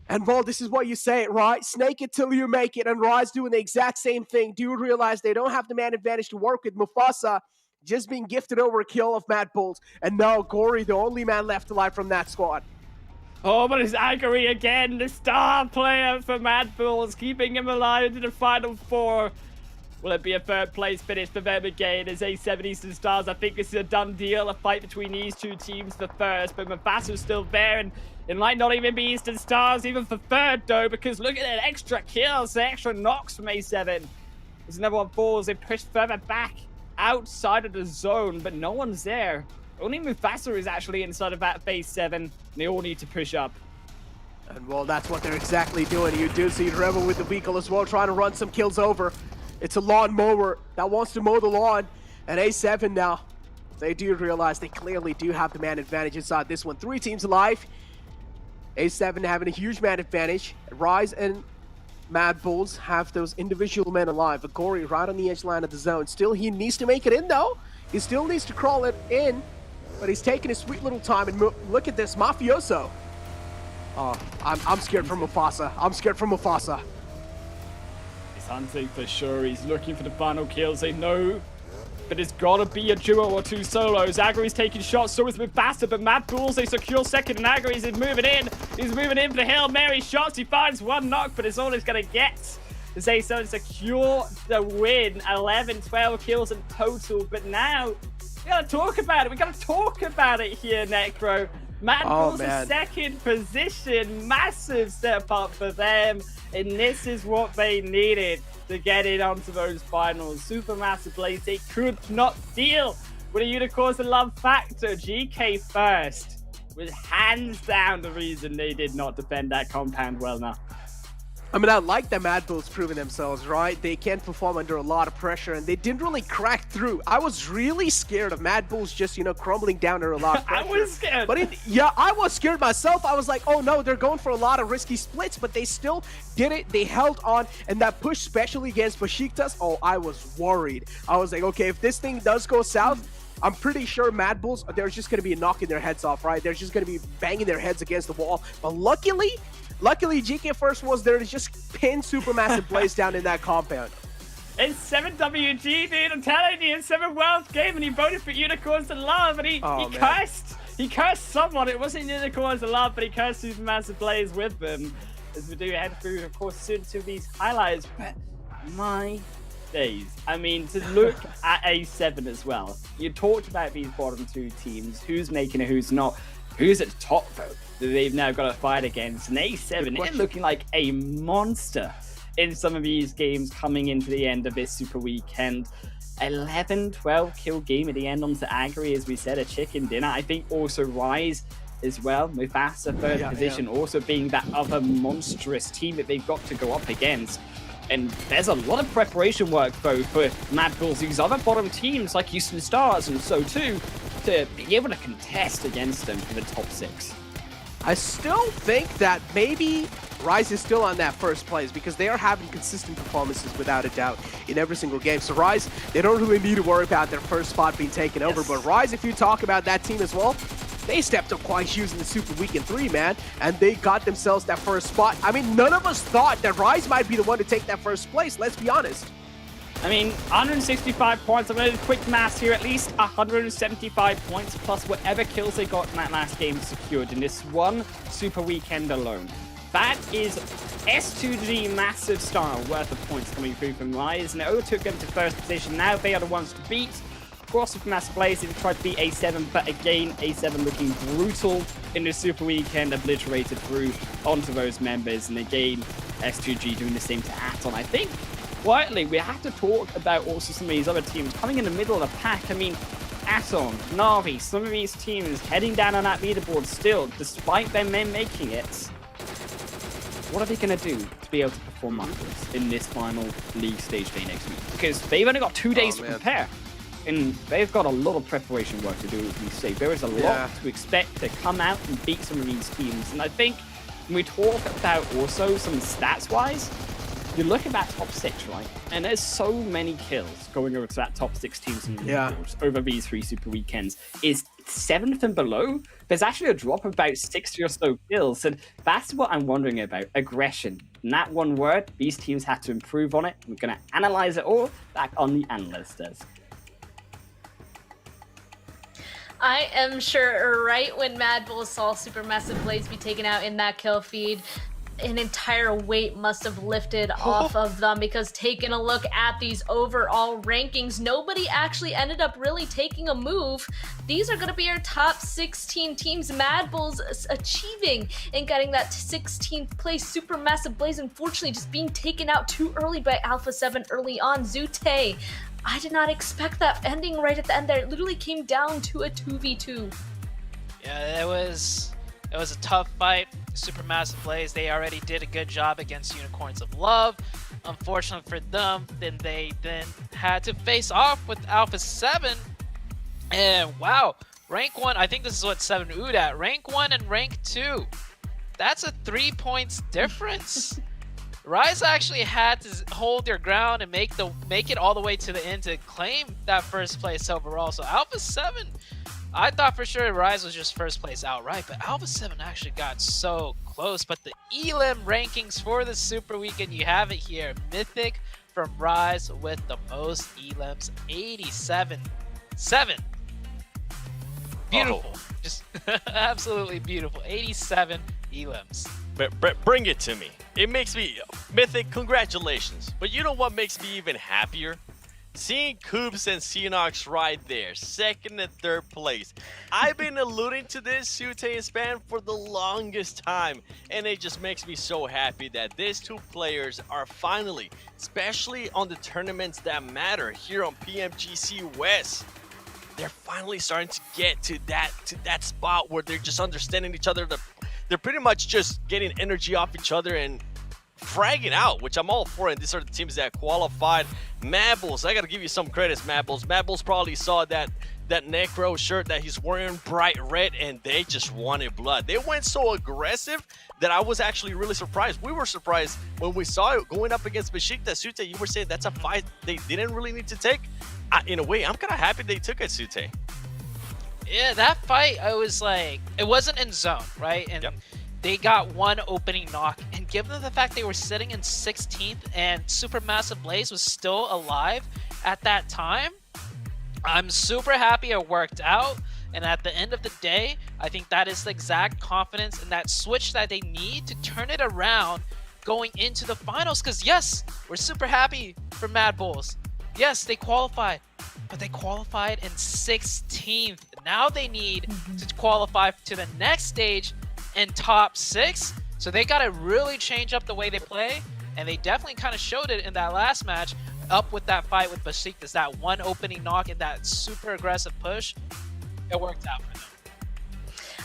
And well, this is what you say, right? Snake it till you make it, and Rise doing the exact same thing. Do realize they don't have the man advantage to work with. Mufasa just being gifted over a kill of Mad Bulls. And now Gory, the only man left alive from that squad. Oh, but it's Aguri again, the star player for Mad Bulls, keeping him alive to the final 4. Will it be a 3rd place finish for them again as A7 Eastern Stars? I think this is a done deal, a fight between these two teams for first, but Mufasa's still there, and it might not even be Eastern Stars even for 3rd though, because look at that extra kills, the extra knocks from A7. As another one falls, they push further back outside of the zone, but no one's there. Only Mufasa is actually inside of that phase 7. They all need to push up. And well, that's what they're exactly doing. You do see Rebel with the vehicle as well, trying to run some kills over. It's a lawn mower that wants to mow the lawn. And A7 now, they do realize they clearly do have the man advantage inside this one. 3 teams alive. A7 having a huge man advantage. Rise and Mad Bulls have those individual men alive. Agori right on the edge line of the zone. Still, he needs to make it in though. He still needs to crawl it in, but he's taking his sweet little time. And look at this, Mafioso. Oh, I'm scared for Mufasa. I'm scared for Mufasa. He's hunting for sure. He's looking for the final kills. They know, but it's gotta be a duo or 2 solos. Agori's taking shots, so is Mufasa, but Mad Bulls, they secure 2nd, and Agori's moving in. He's moving in for the Hail Mary shots. He finds 1 knock, but it's all he's gonna get. Zayson secure the win, 11-12 kills in total. But now, we gotta talk about it. We gotta talk about it here, Necro. Mad Bulls in second position, massive step up for them. And this is what they needed to get it onto those finals. Supermassive Blaze, they could not deal with a Unicorns of Love factor. GK first was hands down the reason they did not defend that compound well enough. I mean, I like that Mad Bulls proving themselves, right? They can perform under a lot of pressure, and they didn't really crack through. I was really scared of Mad Bulls just, you know, crumbling down under a lot of pressure. I was scared. But yeah, I was scared myself. I was like, oh no, they're going for a lot of risky splits, but they still did it. They held on, and that push, especially against Besiktas, oh, I was worried. I was like, okay, if this thing does go south, I'm pretty sure Mad Bulls, they're just going to be knocking their heads off, right? They're just going to be banging their heads against the wall. But luckily, GK first was there to just pin Supermassive Blaze down in that compound. It's 7WG, dude. I'm telling you, it's 7 World game, and he voted for Unicorns of Love, and he cursed someone. It wasn't Unicorns of Love, but he cursed Supermassive Blaze with them. As we do head through, of course, soon to these highlights. But my days. I mean, to look at A7 as well. You talked about these bottom two teams, who's making it, who's not, who's at the top though. They've now got to fight against. And A7 is looking like a monster in some of these games coming into the end of this Super Weekend. 11-12 kill game at the end onto Agri, as we said, a chicken dinner. I think also Rise as well, with Vasa third position, also being that other monstrous team that they've got to go up against. And there's a lot of preparation work, though, for Mad Bulls, these other bottom teams like Houston Stars and so too, to be able to contest against them for the top 6. I still think that maybe Rise is still on that first place because they are having consistent performances without a doubt in every single game. So Rise, they don't really need to worry about their first spot being taken over. But Rise, if you talk about that team as well, they stepped up quite huge in the Super Weekend 3, man, and they got themselves that first spot. I mean, none of us thought that Rise might be the one to take that first place, let's be honest. I mean, 165 points. I'm going to do quick maths here. At least 175 points plus whatever kills they got in that last game secured in this one Super Weekend alone. That is S2G massive style worth of points coming through from Rise, and it overtook them to first position. Now they are the ones to beat. Of course, with Massive Blaze, they tried to beat A7, but again, A7 looking brutal in the Super Weekend, obliterated through onto those members. And again, S2G doing the same to Aton. I think, quietly, we have to talk about also some of these other teams coming in the middle of the pack. I mean, Aton, Na'Vi, some of these teams heading down on that leaderboard still, despite them making it. What are they going to do to be able to perform upwards in this final league stage day next week? Because they've only got 2 days to prepare. And they've got a lot of preparation work to do, as we say. There is a lot to expect to come out and beat some of these teams. And I think when we talk about also some stats-wise, you look at that top 6, right? And there's so many kills going over to that top 6 teams in the leaderboards over these 3 Super Weekends. Is 7th and below, there's actually a drop of about 60 or so kills. And that's what I'm wondering about, aggression. And that one word, these teams have to improve on it. We're going to analyze it all back on the analyst desk. I am sure right when Mad Bulls saw Supermassive Blaze be taken out in that kill feed, an entire weight must have lifted off of them, because taking a look at these overall rankings, nobody actually ended up really taking a move. These are going to be our top 16 teams. Mad Bulls achieving and getting that 16th place. Supermassive Blaze unfortunately just being taken out too early by Alpha 7 early on. Zute, I did not expect that ending right at the end there. It literally came down to a 2v2. Yeah, it was a tough fight. Supermassive Blaze, they already did a good job against Unicorns of Love. Unfortunately for them, they had to face off with Alpha 7. And wow, rank 1, I think this is what 7 oohed at. Rank 1 and rank 2. That's a 3 points difference. Rise actually had to hold their ground and make it all the way to the end to claim that first place overall. So Alpha 7, I thought for sure Rise was just first place outright, but Alpha 7 actually got so close. But the Elim rankings for the Super Weekend, you have it here. Mythic from Rise with the most Elims, 87. Beautiful. Just absolutely beautiful. 87 elims. Bring it to me. It makes me... Mythic, congratulations. But you know what makes me even happier? Seeing Coops and Sanhok right there, second and third place. I've been alluding to this, Sute and Span, for the longest time, and it just makes me so happy that these two players are finally, especially on the tournaments that matter here on PMGC West, they're finally starting to get to that spot where they're just understanding each other. They're pretty much just getting energy off each other and fragging out, which I'm all for, and these are the teams that qualified. Mabbles, I gotta give you some credits, Mabbles. Mabbles probably saw that Necro shirt that he's wearing, bright red, and they just wanted blood. They went so aggressive that I was actually really surprised. We were surprised when we saw it going up against Besiktas. Sute, you were saying that's a fight they didn't really need to take. In a way, I'm kind of happy they took it, Sute. Yeah, that fight, I was like, it wasn't in zone, right? And they got one opening knock, and given the fact they were sitting in 16th and Supermassive Blaze was still alive at that time, I'm super happy it worked out. And at the end of the day, I think that is the exact confidence and that switch that they need to turn it around going into the finals. Because yes, we're super happy for Mad Bulls. Yes, they qualified, but they qualified in 16th. Now they need to qualify to the next stage in top 6. So they got to really change up the way they play. And they definitely kind of showed it in that last match, up with that fight with Besiktas, that one opening knock and that super aggressive push. It worked out for them.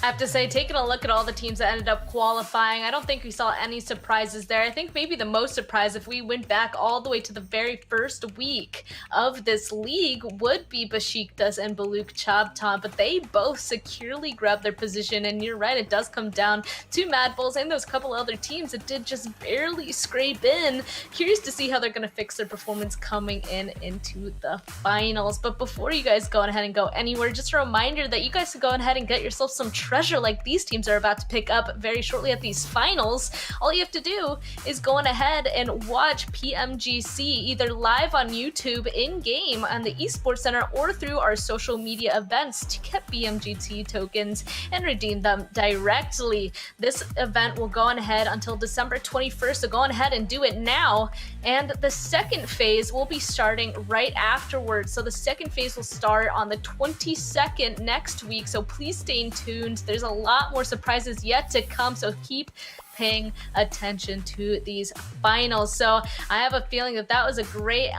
I have to say, taking a look at all the teams that ended up qualifying, I don't think we saw any surprises there. I think maybe the most surprise, if we went back all the way to the very first week of this league, would be Besiktas and Baluk Chabtan, but they both securely grabbed their position, and you're right, it does come down to Mad Bulls and those couple other teams that did just barely scrape in. Curious to see how they're going to fix their performance coming into the finals. But before you guys go ahead and go anywhere, just a reminder that you guys can go ahead and get yourself some treasure like these teams are about to pick up very shortly at these finals. All you have to do is go on ahead and watch PMGC either live on YouTube in-game on the Esports Center or through our social media events to get PMGT tokens and redeem them directly. This event will go on ahead until December 21st, so go on ahead and do it now. And the second phase will be starting right afterwards. So the second phase will start on the 22nd next week, so please stay tuned. There's a lot more surprises yet to come, so keep paying attention to these finals. So I have a feeling that that was a great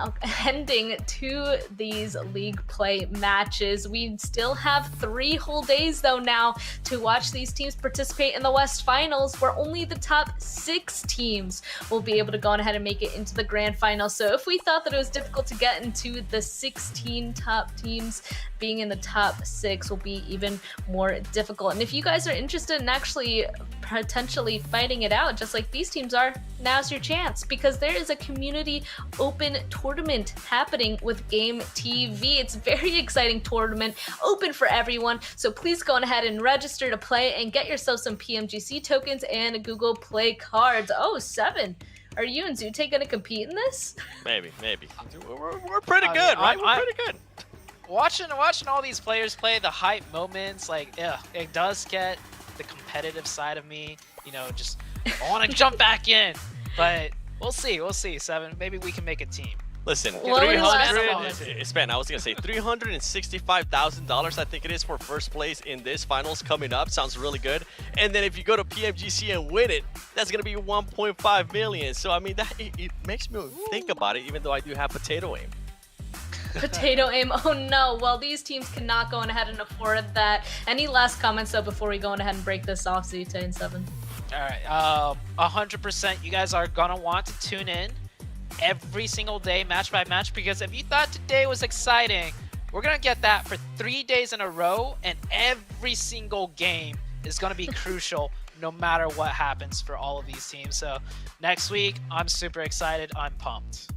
ending to these league play matches. We still have 3 whole days though now to watch these teams participate in the West Finals, where only the top 6 teams will be able to go on ahead and make it into the grand final. So if we thought that it was difficult to get into the 16 top teams, being in the top 6 will be even more difficult. And if you guys are interested in actually potentially fighting it out just like these teams are, now's your chance, because there is a community open tournament happening with Game TV. It's a very exciting tournament, open for everyone, so please go on ahead and register to play and get yourself some PMGC tokens and Google Play cards. Oh, 7. Are you and Zute gonna compete in this? Maybe. We're pretty good, right? We're pretty good. Watching all these players play, the hype moments, like, yeah, it does get the competitive side of me, you know, just I want to jump back in, but we'll see, 7, maybe we can make a team. Listen, Span, I was gonna say $365,000 I think it is for first place in this finals coming up. Sounds really good. And then if you go to PMGC and win it, that's gonna be 1.5 million. So I mean, that it makes me think about it, even though I do have potato aim. Potato aim, oh no. Well, these teams cannot go on ahead and afford that. Any last comments though before we go on ahead and break this off, Zute and 7? All right, 100%. You guys are gonna want to tune in every single day, match by match, because if you thought today was exciting, we're gonna get that for 3 days in a row, and every single game is gonna be crucial no matter what happens for all of these teams. So next week, I'm super excited. I'm pumped.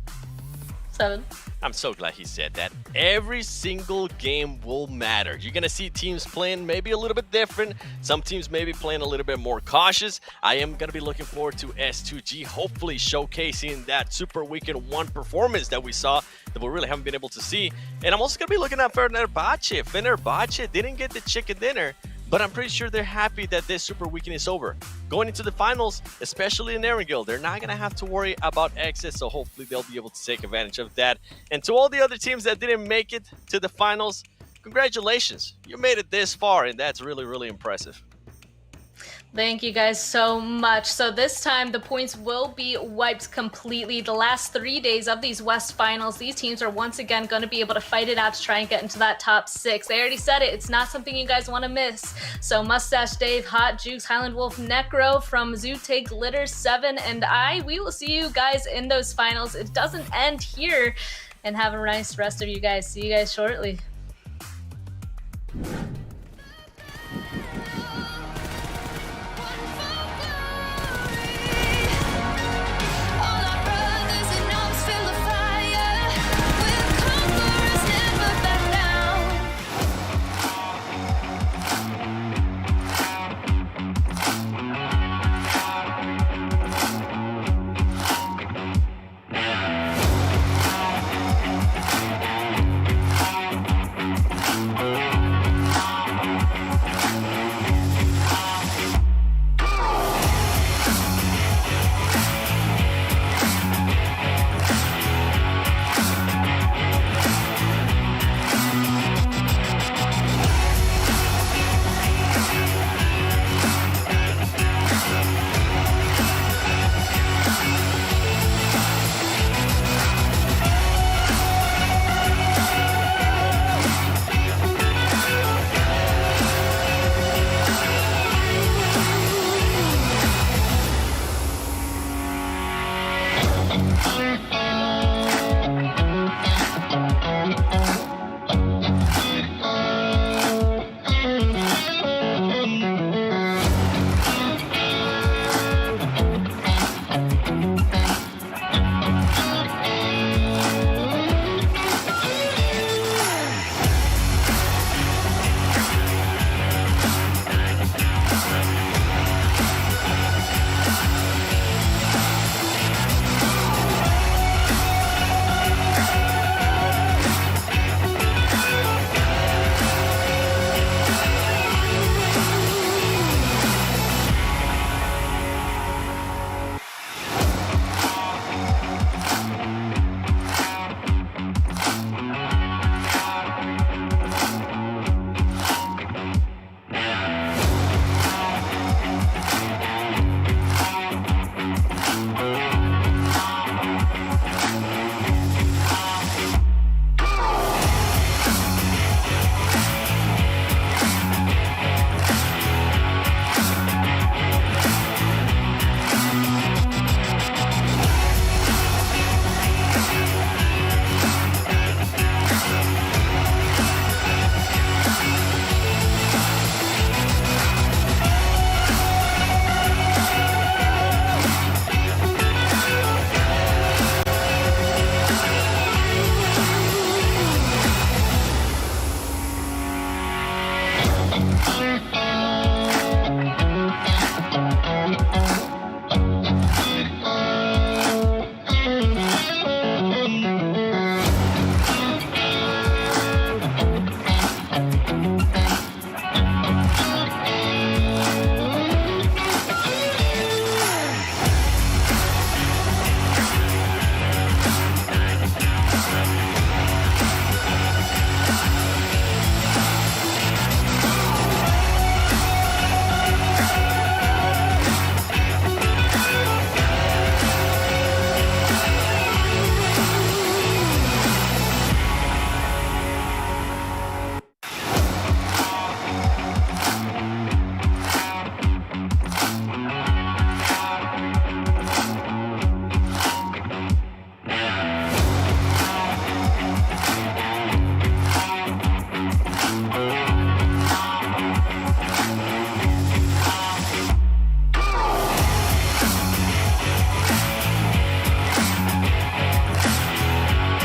7. I'm so glad he said that. Every single game will matter. You're going to see teams playing maybe a little bit different. Some teams maybe playing a little bit more cautious. I am going to be looking forward to S2G hopefully showcasing that Super Weekend 1 performance that we saw that we really haven't been able to see. And I'm also going to be looking at Fenerbahce. Fenerbahce didn't get the chicken dinner, but I'm pretty sure they're happy that this super weekend is over. Going into the finals, especially in Erangel, they're not going to have to worry about exits, so hopefully they'll be able to take advantage of that. And to all the other teams that didn't make it to the finals, congratulations. You made it this far, and that's really, really impressive. Thank you guys so much. So this time the points will be wiped completely. The last 3 days of these West Finals, these teams are once again going to be able to fight it out to try and get into that top 6. They already said it. It's not something you guys want to miss. So Mustache Dave, Hot Jukes, Highland Wolf, Necro from Zute, Glitter, 7, and I, we will see you guys in those finals. It doesn't end here. And have a nice rest of you guys. See you guys shortly.